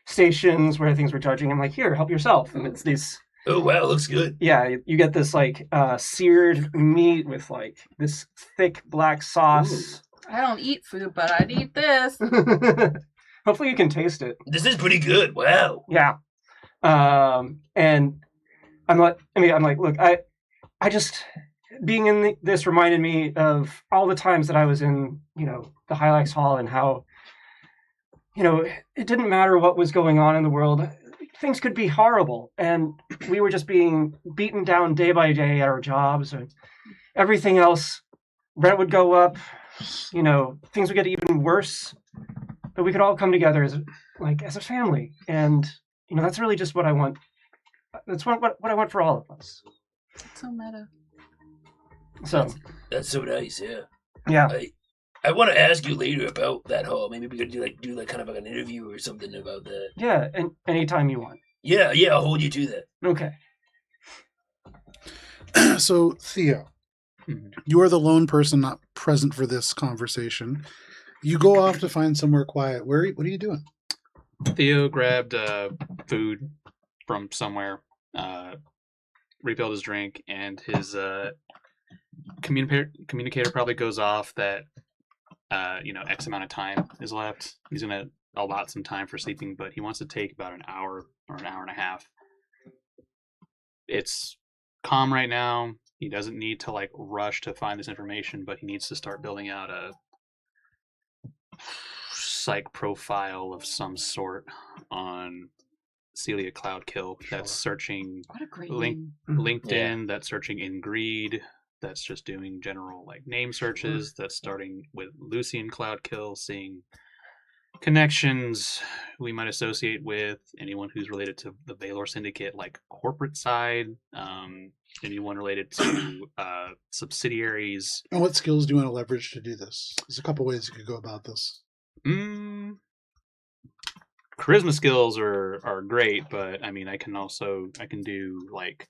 stations where things were charging. I'm like, here, help yourself, and it's these. Oh wow, looks good. Yeah, you get this like seared meat with like this thick black sauce. I don't eat food, but I'd eat this. Hopefully, you can taste it. This is pretty good. Wow. Yeah. And I'm like, look, I just being in this reminded me of all the times that I was in, you know, the Hylax Hall and how, you know, it didn't matter what was going on in the world. Things could be horrible. And we were just being beaten down day by day at our jobs and everything else. Rent would go up, you know, things would get even worse. But we could all come together as a family. And, you know, that's really just what I want. That's what I want for all of us. It's so meta. So, That's so nice. Yeah. yeah. I want to ask you later about that hall. Maybe we could do kind of like an interview or something about that. Yeah, and anytime you want. Yeah, I'll hold you to that. Okay. So, Theo, you are the lone person not present for this conversation. You go off to find somewhere quiet. What are you doing? Theo grabbed food from somewhere, refilled his drink, and his communicator probably goes off that X amount of time is left. He's gonna allot some time for sleeping, but he wants to take about an hour or an hour and a half. It's calm right now. He doesn't need to like rush to find this information, but he needs to start building out a psych profile of some sort on Celia Cloudkill. That's searching What a great LinkedIn, name. that's searching in greed, that's just doing general like name searches, that's starting with Lucian Cloudkill, seeing connections we might associate with anyone who's related to the Valor Syndicate, like corporate side, anyone related to subsidiaries. And what skills do you want to leverage to do this? There's a couple ways you could go about this. Charisma skills are great, but I mean, I can do like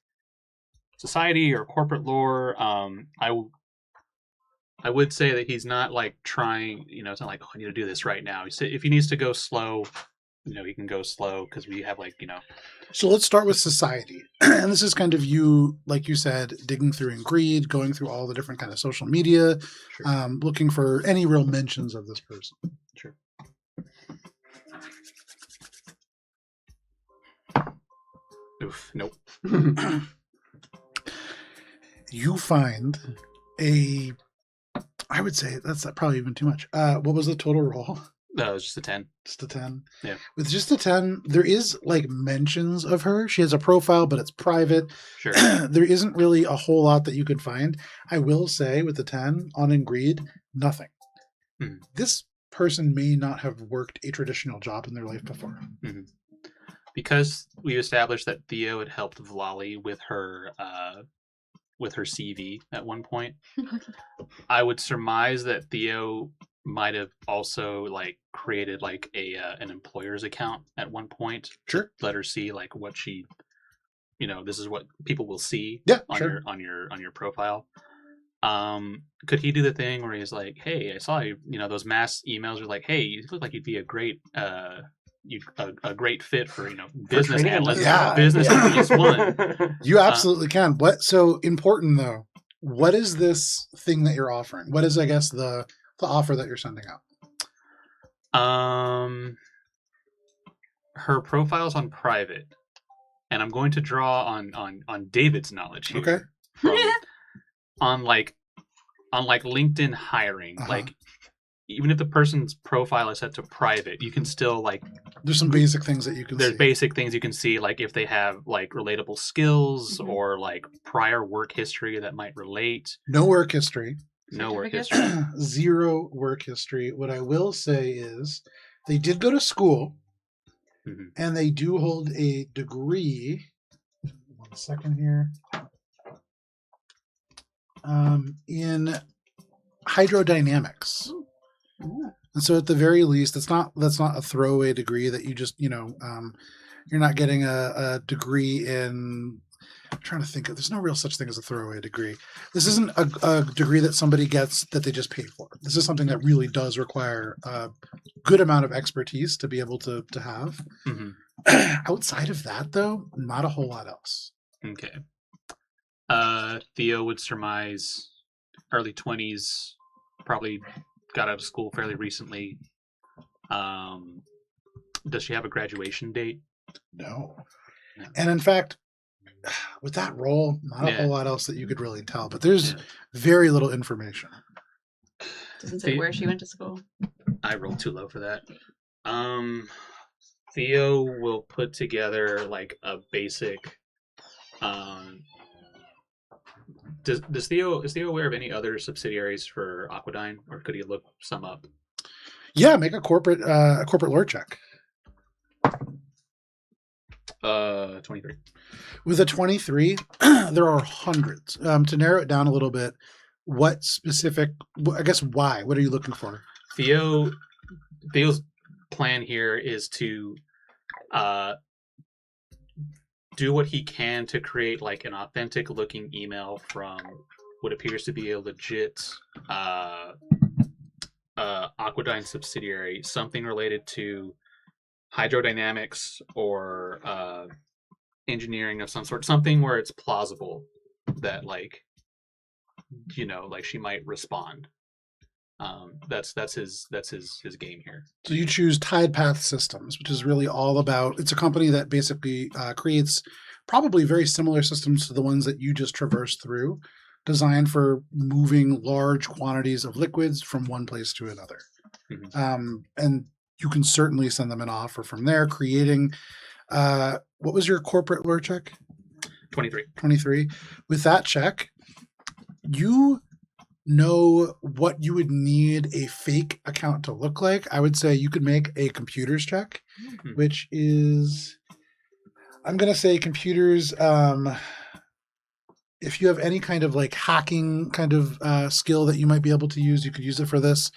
society or corporate lore. I would say that he's not like trying, it's not like, oh, I need to do this right now. If he needs to go slow, he can go slow because we have So let's start with society. And this is kind of you, like you said, digging through in greed, going through all the different kind of social media, Sure. looking for any real mentions of this person. Sure. Oof, nope. You find I would say that's probably even too much. What was the total roll? No, it was just a 10. Just a 10. Yeah. With just a 10, there is like mentions of her. She has a profile, but it's private. Sure. There isn't really a whole lot that you could find. I will say with the 10 on in greed, nothing. Mhm. This person may not have worked a traditional job in their life before. Mm-hmm. Because we established that Theo had helped Vlali with her CV at one point, I would surmise that Theo might have also created an employer's account at one point. Sure. Let her see what she, this is what people will see. Yeah, on sure. your profile. Could he do the thing where he's like, hey, I saw you, those mass emails are like, hey, you look like you'd be a great a great fit for business training analyst, Yeah. business analyst one. You absolutely can. So important though, what is this thing that you're offering? What is, I guess, the offer that you're sending out? Her profile's on private, and I'm going to draw on David's knowledge here. Okay. On LinkedIn hiring, Uh-huh. even if the person's profile is set to private, you can still There's some basic things that you can there's see. basic things you can see, if they have relatable skills or prior work history that might relate. No work history. No work Certificate? history. Zero work history. What I will say is they did go to school Mhm. and they do hold a degree. 1 second here. In hydrodynamics. And so at the very least, that's not a throwaway degree that you just, you're not getting a degree in, I'm trying to think of, there's no real such thing as a throwaway degree. This isn't a degree that somebody gets that they just paid for. This is something that really does require a good amount of expertise to be able to have. Mm-hmm. Outside of that, though, not a whole lot else. Okay. Theo would surmise early 20s, probably got out of school fairly recently. Does she have a graduation date? No. No. And in fact, with that role, not a whole lot else that you could really tell, but there's very little information. Doesn't say where she went to school. I rolled too low for that. Theo will put together a basic. Is Theo aware of any other subsidiaries for Aquadyne, or could he look some up? Yeah, make a corporate lore check. 23. With a 23, there are hundreds. To narrow it down a little bit, what specific? I guess why? What are you looking for? Theo's plan here is to do what he can to create an authentic looking email from what appears to be a legit Aquadyne subsidiary, something related to hydrodynamics or engineering of some sort, something where it's plausible that she might respond. That's his game here. So you choose Tide Path Systems, which is really all about. It's a company that basically creates probably very similar systems to the ones that you just traversed through, designed for moving large quantities of liquids from one place to another. Mm-hmm. And you can certainly send them an offer from there, creating. What was your corporate lore check? 23. 23. With that check, you know what you would need a fake account to look like. I would say you could make a computers check, which is, I'm going to say computers. If you have any kind of hacking kind of skill that you might be able to use, you could use it for this.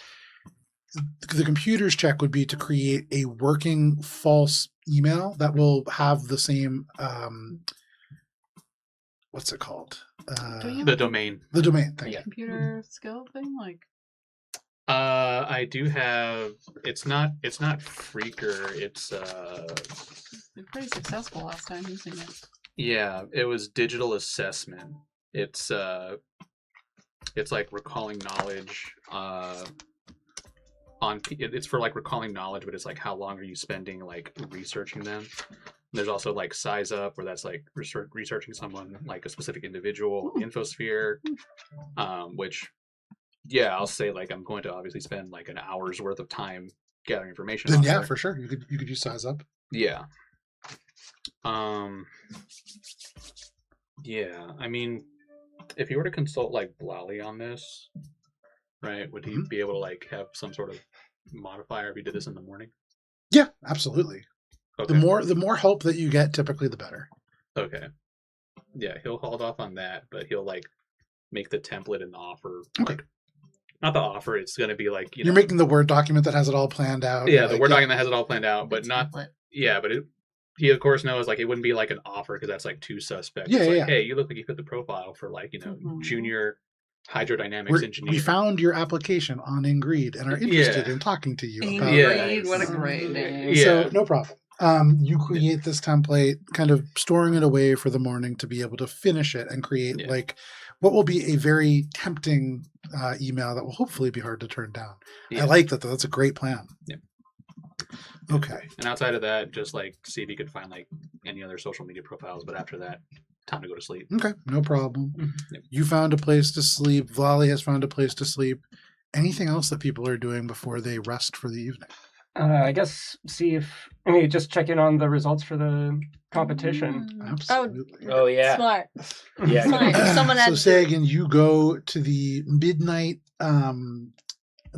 The computers check would be to create a working false email that will have the same, what's it called? The domain. The domain thing. Computer skill thing? I do have. It's not Freaker. It's You're pretty successful last time using it. Yeah, it was digital assessment. It's like recalling knowledge. It's for like recalling knowledge, but it's like how long are you spending like researching them. There's also like size up, where that's like researching someone, like a specific individual, infosphere, which, yeah, I'll say like I'm going to obviously spend like an hour's worth of time gathering information. Then on yeah, her. for sure, you could use size up. Yeah. Yeah, I mean, if you were to consult like Blally on this, right, would he be able to like have some sort of modifier if he did this in the morning? Yeah, absolutely. Okay. The more help that you get, typically the better. Okay. Yeah, he'll hold off on that, but he'll like make the template and the offer. Okay. Like, not the offer. It's going to be like you're making the Word document that has it all planned out. Yeah, the Word document that has it all planned out, but not. Template. Yeah, but he of course knows like it wouldn't be like an offer because that's like too suspect. Yeah, it's like, yeah. Hey, you look like you fit the profile for like junior hydrodynamics engineer. We found your application on Ingrid and are interested in talking to you about Ingrid, what a great name. Yeah. So no problem. You create this template, kind of storing it away for the morning to be able to finish it and create like what will be a very tempting email that will hopefully be hard to turn down. Yeah. I like that though. That's a great plan. Yeah. Okay. And outside of that, just like see if you could find like any other social media profiles. But after that, time to go to sleep. Okay, no problem. Yep. You found a place to sleep. Vlali has found a place to sleep. Anything else that people are doing before they rest for the evening? I guess just check in on the results for the competition. Absolutely. Oh yeah. Smart. Yeah. Smart. Someone So had say again, you go to the midnight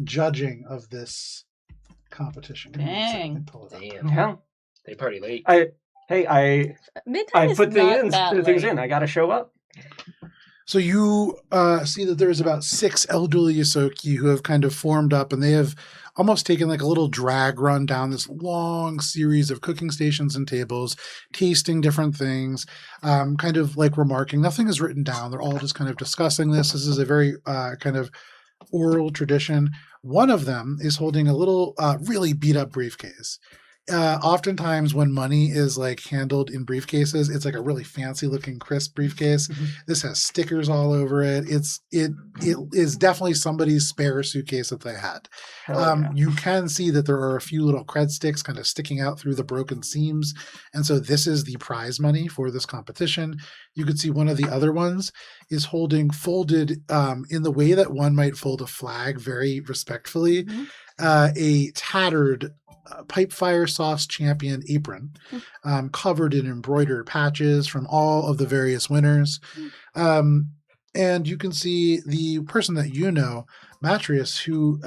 judging of this competition. Give me a second to Dang. pull it up. Damn. Yeah. They party late. I midnight is put not that things late. in. I got to show up. So you see that there's about 6 elderly ysoki who have kind of formed up, and they have almost taken like a little drag run down this long series of cooking stations and tables, tasting different things, kind of like remarking. Nothing is written down. They're all just kind of discussing this. This is a very kind of oral tradition. One of them is holding a little really beat up briefcase. Oftentimes when money is like handled in briefcases, it's like a really fancy looking crisp briefcase. Mm-hmm. This has stickers all over it. It is definitely somebody's spare suitcase that they had. You can see that there are a few little cred sticks kind of sticking out through the broken seams. And so this is the prize money for this competition. You could see one of the other ones is holding folded in the way that one might fold a flag very respectfully, a tattered Pipefire sauce champion apron covered in embroidered patches from all of the various winners. And you can see the person that you know, Matrius, who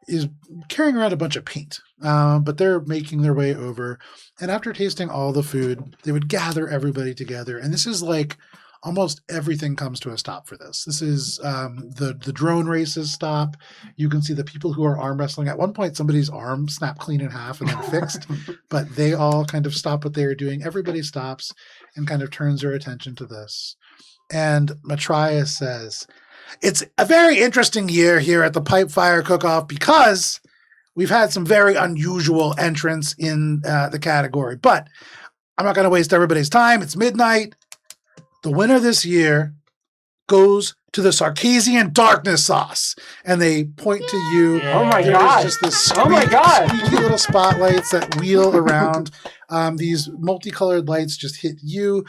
is carrying around a bunch of paint, but they're making their way over. And after tasting all the food, they would gather everybody together. And this is like almost everything comes to a stop for this. This is the drone races stop. You can see the people who are arm wrestling. At one point, somebody's arm snapped clean in half and then fixed, but they all kind of stop what they are doing. Everybody stops and kind of turns their attention to this. And Matrius says, "It's a very interesting year here at the Pipefire Cook-Off because we've had some very unusual entrants in the category. But I'm not going to waste everybody's time. It's midnight. The winner this year goes to the Sarkisian darkness sauce." And they point to you. Oh my There's god. just this squeaky little spotlights that wheel around. These multicolored lights just hit you.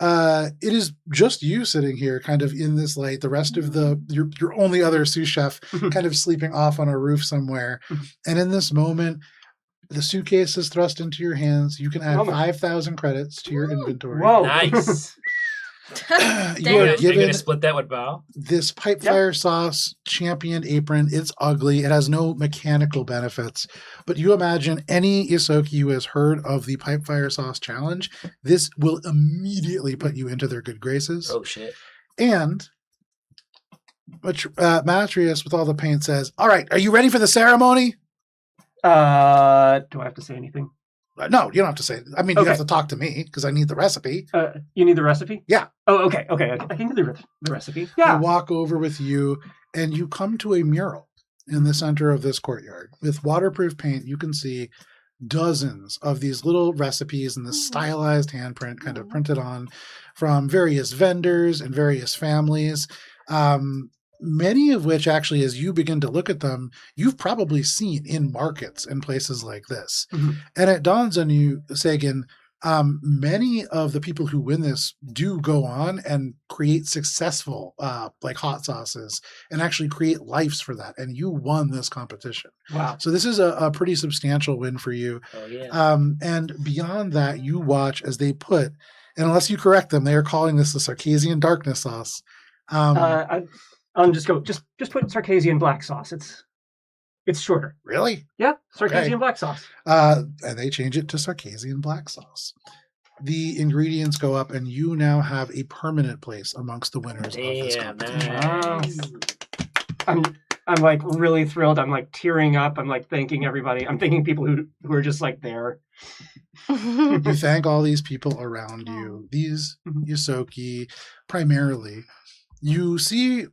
It is just you sitting here kind of in this light. The rest of your only other sous chef kind of sleeping off on a roof somewhere. And in this moment, the suitcase is thrust into your hands. You can add 5,000 credits to your inventory. Whoa. Nice. You are You're given gonna split that with Val? this Pipefire sauce champion apron. It's ugly. It has no mechanical benefits. But you imagine any ysoki who has heard of the Pipefire sauce challenge, this will immediately put you into their good graces. Oh shit. And Matrius, with all the paint, says, "All right, are you ready for the ceremony?" Do I have to say anything? No, you don't have to say it. I mean, you Okay. have to talk to me because I need the recipe. You need the recipe? Yeah. Oh, okay. I can do the recipe. Yeah. I walk over with you and you come to a mural. in the center of this courtyard. With waterproof paint, you can see dozens of these little recipes in this stylized handprint kind of printed on from various vendors and various families. Many of which actually, as you begin to look at them, you've probably seen in markets and places like this. Mm-hmm. And it dawns on you, Sagan, many of the people who win this do go on and create successful like hot sauces and actually create lives for that. And you won this competition. Wow. So this is a pretty substantial win for you. Oh, yeah. And beyond that, you watch as they put, and unless you correct them, they are calling this the Sarkasian darkness sauce. I'll just put Sarkasian black sauce. It's shorter. Really? Yeah, Sarkasian Okay. black sauce. And they change it to Sarkasian black sauce. The ingredients go up, and you now have a permanent place amongst the winners of this competition. Nice. I'm like really thrilled. I'm like tearing up. I'm like thanking everybody. I'm thanking people who are just like there. You thank all these people around you, these ysoki primarily. You see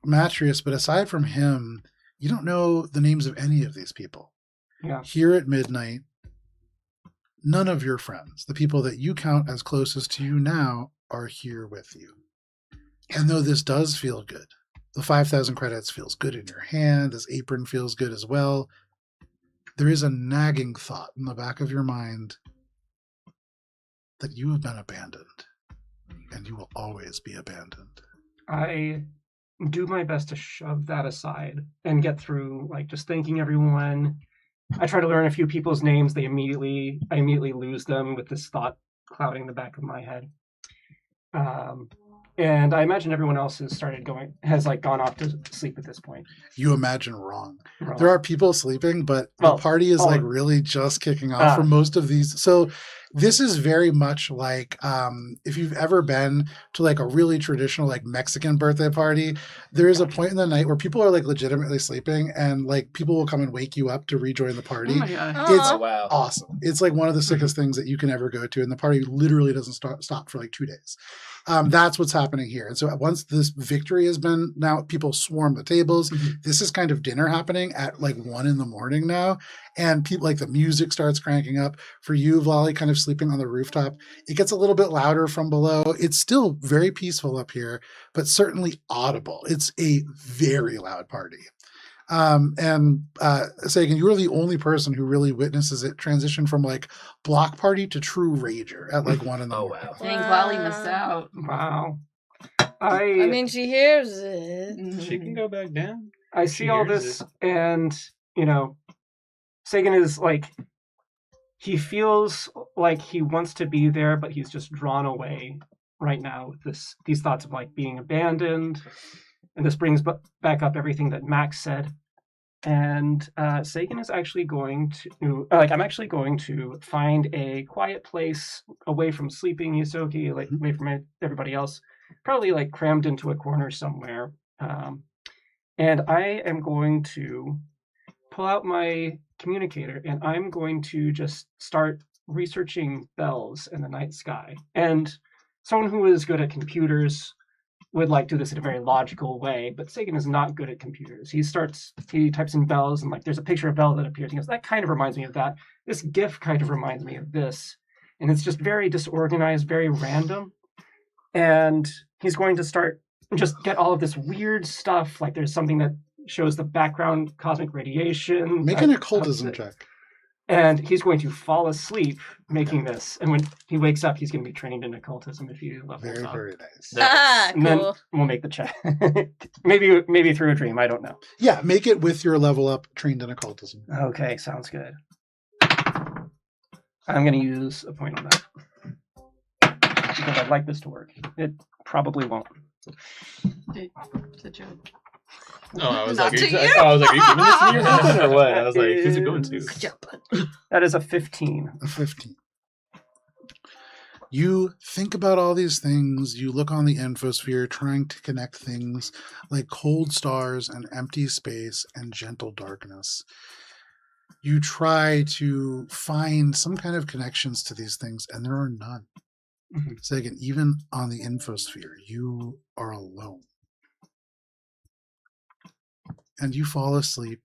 Matrius, but aside from him, you don't know the names of any of these people. Yeah. Here at midnight, none of your friends, the people that you count as closest to you now, are here with you. And though this does feel good, the 5,000 credits feels good in your hand, this apron feels good as well, there is a nagging thought in the back of your mind that you have been abandoned, and you will always be abandoned. I do my best to shove that aside and get through like just thanking everyone. I try to learn a few people's names. I immediately lose them with this thought clouding the back of my head. And I imagine everyone else has gone off to sleep at this point. You imagine wrong. There are people sleeping, but the party is like really just kicking off for most of these. So this is very much like if you've ever been to like a really traditional like Mexican birthday party, there is a point in the night where people are like legitimately sleeping and like people will come and wake you up to rejoin the party. Oh my God. It's wow. awesome. It's like one of the sickest things that you can ever go to, and the party literally doesn't stop for like 2 days. That's what's happening here. And so once this victory has been, now people swarm the tables. This is kind of dinner happening at like 1 a.m. now. And people like the music starts cranking up. For you, Vlali, kind of sleeping on the rooftop, it gets a little bit louder from below. It's still very peaceful up here, but certainly audible. It's a very loud party. Sagan, you are the only person who really witnesses it transition from like block party to true rager at like 1 a.m. Oh, wow. Dang, Lolly missed out. Wow. I mean, she hears it. She can go back down. I see all this, and Sagan is like, he feels like he wants to be there, but he's just drawn away right now with these thoughts of like being abandoned. And this brings back up everything that Max said. And Sagan is actually going to, I'm actually going to find a quiet place away from sleeping ysoki, like away from everybody else, probably like crammed into a corner somewhere. And I am going to pull out my communicator, and I'm going to just start researching bells in the night sky. And someone who is good at computers would like do this in a very logical way, but Sagan is not good at computers. He types in bells, and like there's a picture of bell that appears. He goes, that kind of reminds me of that. This GIF kind of reminds me of this. And it's just very disorganized, very random. And he's going to start just get all of this weird stuff. Like there's something that shows the background cosmic radiation. Make an occultism check. And he's going to fall asleep making this. And when he wakes up, he's going to be trained in occultism if he levels Very, up. very nice. And then we'll make the check. maybe through a dream. I don't know. Yeah, make it with your level up trained in occultism. Okay, sounds good. I'm going to use a point on that. Because I'd like this to work. It probably won't. It's a joke. No, I was Not like, to are you you. giving this to your husband or what? I was like, who's it going to? That is a 15. A 15. You think about all these things. You look on the infosphere, trying to connect things like cold stars and empty space and gentle darkness. You try to find some kind of connections to these things, and there are none. So again, even on the infosphere, you are alone. And you fall asleep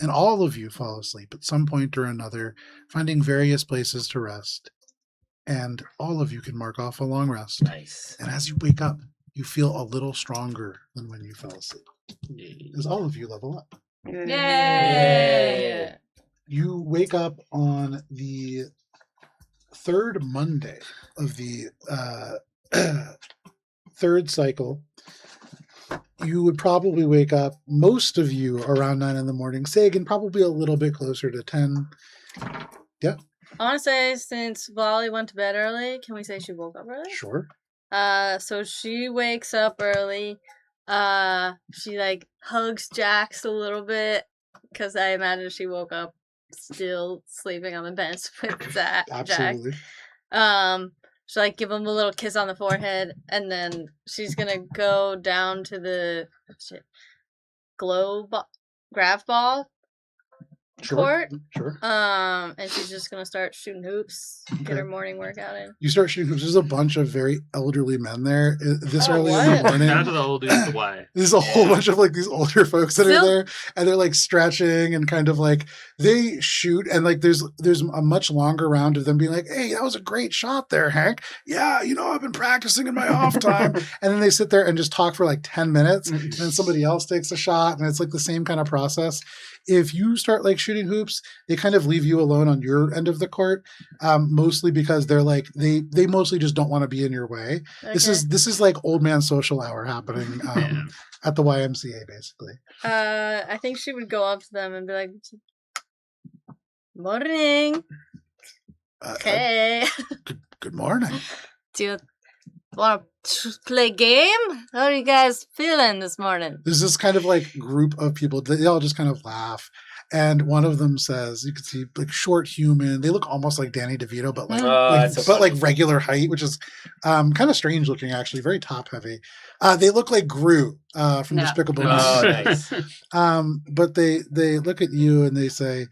And all of you fall asleep at some point or another, finding various places to rest. And all of you can mark off a long rest. Nice. And as you wake up, you feel a little stronger than when you fell asleep. Because all of you level up. Yay! You wake up on the third Monday of the third cycle. You would probably wake up, most of you, around 9 in the morning. Sagan, probably a little bit closer to 10. Yeah, I want to say, since Volley went to bed early, can we say she woke up early? sure. So she wakes up early. She like hugs Jax a little bit because I imagine she woke up still sleeping on the bench with Jax. Absolutely. She like give him a little kiss on the forehead, and then she's gonna go down to the grab ball court. Sure. And she's just gonna start shooting hoops, get her morning workout in. You start shooting hoops. There's a bunch of very elderly men there this early in the what? morning. Down to the old dudes, the Y. There's a whole bunch of like these older folks that are there, and they're like stretching and kind of like they shoot, and like there's a much longer round of them being like, "Hey, that was a great shot there, Hank. Yeah, I've been practicing in my off time." And then they sit there and just talk for like 10 minutes, and then somebody else takes a shot, and it's like the same kind of process. If you start like shooting hoops, they kind of leave you alone on your end of the court, mostly because they're like they mostly just don't want to be in your way. Okay. This is like old man social hour happening at the YMCA, basically. I think she would go up to them and be like, "Morning." Okay. Good morning. Do you want to play a game? How are you guys feeling this morning? There's this kind of like group of people. They all just kind of laugh. And one of them says, you can see like short human. They look almost like Danny DeVito, but like regular height, which is kind of strange looking, actually, very top heavy. They look like Gru from Despicable Me. Oh, nice. But they look at you and they say,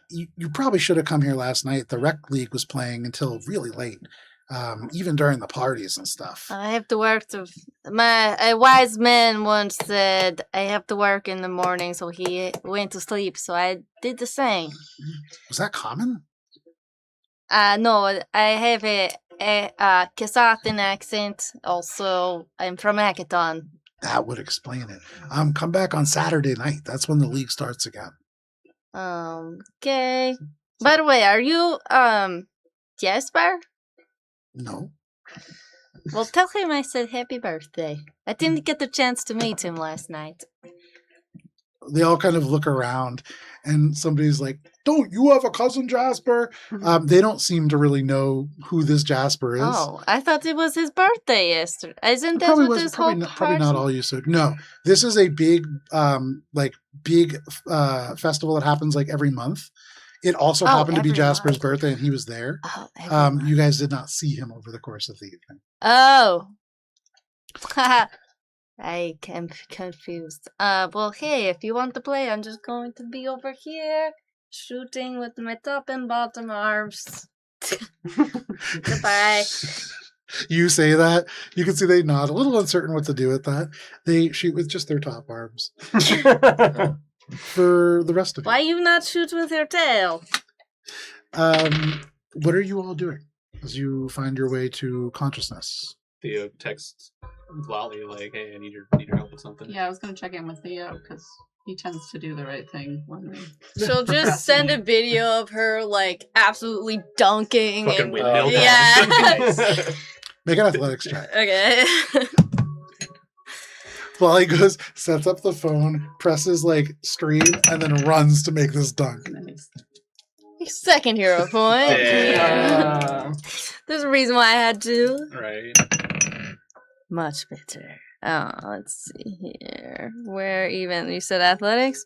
you probably should have come here last night. The rec league was playing until really late. Even during the parties and stuff. I have to work a wise man once said I have to work in the morning, so he went to sleep, so I did the same. Was that common? No, I have a Kasathan accent. Also, I'm from Hackathon. That would explain it. Come back on Saturday night. That's when the league starts again. Okay. By the way, are you Jasper? No. Well, tell him I said happy birthday. I didn't get the chance to meet him last night. They all kind of look around, and somebody's like, "Don't you have a cousin Jasper?" They don't seem to really know who this Jasper is. Oh, I thought it was his birthday yesterday. Isn't that what this whole probably not all you said. No, this is a big festival that happens like every month. It also happened to be Jasper's birthday, and he was there. Oh, you guys did not see him over the course of the evening. Oh. I am confused. Well, hey, if you want to play, I'm just going to be over here, shooting with my top and bottom arms. Goodbye. You say that. You can see they nod, a little uncertain what to do with that. They shoot with just their top arms. For the rest of it. Why you not shoot with your tail? What are you all doing as you find your way to consciousness? Theo texts Lolly like, "Hey, I need your help with something." Yeah, I was going to check in with Theo because he tends to do the right thing when we... She'll just send a video of her, like, absolutely dunking. Fucking windmill. Yeah. Make an athletics check. Okay. Wally goes, sets up the phone, presses like stream, and then runs to make this dunk. Nice. Second hero point. Yeah. There's a reason why I had to. Right. Much better. Oh, let's see here. Where even? You said athletics?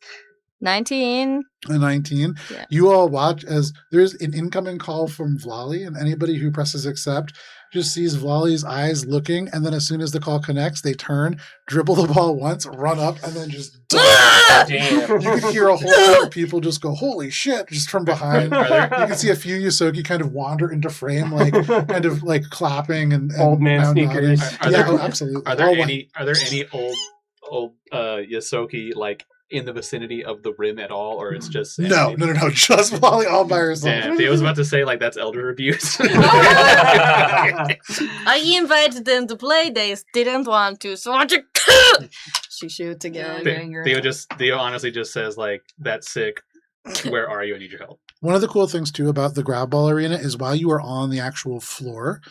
19. A 19. Yeah. You all watch as there's an incoming call from Vlali, and anybody who presses accept just sees Vlali's eyes looking, and then as soon as the call connects, they turn, dribble the ball once, run up, and then just Damn. You can hear a whole lot of people just go, "Holy shit," just from behind. You can see a few Ysoki kind of wander into frame, like kind of like clapping and Old man nodding. sneakers. Are Yeah, there- oh, absolutely. Are there All any old Ysoki like in the vicinity of the rim at all, or it's just No. Just Wally all by herself. Damn, I was about to say like that's elder abuse. I invited them to play. They didn't want to, so I just she shoots again. Theo honestly just says like, "That's sick. Where are you? I need your help." One of the cool things too about the grab ball arena is while you are on the actual floor,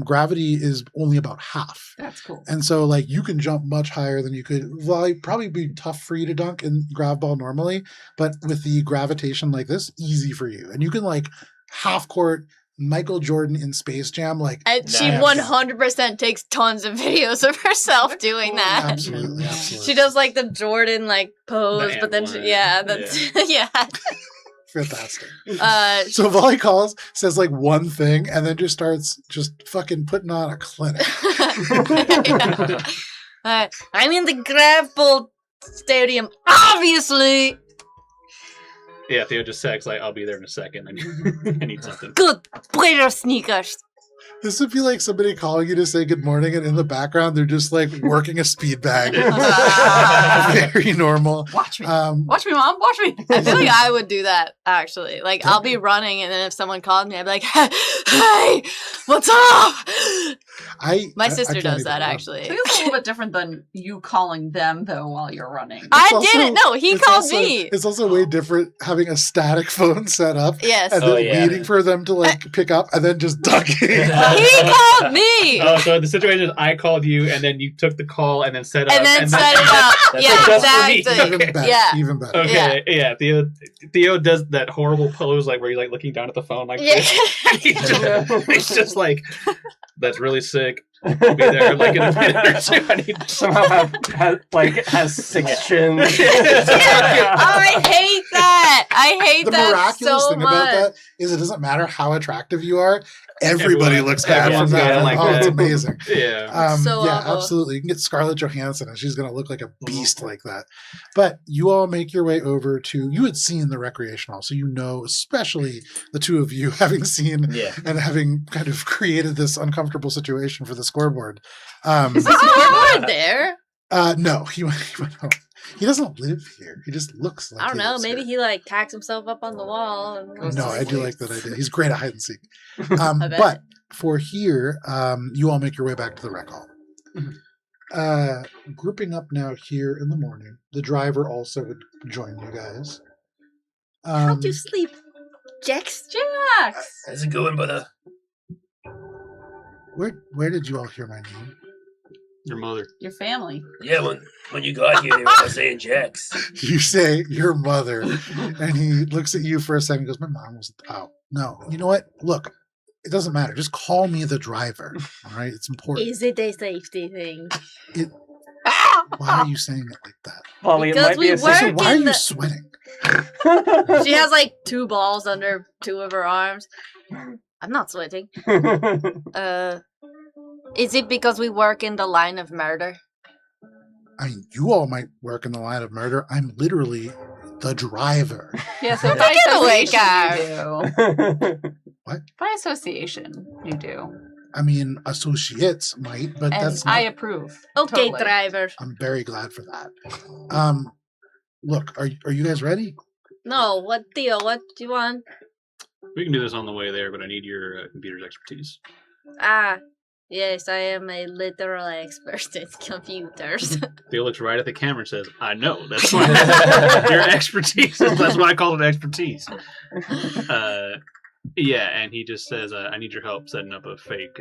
gravity is only about half. That's cool. And so like you can jump much higher than you could. Well, it'd probably be tough for you to dunk in grab ball normally, but with the gravitation like this, easy for you. And you can like half court Michael Jordan in Space Jam. Like, and she 100% takes tons of videos of herself doing that. Absolutely. She does like the Jordan like pose, but then yeah. Fantastic. So Volley calls, says like one thing, and then just starts fucking putting on a clinic. I'm in the grapple stadium, obviously. Yeah, Theo just says like, "I'll be there in a second. I need something." Good player sneakers. This would be like somebody calling you to say good morning, and in the background they're just like working a speed bag. Very normal. Watch me, Mom. Watch me. I feel like I would do that actually. Like I'll be running, and then if someone called me, I'd be like, "Hey, what's up?" My sister does that actually. I think it's a little bit different than you calling them though while you're running. Didn't. No, he called me. It's also way different having a static phone set up. Yes. And then waiting for them to like pick up and then just ducking. He called me. Oh, so the situation is I called you and then you took the call and then set up. And then set it up. Yeah, exactly. Even better. Okay, yeah. Theo does that horrible pose like where you're like looking down at the phone like this. He's just like, "That's really sick. I'll be there like in a minute or two." I need somehow has 6 shins. I hate that. I hate the that miraculous so thing much. about that is it doesn't matter how attractive you are. Everybody looks bad from that. Like that. It's amazing. Yeah. Absolutely. You can get Scarlett Johansson and she's going to look like a beast like that. But you all make your way over to, you had seen the recreational, so you know, especially the two of you having seen and having kind of created this uncomfortable situation for the scoreboard. Is the scoreboard there? No, he went home. He doesn't live here. He just looks like I don't know. Maybe here. he like tacks himself up on the wall. And No, I do like that idea. He's great at hide and seek. But for here, you all make your way back to the rec hall. Grouping up now here in the morning. The driver also would join you guys. How'd you sleep, Jax? How's it going, brother? Where did you all hear my name? Your mother. Your family. Yeah, when you got here, they were all saying Jax. You say your mother, and he looks at you for a second and goes, "My mom was out." No, you know what? Look, it doesn't matter. Just call me the driver. All right? It's important. Is it a safety thing? Why are you saying it like that? Polly, Because we work Why are in you the... sweating? She has like 2 balls under 2 of her arms. I'm not sweating. Is it because we work in the line of murder? I mean, you all might work in the line of murder. I'm literally the driver. Yeah, so Take it away, association, you do. What? By association, you do. I mean, associates might, but And that's not... I approve. Okay, Totally. driver. I'm very glad for that. Look, are you guys ready? No, what Theo? What do you want? We can do this on the way there, but I need your computer's expertise. Yes, I am a literal expert in computers. Theo looks right at the camera and says, "I know. That's why your expertise. That's why I call it expertise." Yeah, and he just says, "I need your help setting up a fake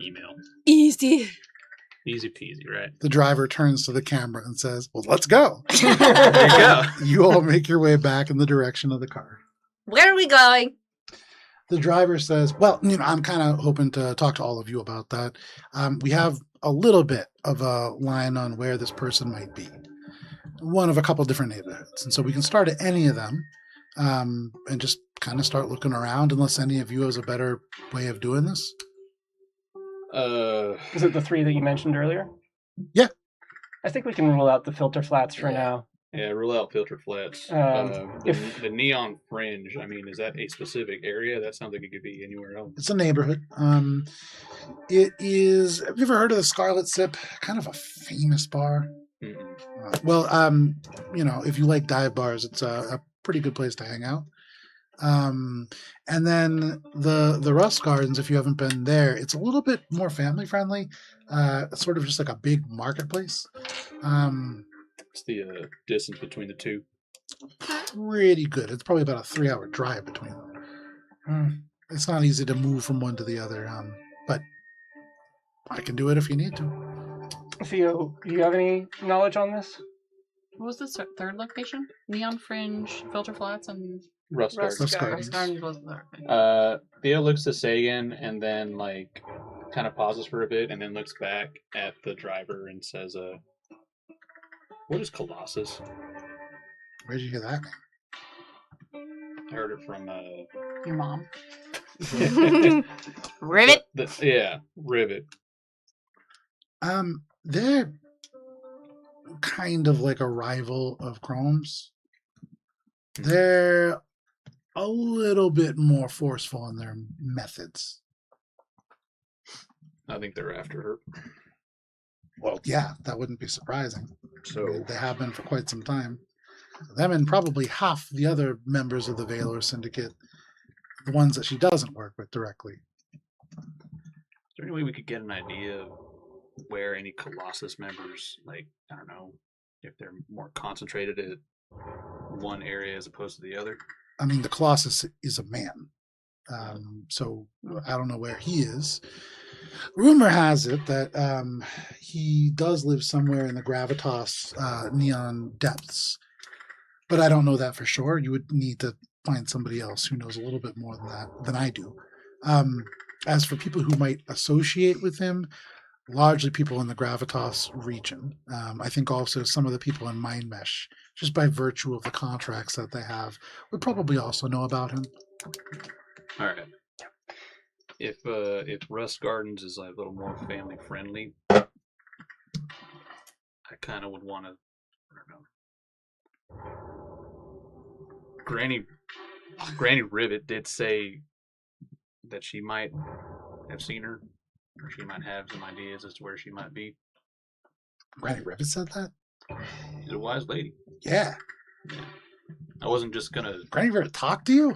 email." Easy. Easy peasy, right? The driver turns to the camera and says, "Well, let's go." There you go. You all make your way back in the direction of the car. Where are we going? The driver says, "Well, I'm kind of hoping to talk to all of you about that. We have a little bit of a line on where this person might be. One of a couple different neighborhoods. And so we can start at any of them and just kind of start looking around unless any of you has a better way of doing this." Is it the 3 that you mentioned earlier? Yeah. I think we can rule out the filter flats for now. Yeah, rule out filter flats. If the neon fringe, I mean, is that a specific area? That sounds like it could be anywhere else. It's a neighborhood. It is... Have you ever heard of the Scarlet Sip? Kind of a famous bar. If you like dive bars, it's a pretty good place to hang out. And then the Rust Gardens, if you haven't been there, it's a little bit more family friendly. It's sort of just like a big marketplace. What's the distance between the two? Pretty good. It's probably about a 3-hour drive between them. It's not easy to move from one to the other, but I can do it if you need to. Theo, do you have any knowledge on this? What was the third location? Neon Fringe, Filter Flats, and Rust Gardens. Rust Gardens. Gardens was the third thing. Theo looks to Sagan and then kind of pauses for a bit and then looks back at the driver and says, "What is Colossus?" Where'd you hear that name? I heard it from Your mom. Rivet? Rivet. They're kind of like a rival of Chrome's. They're a little bit more forceful in their methods. I think they're after her. Well, yeah, that wouldn't be surprising. So They have been for quite some time. Them and probably half the other members of the Valor Syndicate, the ones that she doesn't work with directly. is there any way we could get an idea of where any Colossus members, I don't know, if they're more concentrated at one area as opposed to the other? I mean, the Colossus is a man. So I don't know where he is. Rumor has it that he does live somewhere in the Gravitas neon depths. But I don't know that for sure. You would need to find somebody else who knows a little bit more than I do. As for people who might associate with him, largely people in the Gravitas region. I think also some of the people in Mind Mesh, just by virtue of the contracts that they have, would probably also know about him. All right. If Rust Gardens is a little more family friendly, I kind of would want to. I don't know. Granny Rivet did say that she might have seen her, or she might have some ideas as to where she might be. Granny Rivet said that? She's a wise lady. Yeah. I wasn't just gonna. Granny Rivet talked to you?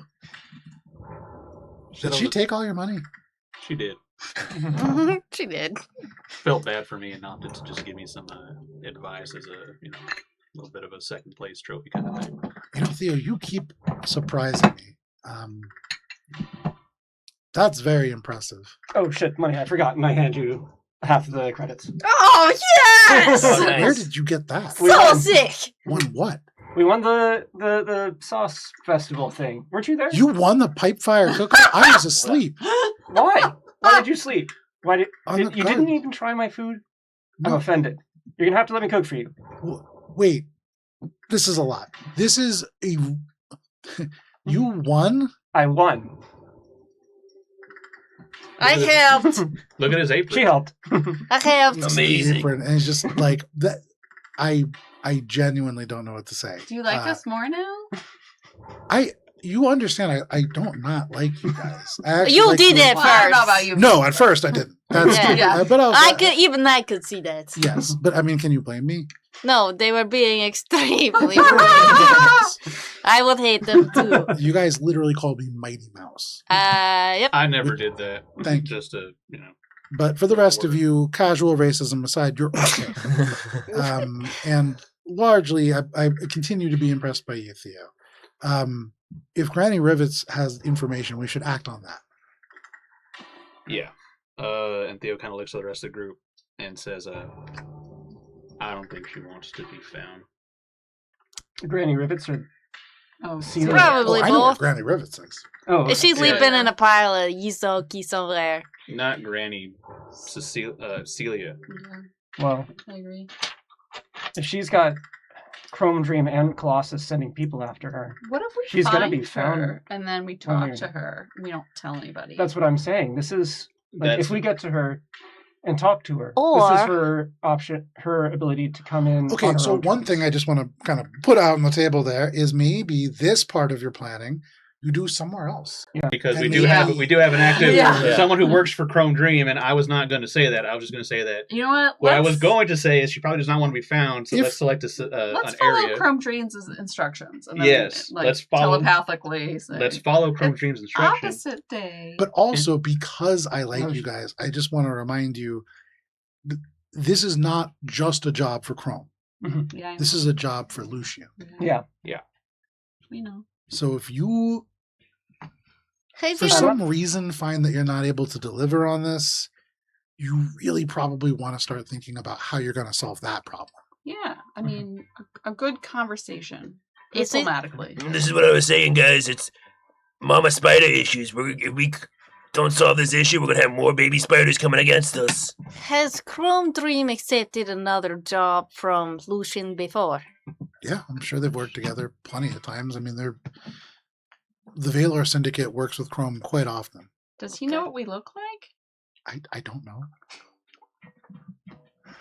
Did she take all your money? She did. She did. Felt bad for me and opted to just give me some advice as a little bit of a second place trophy kind of thing. Theo, you keep surprising me. That's very impressive. Oh shit, money, I forgot, and I hand you half of the credits. Oh yes! Oh, nice. Where did you get that? So sick! Won what? We won the sauce festival thing. Weren't you there? You won the Pipefire Cookout? I was asleep. Why? Why did you sleep? Why did you didn't garden. even try my food? No. I'm offended. You're gonna have to let me cook for you. Wait, this is a lot. This is a. You won? I won. I helped. Look at his apron. She helped. I helped. It's the Amazing. apron, and it's just like that. I genuinely don't know what to say. Do you like us more now? You understand? I don't not like you guys. I actually You like did you. it Well, I don't know first. about you. No, at first I didn't. That's Yeah. but I could see that. Yes, but I mean, can you blame me? No, they were being extremely rude. I would hate them too. You guys literally called me Mighty Mouse. Yep. I never did that. Thank you. Just to But for the rest of you, casual racism aside, you're okay. And largely, I continue to be impressed by you, Theo. If Granny Rivets has information, we should act on that. Yeah. And Theo kind of looks at the rest of the group and says, I don't think she wants to be found. Granny Rivets or Oh, Seethe? Probably I know where both. Granny Rivets is. Oh, Is she okay. sleeping in a pile of ysoki somewhere? Not Granny Celia. Yeah, Well, I agree. if she's got Chrome Dream and Colossus sending people after her, What if we She's find gonna be found her and then we when talk we're- to her? We don't tell anybody. that's what I'm saying. This is like That's- if we get to her and talk to her, Or- this is her option, her ability to come in. Okay, on her so own one terms. thing I just want to kind of put out on the table there is maybe this part of your planning you do somewhere else. Because And we do maybe- have an active Yeah. someone who works for Chrome Dream, and I was not going to say that. I was just going to say that. You know what? What I was going to say is she probably does not want to be found, so If- let's select Let's an follow area. Chrome Dreams' instructions. And then, Yes, like, let's follow- telepathically say, Let's follow Chrome It's Dream's instructions. opposite day. But also, because I like you guys, I just want to remind you, this is not just a job for Chrome. yeah, I This know. is a job for Lucian. Yeah. We know. So if you, Hey, for Tina. some reason, find that you're not able to deliver on this, you really probably want to start thinking about how you're going to solve that problem. Yeah, I mean, a good conversation Is it- diplomatically. This is what I was saying, guys. It's mama spider issues. If we don't solve this issue, we're gonna have more baby spiders coming against us. Has Chrome Dream accepted another job from Lucian before? Yeah, I'm sure they've worked together plenty of times. I mean, the Valor Syndicate works with Chrome quite often. Does he know what we look like? I don't know.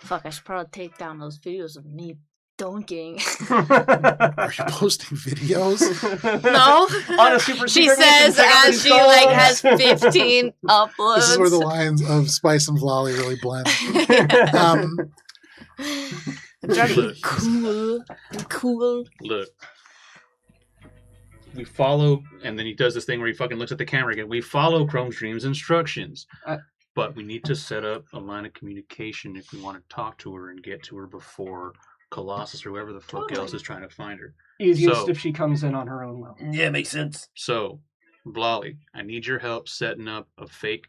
Fuck, I should probably take down those videos of me donking. Are you posting videos? No. On a super She secret mission, says check out as these she like has goals. 15 uploads. This is where the lines of Spice and Vlali really blend. Very cool. Look. We follow, and then he does this thing where he fucking looks at the camera again. We follow Chrome Dream's instructions. But we need to set up a line of communication if we want to talk to her and get to her before Colossus or whoever the fuck else is trying to find her. Easiest So- if she comes in on her own will. Yeah, makes sense. So, Blolly, I need your help setting up a fake,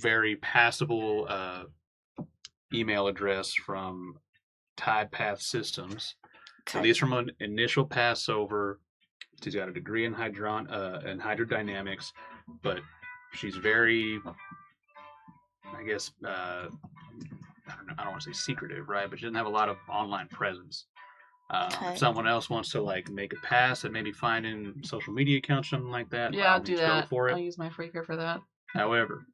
very passable email address from Tide Path Systems. So Okay. these from an initial pass over. She's got a degree in hydrodynamics, but she's very, I guess, I don't want to say secretive, right? But she doesn't have a lot of online presence. Okay. If someone else wants to like make a pass and maybe find in social media accounts, something like that, Yeah, I'll do go that. for it. I'll use my freaker for that. However,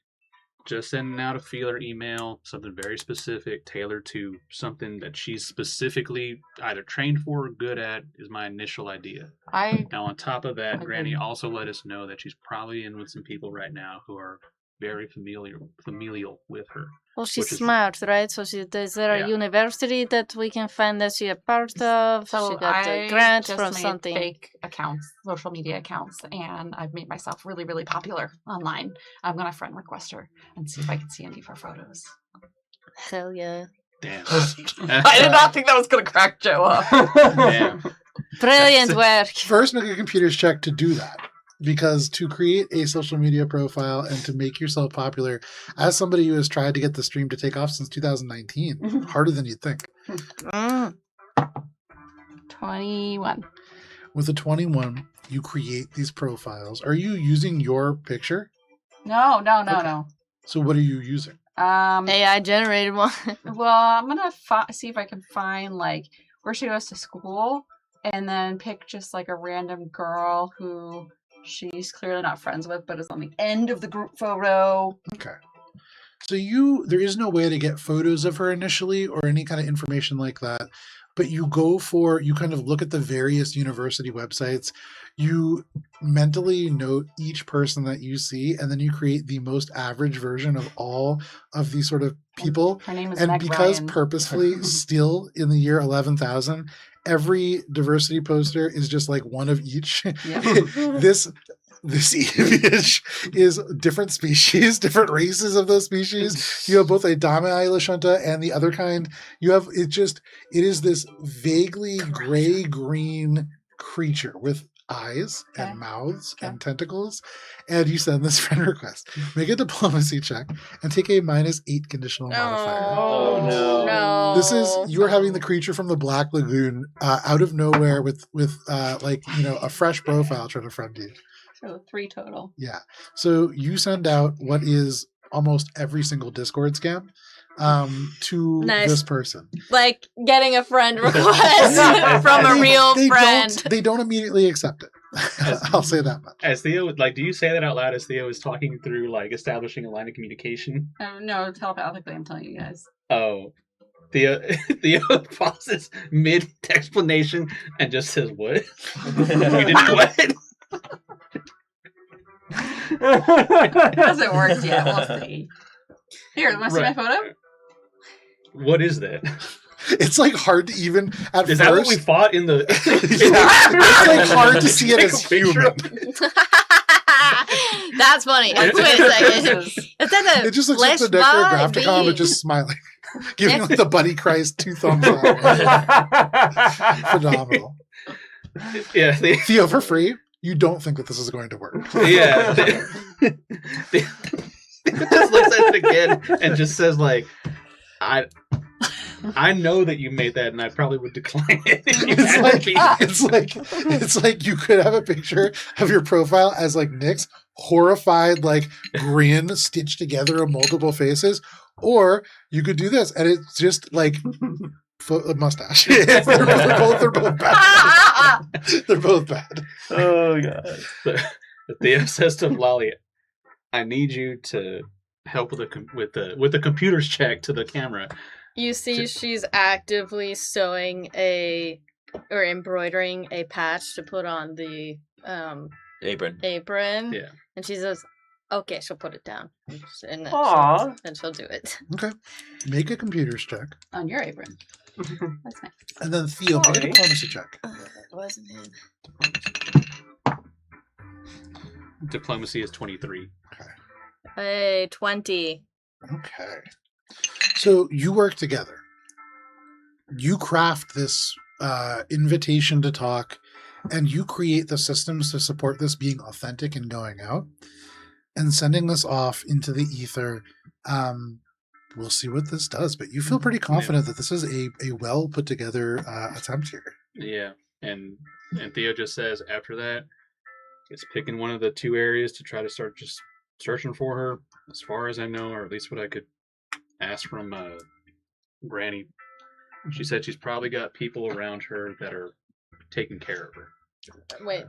just sending out a feeler email, something very specific, tailored to something that she's specifically either trained for or good at, is my initial idea. Now, on top of that, Okay. Granny also let us know that she's probably in with some people right now who are very familial with her. Well, she's which is- smart, right? So is there a Yeah. university that we can find that she a part of? So she got I a grant just from made something. fake accounts, social media accounts, and I've made myself really, really popular online. I'm gonna friend request her and see if I can see any of her photos. Hell yeah. Damn. I did not think that was gonna crack Joe up. Damn. Brilliant work. First, make a computer's check to do that. Because to create a social media profile and to make yourself popular, as somebody who has tried to get the stream to take off since 2019, harder than you'd think. Mm. 21. With a 21, you create these profiles. Are you using your picture? No. Okay. So what are you using? AI generated one. Well, I'm gonna see if I can find like where she goes to school, and then pick just like a random girl who she's clearly not friends with, but is on the end of the group photo. Okay. So there is no way to get photos of her initially or any kind of information like that, but you kind of look at the various university websites, you mentally note each person that you see, and then you create the most average version of all of these sort of people. Her name is And Meg because Ryan. purposefully still in the year 11,000, every diversity poster is just like one of each. Yeah. This image is different species, different races of those species. You have both a Dame Lashunta and the other kind. It is this vaguely gray-green creature with eyes Okay. and mouths Okay. and tentacles. And you send this friend request. Make a diplomacy check and take a -8 conditional modifier. Oh, no. No. This is you are having the creature from the Black Lagoon out of nowhere with a fresh profile trying to friend you. So 3 total. Yeah. So you send out what is almost every single Discord scam to Nice. this person. Like getting a friend request from a real friend. They don't immediately accept it. I'll say that much. As Theo, do you say that out loud as Theo is talking through, establishing a line of communication? No, telepathically, I'm telling you guys. Oh. Theo pauses mid-explanation and just says, what? You did what? It hasn't worked yet. We'll see. Here, want to see my photo? What is that? It's like hard to even at Is first. that what we fought in the? It's like hard to see it as human. That's funny. Wait a second. Is that a It just looks like the flesh Necro bot Graphicon, but being- just smiling, giving like the Bunny Christ 2 thumbs up. Phenomenal. Yeah, Theo, for free, you don't think that this is going to work. yeah. They just looks at it again and just says like, I know that you made that, and I probably would decline it. If you had me. It's like you could have a picture of your profile as like Nick's horrified like grin stitched together of multiple faces, or you could do this and it's just like a mustache. they're both bad. They're both bad. Oh god. Theo says to Lolly, "I need you to help with the computer's check to the camera." You see, she's actively sewing or embroidering a patch to put on the Apron. apron. And she says, "Okay, she'll put it down." And then Aw. she'll do it. Okay. Make a computer's check. On your apron. That's nice. And then Theo, make a Sorry. diplomacy check. Wasn't it? Diplomacy is 23. Hey, 20. Okay. So you work together. You craft this invitation to talk, and you create the systems to support this being authentic and going out and sending this off into the ether. We'll see what this does, but you feel pretty confident that this is a well put together attempt here. Yeah, and Theo just says after that, it's picking one of the 2 areas to try to start just searching for her. As far as I know, or at least what I could ask from Granny, she said she's probably got people around her that are taking care of her. Wait,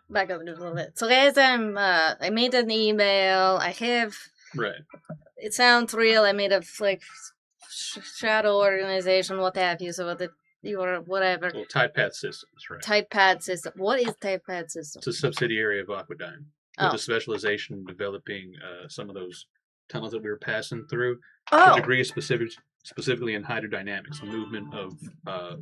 back up a little bit. So guys, I made an email. I have... Right. It sounds real. I made a shadow organization, what have you. So whatever. Well, Typepad Systems, right? Typepad system. What is Typepad system? It's a subsidiary of Aquadyne, with Oh. a specialization in developing some of those tunnels that we were passing through. Oh. To degree specifically in hydrodynamics, the movement of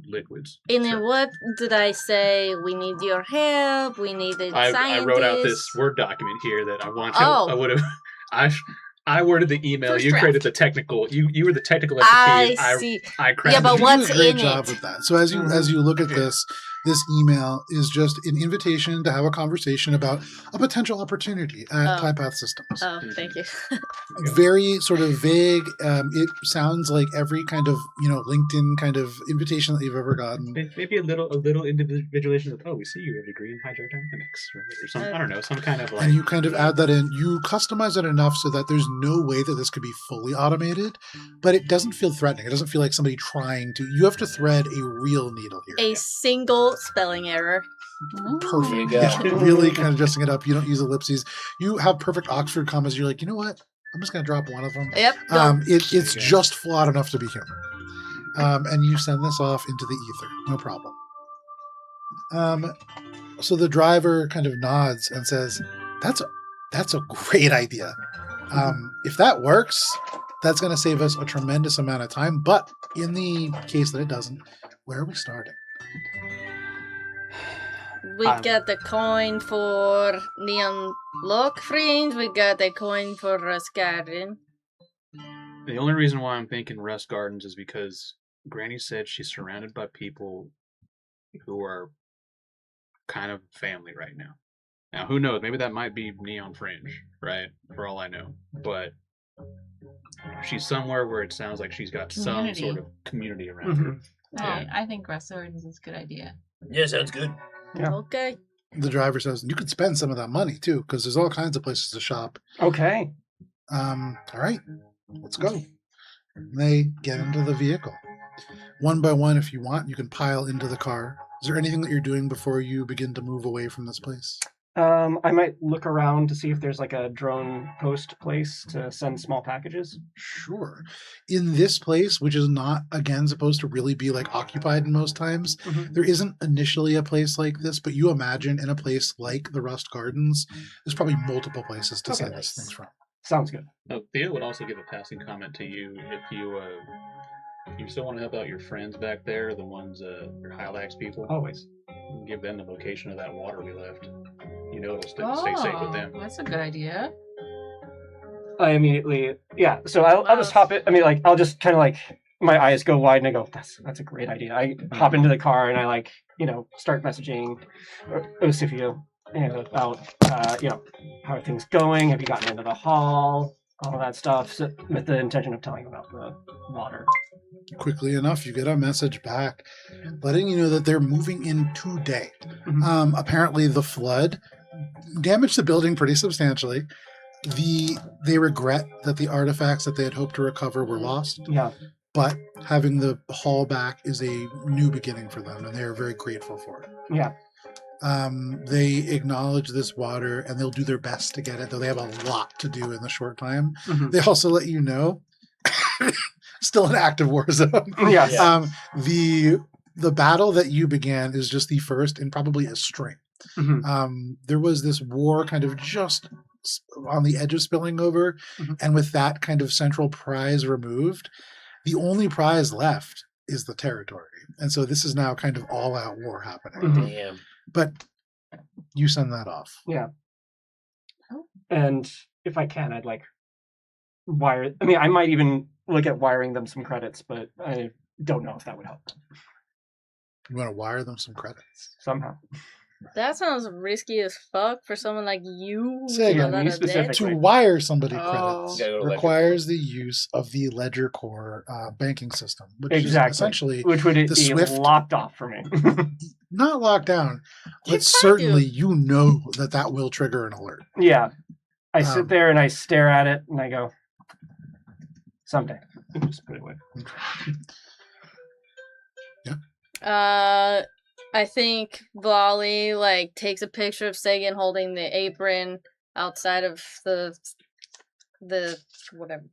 liquids. And then what did I say? We need your help. We need a I scientist. wrote out this Word document here that I want. Oh. I would have. I worded the email. First you draft. created the technical. You were the technical I expertise. see. I crafted. Yeah, but You what's do a great in job it? with that. So as you look at this email is just an invitation to have a conversation about a potential opportunity at Oh. Typath Systems. Oh, thank you. Very sort of vague. It sounds like every kind of LinkedIn kind of invitation that you've ever gotten. Maybe a little individualization of, we see you have a degree in hydrodynamics, right? Or some, I don't know, some kind of like. And you kind of add that in. You customize it enough so that there's no way that this could be fully automated, but it doesn't feel threatening. It doesn't feel like somebody trying to. You have to thread a real needle here. A single spelling error. Perfect. There you go. Yeah, really kind of dressing it up. You don't use ellipses. You have perfect Oxford commas. You're like, you know what? I'm just going to drop one of them. Yep. It's Okay. just flawed enough to be human. And you send this off into the ether. No problem. So the driver kind of nods and says, that's a great idea. If that works, that's going to save us a tremendous amount of time. But in the case that it doesn't, where are we starting? We got the coin for Neon Lock Fringe. We got the coin for Rust Garden. The only reason why I'm thinking Rust Gardens is because Granny said she's surrounded by people who are kind of family right now. Now, who knows? Maybe that might be Neon Fringe, right? For all I know. But she's somewhere where it sounds like she's got some Community. sort of community around her. Yeah. I think restaurants is a good idea. Yeah, sounds good. Yeah. Okay. The driver says, you could spend some of that money too, because there's all kinds of places to shop. Okay. All right, let's go. They get into the vehicle. One by one, if you want, you can pile into the car. Is there anything that you're doing before you begin to move away from this place? I might look around to see if there's like a drone post place to send small packages. Sure. In this place, which is not, again, supposed to really be like occupied in most times, there isn't initially a place like this, but you imagine in a place like the Rust Gardens, there's probably multiple places to send these things from. Sounds good. Theo would also give a passing comment to you if you still want to help out your friends back there, the ones, your Hylax people. Always. Give them the location of that water we left. You know, it'll stay safe with them. That's a good idea. I immediately, so I'll just hop it. I mean, like, I'll just kind of like, my eyes go wide and I go, that's a great idea. I hop into the car and I like, start messaging Osifio about, how are things going? Have you gotten into the hall? All that stuff, so, with the intention of telling about the water. Quickly enough, you get a message back letting you know that they're moving in today. Apparently, the flood damaged the building pretty substantially. They regret that the artifacts that they had hoped to recover were lost. Yeah. But having the hall back is a new beginning for them, and they are very grateful for it. Yeah. They acknowledge this water, and they'll do their best to get it, though they have a lot to do in the short time. They also let you know, still an active war zone. Yes. The battle that you began is just the first in probably a string. There was this war kind of just on the edge of spilling over, and with that kind of central prize removed, the only prize left is the territory. And so this is now kind of all-out war happening. Damn. But you send that off. Yeah. And if I can, I'd like wire. I mean, I might even look at wiring them some credits, but I don't know if that would help. You want to wire them some credits? Somehow. That sounds risky as fuck for someone like you. Say again, me specifically. To wire somebody Oh. credits You gotta go to requires the use of the Ledger Core banking system, which Exactly. is essentially Which would it the be Swift- locked off for me? not locked down, but It's hard certainly you know that will trigger an alert. Yeah. I sit there and I stare at it and I go, someday. Just put it away. I think Volley like takes a picture of Sagan holding the apron outside of the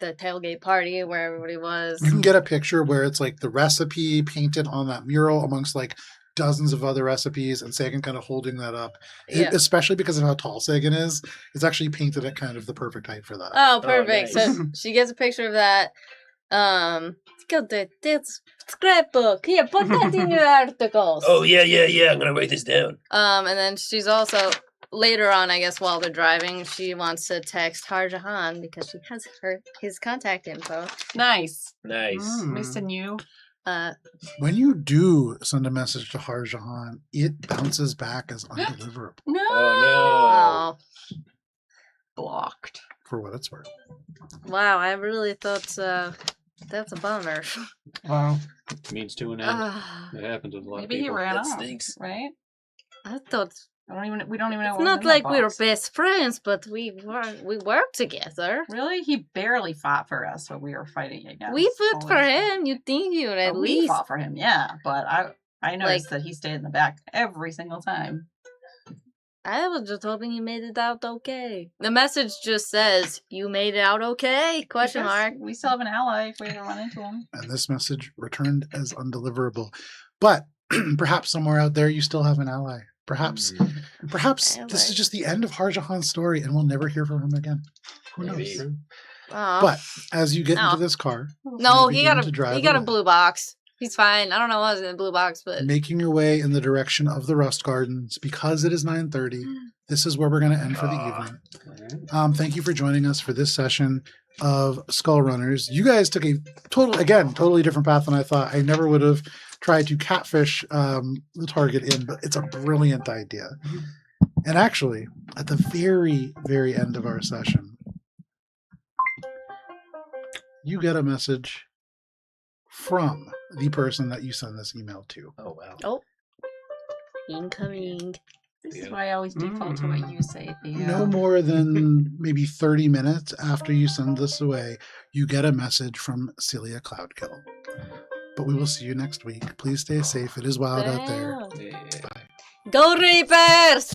tailgate party where everybody was. You can get a picture where it's like the recipe painted on that mural amongst like dozens of other recipes, and Sagan kind of holding that up. Yeah. Especially because of how tall Sagan is, it's actually painted at kind of the perfect height for that. Oh, perfect. nice. So she gets a picture of that. Got this scrapbook. Here, put that in your articles. Oh, yeah. I'm gonna write this down. And then she's also later on, I guess, while they're driving, she wants to text Harjahan because she has his contact info. Nice. Nice. Missing you. When you do send a message to Harjahan, it bounces back as undeliverable No. Oh Oh, Blocked. for what it's worth. wow! I really thought that's a bummer. Wow. Means to an end. It happens with a lot Maybe of he people. ran That off. stinks. Right? I thought We don't even know. it's what was not in like that we were box. best friends, but we work together. Really? He barely fought for us when we were fighting against. We fought all for these- him. You think you would at But we least? fought for him, yeah. But I noticed that he stayed in the back every single time. I was just hoping you made it out okay. The message just says, "You made it out okay?" Question Because mark. We still have an ally if we ever run into him. And this message returned as undeliverable. But perhaps somewhere out there you still have an ally. Perhaps this is just the end of Harjahan's story and we'll never hear from him again. Who knows? Maybe. Aw. But as you get Oh. into this car, No, you he begin got to a drive he got a away. blue box. He's fine. I don't know what was in the blue box, but making your way in the direction of the Rust Gardens, because it is 9:30, this is where we're going to end for the evening. Thank you for joining us for this session of Skullrunners. You guys took a totally different path than I thought. I never would have tried to catfish the target in, but it's a brilliant idea. And actually, at the very, very end of our session, you get a message from the person that you send this email to. Oh wow. incoming. This is why I always default to what you say, Theo. No more than maybe 30 minutes after you send this away, you get a message from Celia Cloudkill. But we will see you next week. Please stay safe. It is wild out there. Damn. Yeah. Go Reapers!